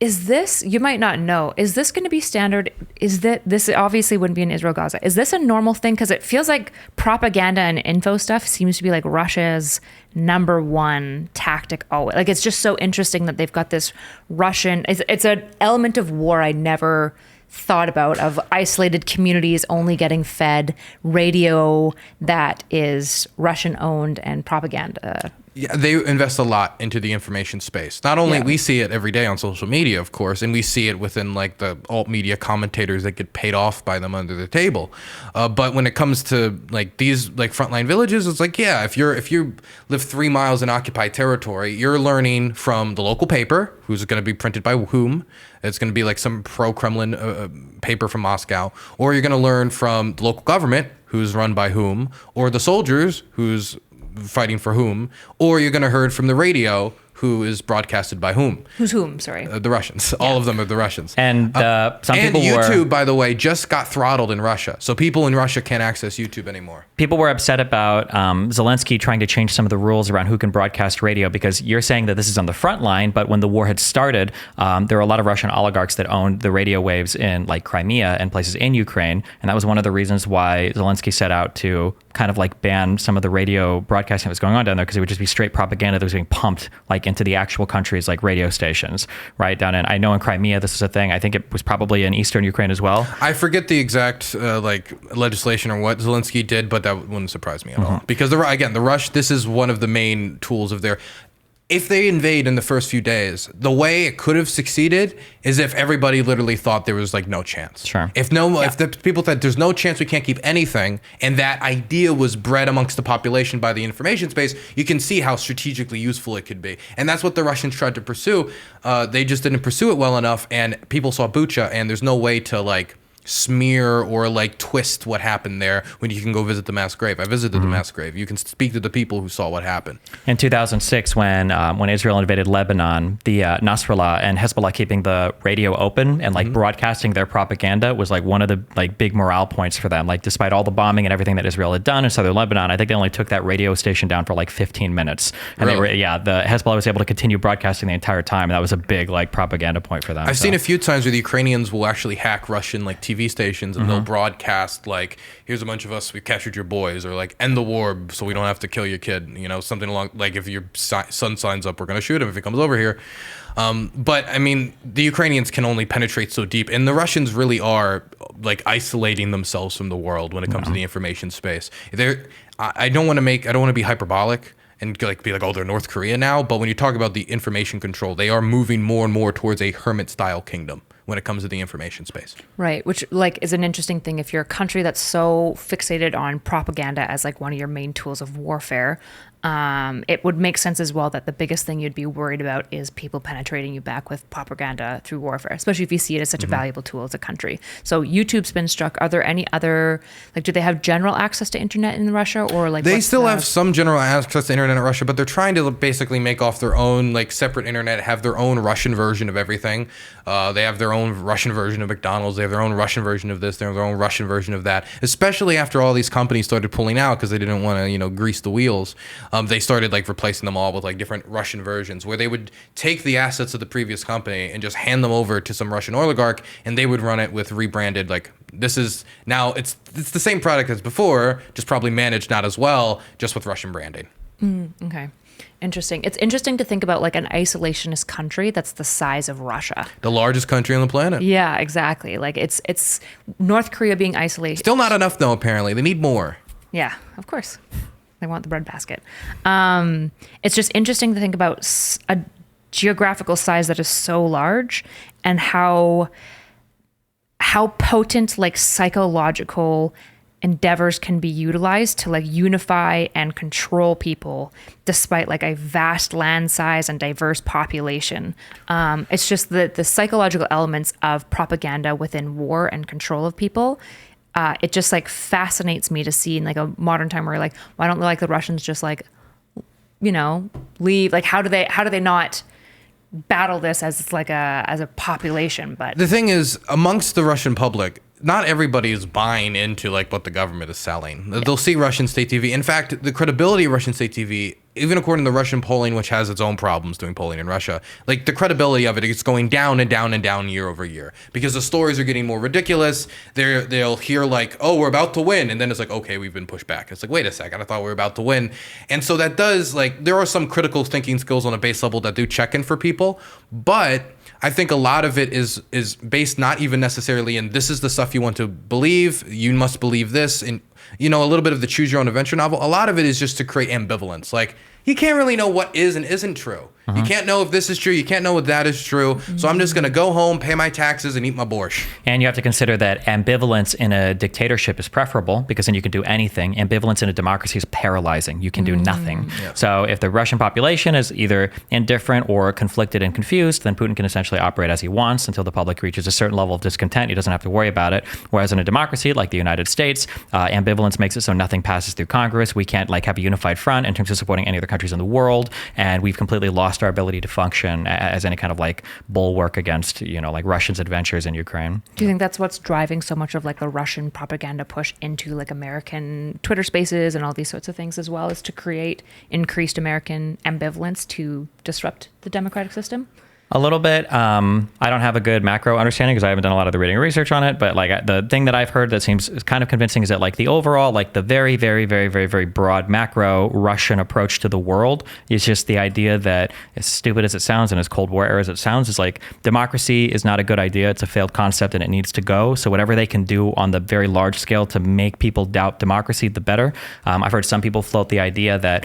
Is Is this, you might not know, is this going to be standard? Is that, this obviously wouldn't be in Israel, Gaza. Is this a normal thing? Because it feels like propaganda and info stuff seems to be like Russia's number one tactic always. Like, it's just so interesting that they've got this Russian, it's an element of war I never thought about, of isolated communities only getting fed radio that is Russian owned and propaganda. Yeah, they invest a lot into the information space. Not only we see it every day on social media, of course, and we see it within like the alt media commentators that get paid off by them under the table. But when it comes to like these like frontline villages, it's like, yeah, if you live 3 miles in occupied territory, you're learning from the local paper, who's going to be printed by whom. It's going to be like some pro-Kremlin paper from Moscow, or you're going to learn from the local government, who's run by whom, or the soldiers, who's fighting for whom, or you're going to hear from the radio, who is broadcasted by whom. Who's whom? Sorry. The Russians. Yeah. All of them are the Russians. And some and people YouTube, by the way, just got throttled in Russia. So people in Russia can't access YouTube anymore. People were upset about Zelensky trying to change some of the rules around who can broadcast radio, because you're saying that this is on the front line, but when the war had started, there were a lot of Russian oligarchs that owned the radio waves in like Crimea and places in Ukraine. And that was one of the reasons why Zelensky set out to kind of like ban some of the radio broadcasting that was going on down there, because it would just be straight propaganda that was being pumped like into the actual countries, like radio stations, right down in, I know in Crimea this is a thing. I think it was probably in eastern Ukraine as well. I forget the exact like legislation or what Zelensky did, but that wouldn't surprise me at all. Because this is one of the main tools of their. If they invade in the first few days, the way it could have succeeded is if everybody literally thought there was like no chance. Sure. If the people thought there's no chance, we can't keep anything, and that idea was bred amongst the population by the information space, you can see how strategically useful it could be. And that's what the Russians tried to pursue. They just didn't pursue it well enough, and people saw Bucha, and there's no way to like smear or like twist what happened there when you can go visit the mass grave. I visited the mass grave. You can speak to the people who saw what happened. In 2006, when Israel invaded Lebanon, the Nasrallah and Hezbollah keeping the radio open and like broadcasting their propaganda was like one of the like big morale points for them. Like, despite all the bombing and everything that Israel had done in southern Lebanon, I think they only took that radio station down for like 15 minutes. And really? the Hezbollah was able to continue broadcasting the entire time. And that was a big like propaganda point for them. I've seen a few times where the Ukrainians will actually hack Russian like TV stations, and they'll broadcast like, here's a bunch of us, we captured your boys, or like, end the war so we don't have to kill your kid, you know, something along, like, if your son signs up, we're going to shoot him if he comes over here. But I mean, the Ukrainians can only penetrate so deep, and the Russians really are like isolating themselves from the world when it comes to the information space. I don't want to be hyperbolic and like be like, oh, they're North Korea now, but when you talk about the information control, they are moving more and more towards a hermit style kingdom when it comes to the information space. Right, which like is an interesting thing. If you're a country that's so fixated on propaganda as like one of your main tools of warfare, it would make sense as well that the biggest thing you'd be worried about is people penetrating you back with propaganda through warfare, especially if you see it as such a valuable tool as a country. So YouTube's been struck. Are there any other, like, do they have general access to internet in Russia, or like they still have some general access to internet in Russia, but they're trying to basically make off their own like separate internet, have their own Russian version of everything. They have their own Russian version of McDonald's. They have their own Russian version of this. They have their own Russian version of that. Especially after all these companies started pulling out because they didn't want to, you know, grease the wheels. They started like replacing them all with like different Russian versions, where they would take the assets of the previous company and just hand them over to some Russian oligarch, and they would run it with rebranded. Like, this is now it's the same product as before, just probably managed not as well, just with Russian branding. Okay. Interesting. It's interesting to think about like an isolationist country that's the size of Russia. The largest country on the planet. Yeah, exactly. Like it's North Korea being isolated. Still not enough though, apparently. They need more. Yeah, of course. They want the breadbasket. It's just interesting to think about a geographical size that is so large, and how potent like psychological endeavors can be utilized to like unify and control people despite like a vast land size and diverse population. It's just the psychological elements of propaganda within war and control of people. It just like fascinates me to see in like a modern time where like, why don't like the Russians just like, you know, leave? Like, how do they not battle this as like as a population? But the thing is, amongst the Russian public, not everybody is buying into like what the government is selling. They'll see Russian state TV. In fact, the credibility of Russian state TV even according to Russian polling, which has its own problems doing polling in Russia, like the credibility of it is going down and down and down year over year because the stories are getting more ridiculous. They'll hear like, oh, we're about to win. And then it's like, okay, we've been pushed back. It's like, wait a second, I thought we were about to win. And so that does, like, there are some critical thinking skills on a base level that do check in for people. But I think a lot of it is based not even necessarily in this is the stuff you want to believe. You must believe this. And, you know, a little bit of the choose your own adventure novel. A lot of it is just to create ambivalence. Like, you can't really know what is and isn't true. You can't know if this is true. You can't know if that is true. So I'm just going to go home, pay my taxes, and eat my borscht. And you have to consider that ambivalence in a dictatorship is preferable because then you can do anything. Ambivalence in a democracy is paralyzing. You can do nothing. Yeah. So if the Russian population is either indifferent or conflicted and confused, then Putin can essentially operate as he wants until the public reaches a certain level of discontent. He doesn't have to worry about it. Whereas in a democracy like the United States, ambivalence makes it so nothing passes through Congress. We can't like have a unified front in terms of supporting any other countries in the world. And we've completely lost our ability to function as any kind of like bulwark against, you know, like Russia's adventures in Ukraine. Do you think that's what's driving so much of like the Russian propaganda push into like American Twitter spaces and all these sorts of things as well, is to create increased American ambivalence to disrupt the democratic system? A little bit. I don't have a good macro understanding because I haven't done a lot of the reading and research on it. But like the thing that I've heard that seems kind of convincing is that like the overall, like the very, very, very, very, very broad macro Russian approach to the world is just the idea that, as stupid as it sounds and as Cold War era as it sounds, is like democracy is not a good idea. It's a failed concept and it needs to go. So whatever they can do on the very large scale to make people doubt democracy, the better. I've heard some people float the idea that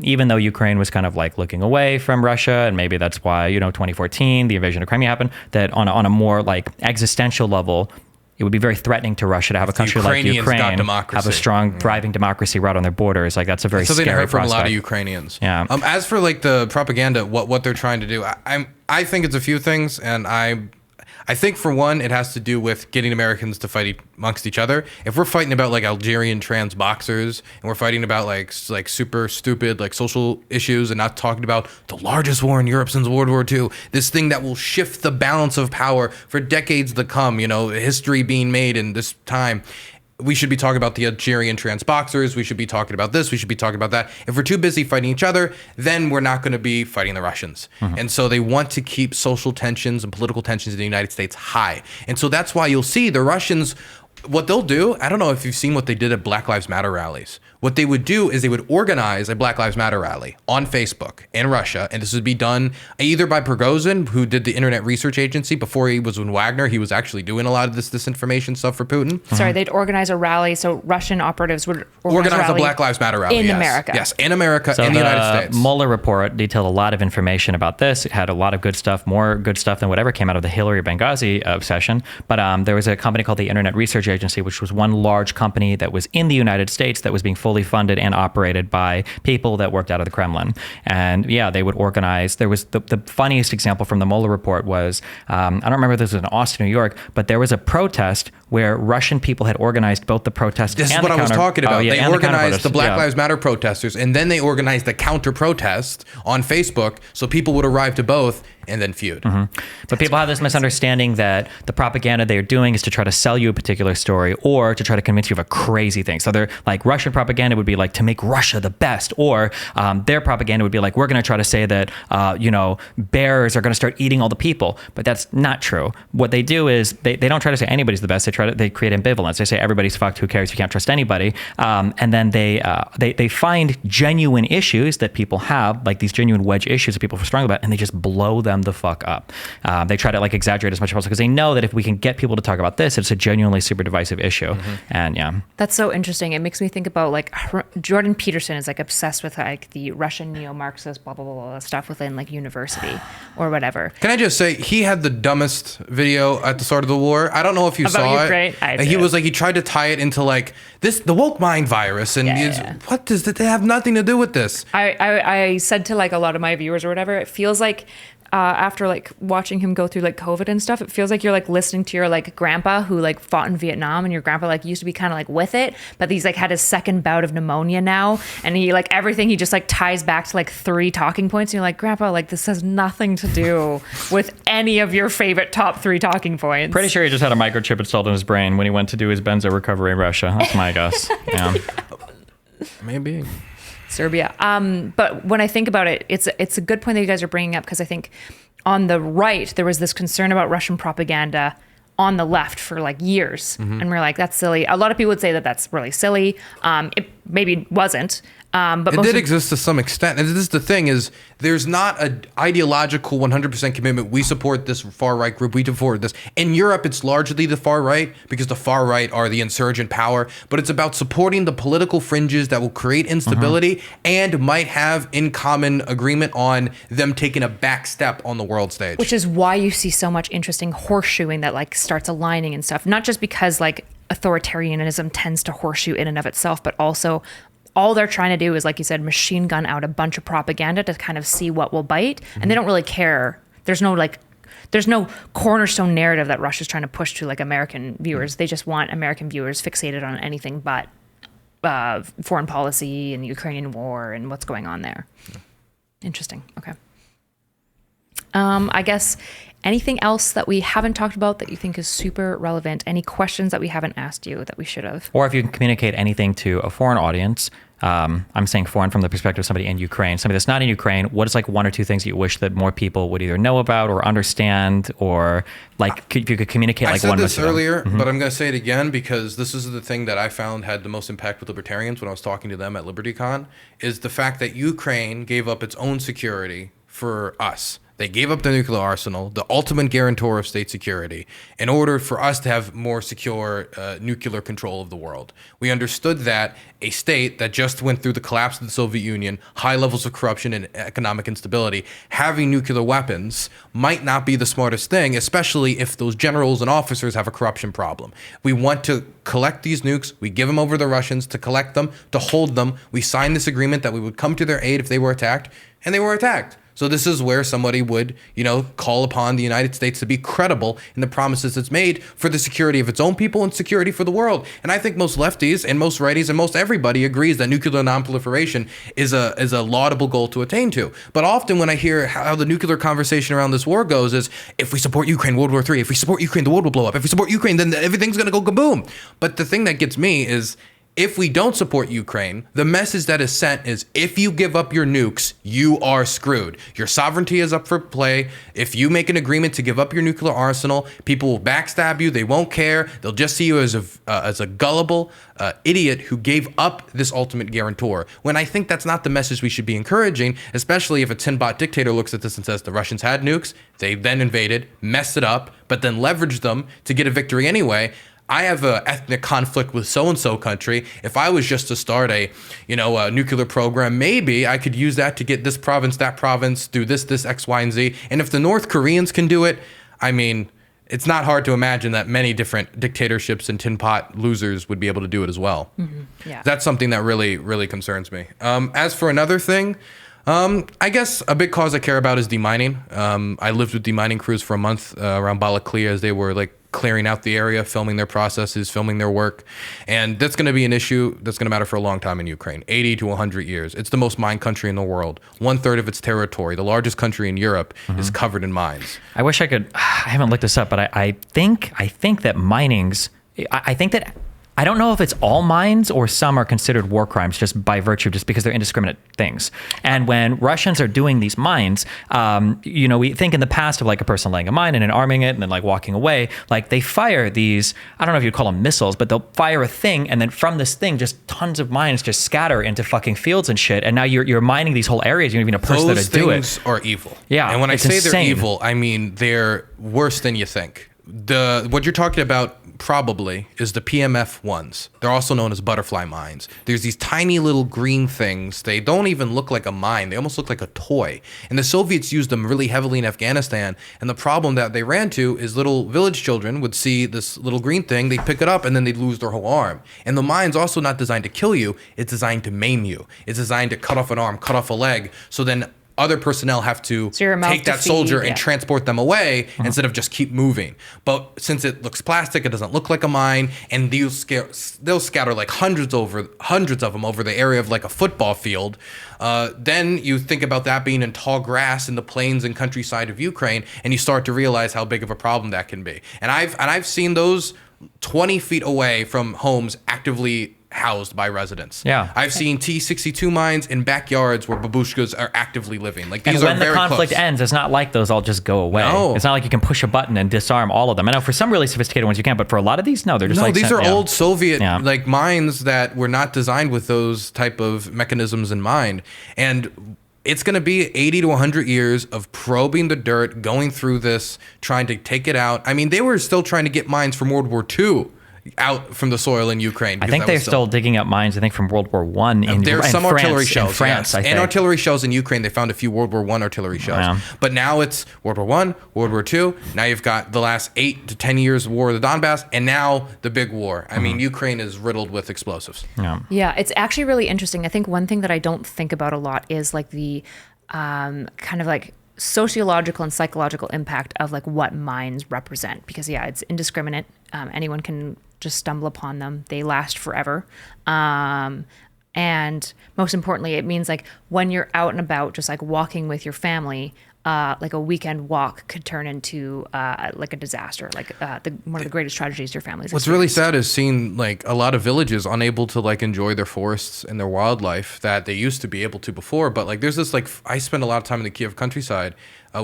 even though Ukraine was kind of like looking away from Russia, and maybe that's why, you know, 2014, the invasion of Crimea happened, that on a more like existential level, it would be very threatening to Russia to have a country like Ukraine have a strong, thriving democracy right on their borders. Like that's a very scary prospect. Something I heard from a lot of Ukrainians. Yeah. As for like the propaganda, what they're trying to do, I think it's a few things, and I think for one, it has to do with getting Americans to fight amongst each other. If we're fighting about like Algerian trans boxers and we're fighting about like super stupid like social issues and not talking about the largest war in Europe since World War II, this thing that will shift the balance of power for decades to come, you know, history being made in this time. We should be talking about the Algerian trans boxers. We should be talking about this. We should be talking about that. If we're too busy fighting each other, then we're not going to be fighting the Russians. And so they want to keep social tensions and political tensions in the United States high. And so that's why you'll see the Russians, what they'll do, I don't know if you've seen what they did at Black Lives Matter rallies. What they would do is they would organize a Black Lives Matter rally on Facebook in Russia, and this would be done either by Prigozhin, who did the Internet Research Agency before he was with Wagner. He was actually doing a lot of this disinformation stuff for Putin. Sorry, they'd organize a rally, so Russian operatives would organize a Black Lives Matter rally in America. Yes, in America, so in the United States. Mueller report detailed a lot of information about this. It had a lot of good stuff, more good stuff than whatever came out of the Hillary Benghazi obsession. But there was a company called the Internet Research Agency, which was one large company that was in the United States that was being fully funded and operated by people that worked out of the Kremlin. And yeah, they would organize. There was the funniest example from the Mueller report was, I don't remember if this was in Austin, New York, but there was a protest where Russian people had organized both the protest This and is what the I was talking about. They organized the Black yeah. Lives Matter protesters, and then they organized the counter protest on Facebook so people would arrive to both and then feud. But people have this misunderstanding that the propaganda they're doing is to try to sell you a particular story or to try to convince you of a crazy thing. So they're like, Russian propaganda would be like to make Russia the best, or their propaganda would be like, we're going to try to say that, bears are going to start eating all the people. But that's not true. What they do is they don't try to say anybody's the best. They create ambivalence. They say everybody's fucked. Who cares? You can't trust anybody. And then they find genuine issues that people have, like these genuine wedge issues that people are strong about, and they just blow them the fuck up. They try to like exaggerate as much as possible because they know that if we can get people to talk about this, it's a genuinely super divisive issue. And yeah, that's so interesting. It makes me think about like Jordan Peterson is like obsessed with like the Russian neo-Marxist blah blah blah, blah stuff within like university or whatever. Can I just say he had the dumbest video at the start of the war? I don't know if you saw Ukraine? it. He was like, he tried to tie it into like the woke mind virus, and what does that have nothing to do with this? I said to like a lot of my viewers or whatever, it feels like after like watching him go through like COVID and stuff, it feels like you're like listening to your like grandpa who like fought in Vietnam, and your grandpa like used to be kind of like with it, but he's like had his second bout of pneumonia now, and he like everything he just like ties back to like 3 talking points, and you're like, grandpa, like this has nothing to do with any of your favorite top 3 talking points. Pretty sure he just had a microchip installed in his brain when he went to do his benzo recovery in Russia. That's my guess. Yeah. Maybe. Serbia. But when I think about it, it's a good point that you guys are bringing up, because I think on the right, there was this concern about Russian propaganda on the left for like years. And we're like, that's silly. A lot of people would say that that's really silly. It maybe wasn't. But it did exist to some extent. And this is the thing, is there's not an ideological 100% commitment. We support this far right group. We support this. In Europe, it's largely the far right, because the far right are the insurgent power. But it's about supporting the political fringes that will create instability and might have in common agreement on them taking a back step on the world stage. Which is why you see so much interesting horseshoeing that like starts aligning and stuff. Not just because like authoritarianism tends to horseshoe in and of itself, but also all they're trying to do is, like you said, machine gun out a bunch of propaganda to kind of see what will bite. And they don't really care. There's no cornerstone narrative that Russia's trying to push to like American viewers. They just want American viewers fixated on anything but foreign policy and the Ukrainian war and what's going on there. Interesting. Okay. I guess anything else that we haven't talked about that you think is super relevant? Any questions that we haven't asked you that we should have? Or if you can communicate anything to a foreign audience, I'm saying foreign from the perspective of somebody in Ukraine, somebody that's not in Ukraine, what is like one or two things that you wish that more people would either know about or understand, or like if you could communicate like one message? I said this earlier, but I'm going to say it again, because this is the thing that I found had the most impact with libertarians when I was talking to them at LibertyCon, is the fact that Ukraine gave up its own security for us. They gave up their nuclear arsenal, the ultimate guarantor of state security, in order for us to have more secure nuclear control of the world. We understood that a state that just went through the collapse of the Soviet Union, high levels of corruption and economic instability, having nuclear weapons might not be the smartest thing, especially if those generals and officers have a corruption problem. We want to collect these nukes. We give them over to the Russians to collect them, to hold them. We signed this agreement that we would come to their aid if they were attacked, and they were attacked. So this is where somebody would, call upon the United States to be credible in the promises it's made for the security of its own people and security for the world. And I think most lefties and most righties and most everybody agrees that nuclear nonproliferation is a laudable goal to attain to. But often when I hear how the nuclear conversation around this war goes is, if we support Ukraine, World War III. If we support Ukraine, the world will blow up. If we support Ukraine, then everything's going to go kaboom. But the thing that gets me is, if we don't support Ukraine, the message that is sent is, if you give up your nukes, you are screwed. Your sovereignty is up for play. If you make an agreement to give up your nuclear arsenal, people will backstab you. They won't care. They'll just see you as a gullible idiot who gave up this ultimate guarantor. When I think that's not the message we should be encouraging, especially if a tin-bot dictator looks at this and says the Russians had nukes, they then invaded, messed it up, but then leveraged them to get a victory anyway. I have an ethnic conflict with so-and-so country. If I was just to start a nuclear program, maybe I could use that to get this province, that province, do this, X, Y, and Z. And if the North Koreans can do it, I mean, it's not hard to imagine that many different dictatorships and tin pot losers would be able to do it as well. Yeah. That's something that really, really concerns me. As for another thing, I guess a big cause I care about is demining. I lived with demining crews for a month around Balaklia as they were clearing out the area, filming their processes, filming their work. And that's going to be an issue that's going to matter for a long time in Ukraine, 80 to 100 years. It's the most mined country in the world. 1/3 of its territory, the largest country in Europe, is covered in mines. I wish I could, I haven't looked this up, but I think that mining's, I don't know if it's all mines or some are considered war crimes just by virtue, just because they're indiscriminate things. And when Russians are doing these mines, we think in the past of like a person laying a mine and then arming it and then like walking away, like they fire these, I don't know if you'd call them missiles, but they'll fire a thing. And then from this thing, just tons of mines just scatter into fucking fields and shit. And now you're mining these whole areas. You don't even have a person there to do it. Those things are evil. Yeah. And when I say insane. they're evil, I mean, they're worse than you think. What you're talking about probably is the PMF ones. They're also known as butterfly mines. There's these tiny little green things. They don't even look like a mine. They almost look like a toy. And the Soviets used them really heavily in Afghanistan. And the problem that they ran to is little village children would see this little green thing, they'd pick it up, and then they'd lose their whole arm. And the mine's also not designed to kill you. It's designed to maim you. It's designed to cut off an arm, cut off a leg. So then other personnel have to take that soldier and transport them away instead of just keep moving. But since it looks plastic, it doesn't look like a mine, and they'll scatter like hundreds of them over the area of like a football field. Then you think about that being in tall grass in the plains and countryside of Ukraine, and you start to realize how big of a problem that can be. And I've seen those 20 feet away from homes actively housed by residents. Yeah. I've seen T-62 mines in backyards where babushkas are actively living. Like, these and are when very the conflict close. ends, it's not like those all just go away. No. It's not like you can push a button and disarm all of them. I know for some really sophisticated ones you can, but for a lot of these, no, they're just like... these are old Soviet Yeah. like mines that were not designed with those type of mechanisms in mind. And it's going to be 80 to 100 years of probing the dirt, going through this, trying to take it out. I mean, they were still trying to get mines from World War II out from the soil in Ukraine. I think they're still digging up mines, I think, from World War I in There's some France, artillery shells, in France, yes. I think. And artillery shells in Ukraine. They found a few World War I artillery shells. Yeah. But now it's World War I, World War II. Now you've got the last 8 to 10 years war of the Donbas, and now the big war. I mean, Ukraine is riddled with explosives. Yeah, it's actually really interesting. I think one thing that I don't think about a lot is like the kind of like sociological and psychological impact of like what mines represent, because it's indiscriminate. Anyone can just stumble upon them. They last forever. And most importantly, it means like when you're out and about, just like walking with your family, like a weekend walk could turn into like a disaster, like one of the greatest tragedies your family's What's really sad is seeing like a lot of villages unable to like enjoy their forests and their wildlife that they used to be able to before. But like there's this like I spend a lot of time in the Kiev countryside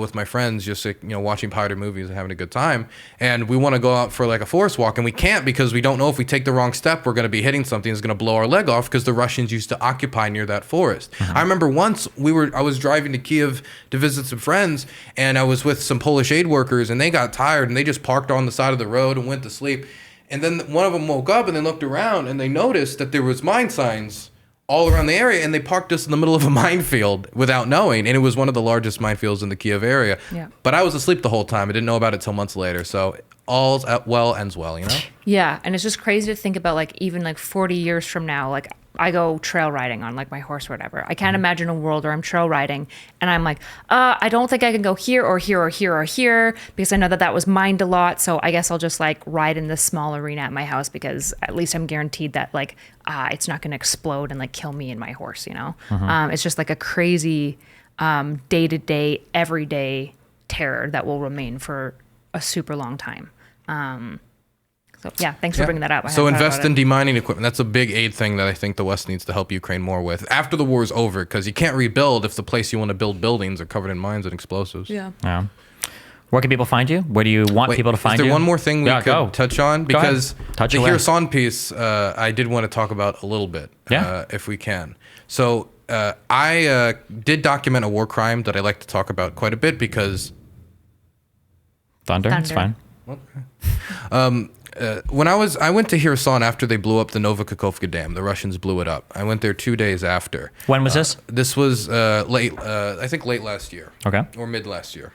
with my friends, just like, watching pirated movies and having a good time. And we want to go out for like a forest walk, and we can't because we don't know if we take the wrong step, we're going to be hitting something that's going to blow our leg off, because the Russians used to occupy near that forest. I remember once I was driving to Kiev to visit some friends, and I was with some Polish aid workers, and they got tired and they just parked on the side of the road and went to sleep. And then one of them woke up and they looked around and they noticed that there was mine signs all around the area, and they parked us in the middle of a minefield without knowing, and it was one of the largest minefields in the Kiev area. Yeah. But I was asleep the whole time. I didn't know about it till months later. So all's well ends well, Yeah, and it's just crazy to think about like even like 40 years from now, like I go trail riding on like my horse or whatever. I can't imagine a world where I'm trail riding and I'm like, I don't think I can go here or here or here or here, because I know that was mined a lot. So I guess I'll just like ride in this small arena at my house, because at least I'm guaranteed that like it's not going to explode and like kill me and my horse, It's just like a crazy day-to-day, everyday terror that will remain for a super long time. So yeah, thanks for bringing that up. So invest in demining equipment. That's a big aid thing that I think the West needs to help Ukraine more with after the war is over, because you can't rebuild if the place you want to build buildings are covered in mines and explosives. Yeah. Where can people find you? Where do you want people to find you? Is there one more thing we could touch on? Because the Hasan piece, I did want to talk about a little bit, if we can. So I did document a war crime that I like to talk about quite a bit, because... Thunder. It's fine. Okay. When I went to Kherson after they blew up the Novokakhovka Dam. The Russians blew it up. I went there 2 days after. When was this? This was late last year. Okay. Or mid last year.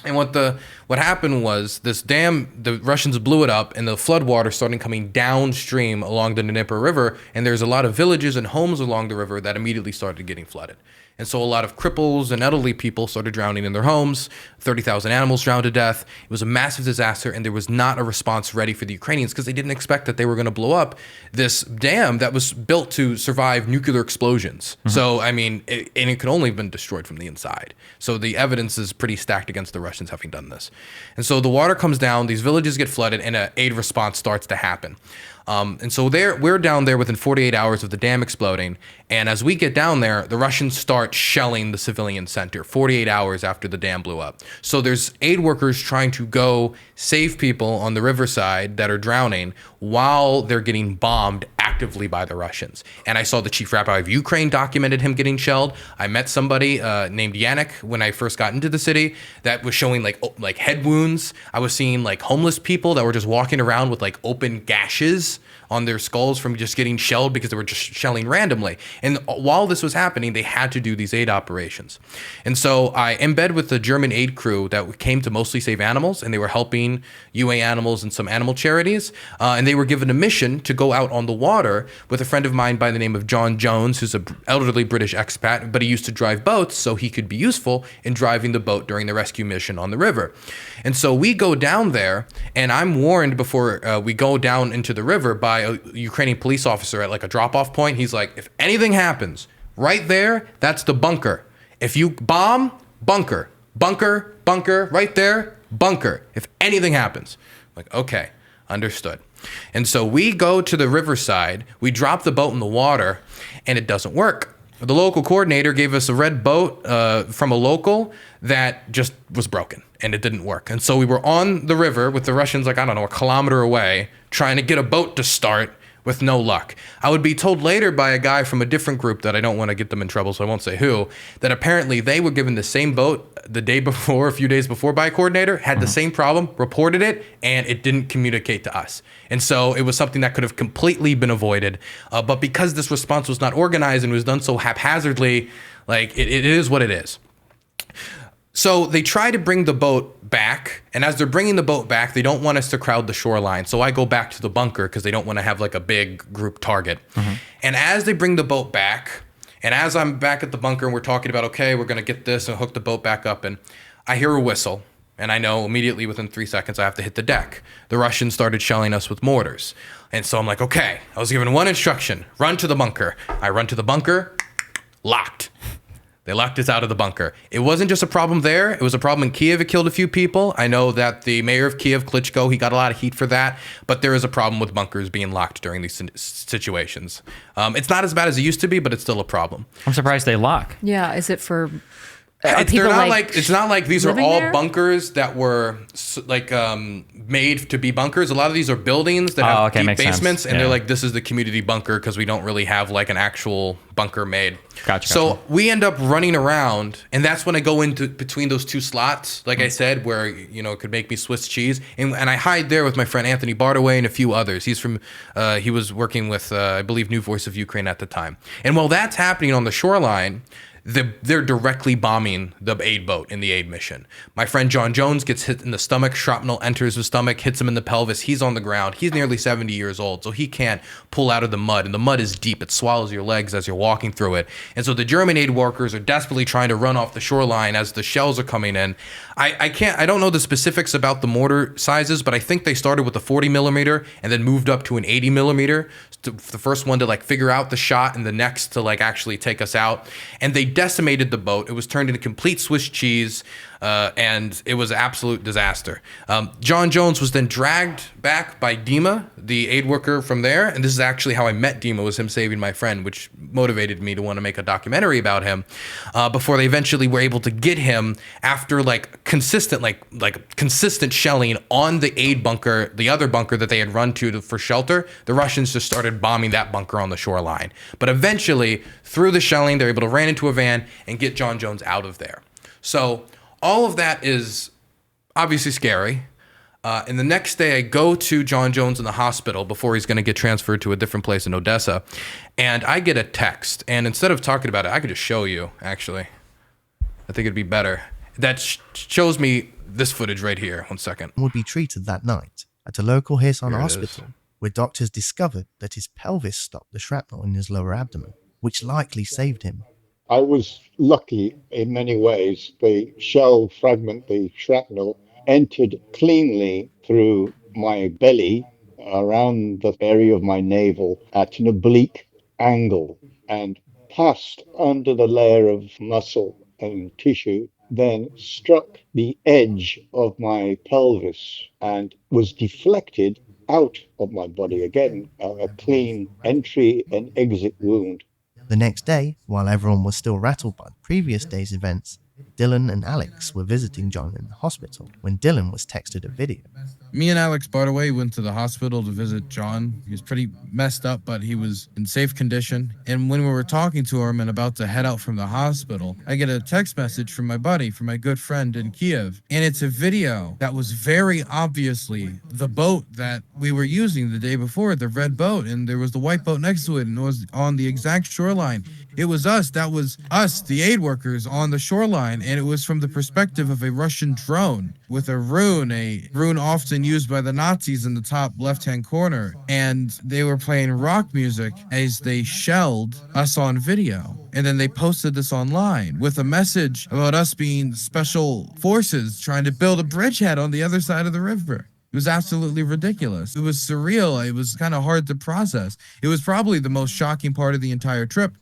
And what happened was this dam, the Russians blew it up, and the floodwater started coming downstream along the Dnieper River, and there's a lot of villages and homes along the river that immediately started getting flooded. And so a lot of cripples and elderly people started drowning in their homes. 30,000 animals drowned to death. It was a massive disaster, and there was not a response ready for the Ukrainians, because they didn't expect that they were going to blow up this dam that was built to survive nuclear explosions. So, I mean, it could only have been destroyed from the inside. So the evidence is pretty stacked against the Russians having done this. And so the water comes down, these villages get flooded, and an aid response starts to happen. And so we're down there within 48 hours of the dam exploding. And as we get down there, the Russians start shelling the civilian center 48 hours after the dam blew up. So there's aid workers trying to go save people on the riverside that are drowning while they're getting bombed actively by the Russians. And I saw the chief rabbi of Ukraine documented him getting shelled. I met somebody named Yannick when I first got into the city that was showing like head wounds. I was seeing like homeless people that were just walking around with like open gashes on their skulls from just getting shelled because they were just shelling randomly. And while this was happening, they had to do these aid operations. And so I am in bed with the German aid crew that came to mostly save animals, and they were helping UA Animals and some animal charities. And they were given a mission to go out on the water with a friend of mine by the name of John Jones, who's an elderly British expat, but he used to drive boats, so he could be useful in driving the boat during the rescue mission on the river. And so we go down there, and I'm warned before we go down into the river by a Ukrainian police officer at like a drop-off point. He's like, if anything happens right there, that's the bunker. If you bomb, bunker, bunker, bunker, right there, bunker. If anything happens. I'm like, okay, understood. And so we go to the riverside, we drop the boat in the water, and it doesn't work. The local coordinator gave us a red boat from a local that just was broken, and it didn't work. And so we were on the river with the Russians, like, I don't know, a kilometer away, trying to get a boat to start with no luck. I would be told later by a guy from a different group that I don't want to get them in trouble, so I won't say who, that apparently they were given the same boat the day before, a few days before, by a coordinator, had the same problem, reported it, and it didn't communicate to us. And so it was something that could have completely been avoided. But because this response was not organized and was done so haphazardly, like, it is what it is. So they try to bring the boat back, and as they're bringing the boat back, they don't want us to crowd the shoreline. So I go back to the bunker because they don't want to have like a big group target. And as they bring the boat back, and as I'm back at the bunker and we're talking about, okay, we're going to get this and hook the boat back up, and I hear a whistle, and I know immediately within 3 seconds I have to hit the deck. The Russians started shelling us with mortars. And so I'm like, okay, I was given one instruction, run to the bunker. I run to the bunker, locked. They locked us out of the bunker. It wasn't just a problem there. It was a problem in Kiev. It killed a few people. I know that the mayor of Kiev, Klitschko, he got a lot of heat for that. But there is a problem with bunkers being locked during these situations. It's not as bad as it used to be, but it's still a problem. I'm surprised they lock. Yeah, is it for... It's not like these are all there? bunkers that were made to be bunkers. A lot of these are buildings that have deep basements, and they're like, this is the community bunker because we don't really have like an actual bunker made. Gotcha. So we end up running around, and that's when I go into between those two slots, like I said, where it could make me Swiss cheese, and I hide there with my friend Anthony Bardaway and a few others. He's from he was working with I believe New Voice of Ukraine at the time, and while that's happening on the shoreline, they're directly bombing the aid boat in the aid mission. My friend John Jones gets hit in the stomach. Shrapnel enters his stomach, hits him in the pelvis. He's on the ground. He's nearly 70 years old, so he can't pull out of the mud. And the mud is deep. It swallows your legs as you're walking through it. And so the German aid workers are desperately trying to run off the shoreline as the shells are coming in. I don't know the specifics about the mortar sizes, but I think they started with a 40 millimeter and then moved up to an 80 millimeter. The first one to like figure out the shot, and the next to like actually take us out. And they decimated the boat. It was turned into complete Swiss cheese, and it was an absolute disaster. John Jones was then dragged back by Dima, the aid worker from there, and this is actually how I met Dima, was him saving my friend, which motivated me to want to make a documentary about him, before they eventually were able to get him after like consistent shelling on the aid bunker, the other bunker that they had run to for shelter. The Russians just started bombing that bunker on the shoreline. But eventually, through the shelling, they're able to ran into a van and get John Jones out of there. So all of that is obviously scary. And the next day I go to John Jones in the hospital before he's going to get transferred to a different place in Odessa. And I get a text. And instead of talking about it, I could just show you, actually. I think it'd be better. That shows me this footage right here. 1 second. Would be treated that night at a local Hasan hospital, where doctors discovered that his pelvis stopped the shrapnel in his lower abdomen, which likely saved him. I was lucky in many ways. The shell fragment, the shrapnel, entered cleanly through my belly, around the area of my navel at an oblique angle, and passed under the layer of muscle and tissue, then struck the edge of my pelvis and was deflected out of my body. Again, a clean entry and exit wound. The next day, while everyone was still rattled by the previous day's events, Dylan and Alex were visiting John in the hospital when Dylan was texted a video. Me and Alex Bardaway went to the hospital to visit John. He was pretty messed up, but he was in safe condition. And when we were talking to him and about to head out from the hospital, I get a text message from my buddy, from my good friend in Kiev. And it's a video that was very obviously the boat that we were using the day before, the red boat. And there was the white boat next to it, and it was on the exact shoreline. It was us. That was us, the aid workers, on the shoreline. And it was from the perspective of a Russian drone with a rune often used by the Nazis in the top left-hand corner. And they were playing rock music as they shelled us on video. And then they posted this online with a message about us being special forces trying to build a bridgehead on the other side of the river. It was absolutely ridiculous. It was surreal. It was kind of hard to process. It was probably the most shocking part of the entire trip.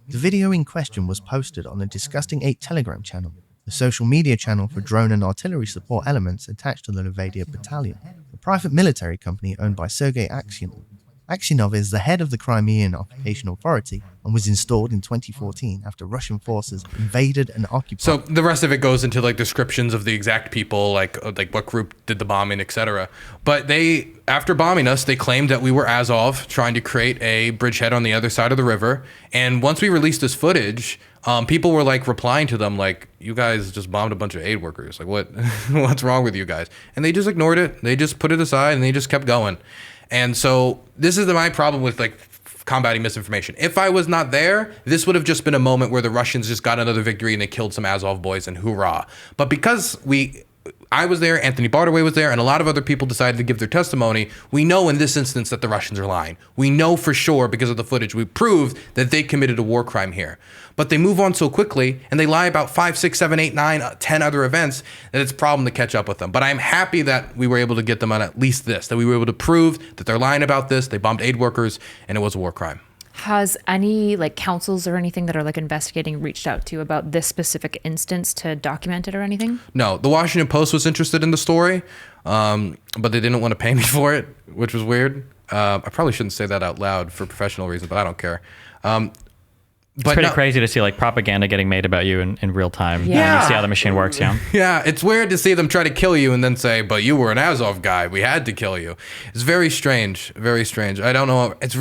The video in question was posted on the Disgusting 8 Telegram channel, the social media channel for drone and artillery support elements attached to the Levadia Battalion, a private military company owned by Sergei Aksionov. Aksionov is the head of the Crimean Occupation Authority and was installed in 2014 after Russian forces invaded and occupied. So the rest of it goes into like descriptions of the exact people, like what group did the bombing, etc. But they, after bombing us, they claimed that we were Azov trying to create a bridgehead on the other side of the river. And once we released this footage, people were like replying to them like, you guys just bombed a bunch of aid workers. Like what, what's wrong with you guys? And they just ignored it. They just put it aside and they just kept going. And so this is my problem with like combating misinformation. If I was not there, this would have just been a moment where the Russians just got another victory and they killed some Azov boys and hoorah. But because I was there, Anthony Barterway was there, and a lot of other people decided to give their testimony, we know in this instance that the Russians are lying. We know for sure because of the footage. We proved that they committed a war crime here. But they move on so quickly and they lie about 5, 6, 7, 8, 9, 10 other events that it's a problem to catch up with them. But I'm happy that we were able to get them on at least this, that we were able to prove that they're lying about this, they bombed aid workers, and it was a war crime. Has any like councils or anything that are like investigating reached out to you about this specific instance to document it or anything? No, the Washington Post was interested in the story, but they didn't want to pay me for it, which was weird. I probably shouldn't say that out loud for professional reasons, but I don't care. It's pretty crazy to see like propaganda getting made about you in real time. Yeah. You see how the machine works, yeah? Yeah, it's weird to see them try to kill you and then say, but you were an Azov guy. We had to kill you. It's very strange. Very strange. I don't know. It's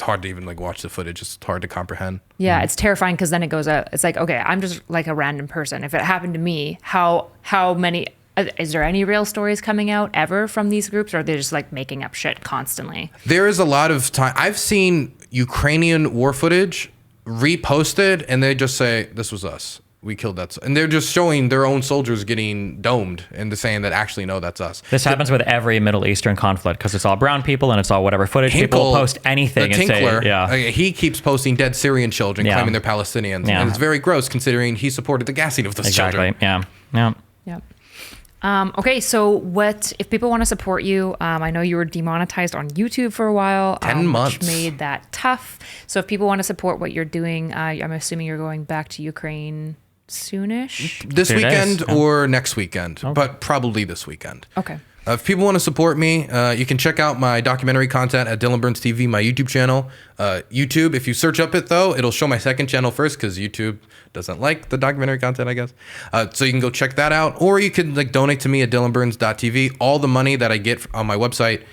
hard to even like watch the footage. It's hard to comprehend. Yeah, it's terrifying because then it goes out. It's like, okay, I'm just like a random person. If it happened to me, how many... Is there any real stories coming out ever from these groups, or are they just like making up shit constantly? There is a lot of time. I've seen Ukrainian war footage reposted and they just say, this was us. We killed that. And they're just showing their own soldiers getting domed and they're saying that actually, no, that's us. This happens with every Middle Eastern conflict because it's all brown people and it's all whatever footage. People post anything and say, he keeps posting dead Syrian children claiming they're Palestinians. And it's very gross considering he supported the gassing of those children. Yeah. Okay, so what if people want to support you? I know you were demonetized on YouTube for a while. 10 months. Which made that tough. So if people want to support what you're doing, I'm assuming you're going back to Ukraine soonish? This weekend or next weekend, but probably this weekend. Okay. If people want to support me, you can check out my documentary content at DylanBurnsTV, my YouTube channel. YouTube, if you search up it though, it'll show my second channel first because YouTube doesn't like the documentary content, I guess. So you can go check that out, or you can like donate to me at DylanBurns.tv. All the money that I get on my website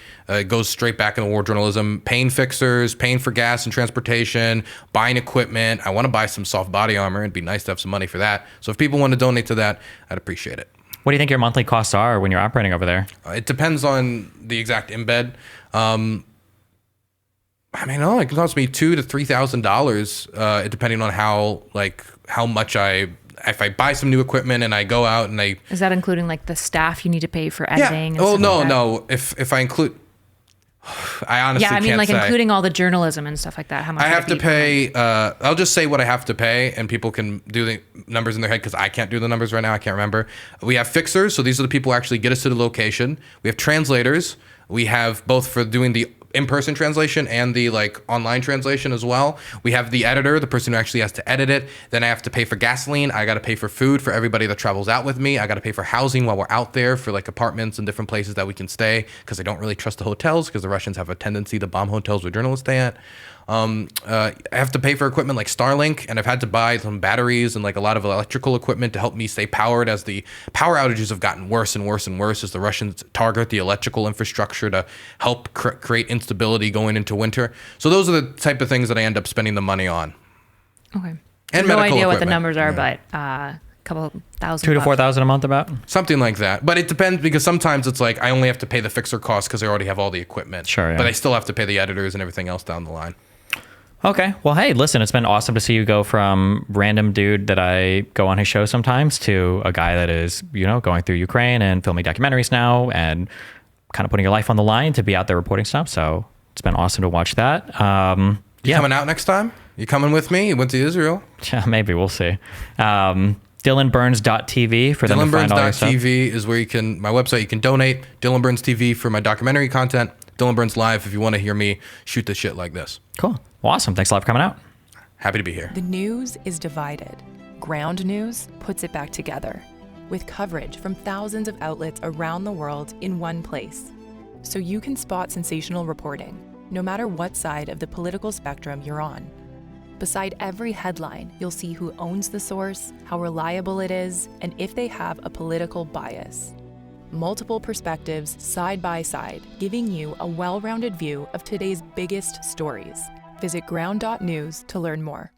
goes straight back into war journalism, paying fixers, paying for gas and transportation, buying equipment. I want to buy some soft body armor. It'd be nice to have some money for that. So if people want to donate to that, I'd appreciate it. What do you think your monthly costs are when you're operating over there? It depends on the exact embed. I mean, it can cost me $2,000 to $3,000, depending on how much if I buy some new equipment and I go out and I... Is that including like the staff you need to pay for editing? Yeah. No. If I include... I honestly can't say. Yeah, I mean, including all the journalism and stuff like that. How much I have to pay. I'll just say what I have to pay, and people can do the numbers in their head because I can't do the numbers right now. I can't remember. We have fixers, so these are the people who actually get us to the location. We have translators. We have both for doing the in-person translation and the online translation as well. We have the editor, the person who actually has to edit it. Then I have to pay for gasoline. I got to pay for food for everybody that travels out with me. I got to pay for housing while we're out there for apartments and different places that we can stay because I don't really trust the hotels because the Russians have a tendency to bomb hotels where journalists stay at. I have to pay for equipment like Starlink, and I've had to buy some batteries and a lot of electrical equipment to help me stay powered as the power outages have gotten worse and worse and worse as the Russians target the electrical infrastructure to help create instability going into winter. So those are the type of things that I end up spending the money on. Okay. And no idea equipment. What the numbers are, but a couple thousand. $2,000 to $4,000 a month, about something like that. But it depends because sometimes it's I only have to pay the fixer costs because I already have all the equipment. Sure. Yeah. But I still have to pay the editors and everything else down the line. Okay. Well, hey, listen, it's been awesome to see you go from random dude that I go on his show sometimes to a guy that is, going through Ukraine and filming documentaries now and kind of putting your life on the line to be out there reporting stuff. So it's been awesome to watch that. You coming out next time? You coming with me? You went to Israel? Yeah, maybe. We'll see. DylanBurns.tv for them to find all your stuff. DylanBurns.tv is where my website, you can donate. DylanBurnsTV for my documentary content. Dylan Burns Live if you want to hear me shoot the shit like this. Cool. Well, awesome. Thanks a lot for coming out. Happy to be here. The news is divided. Ground News puts it back together, with coverage from thousands of outlets around the world in one place. So you can spot sensational reporting, no matter what side of the political spectrum you're on. Beside every headline, you'll see who owns the source, how reliable it is, and if they have a political bias. Multiple perspectives side by side, giving you a well-rounded view of today's biggest stories. Visit ground.news to learn more.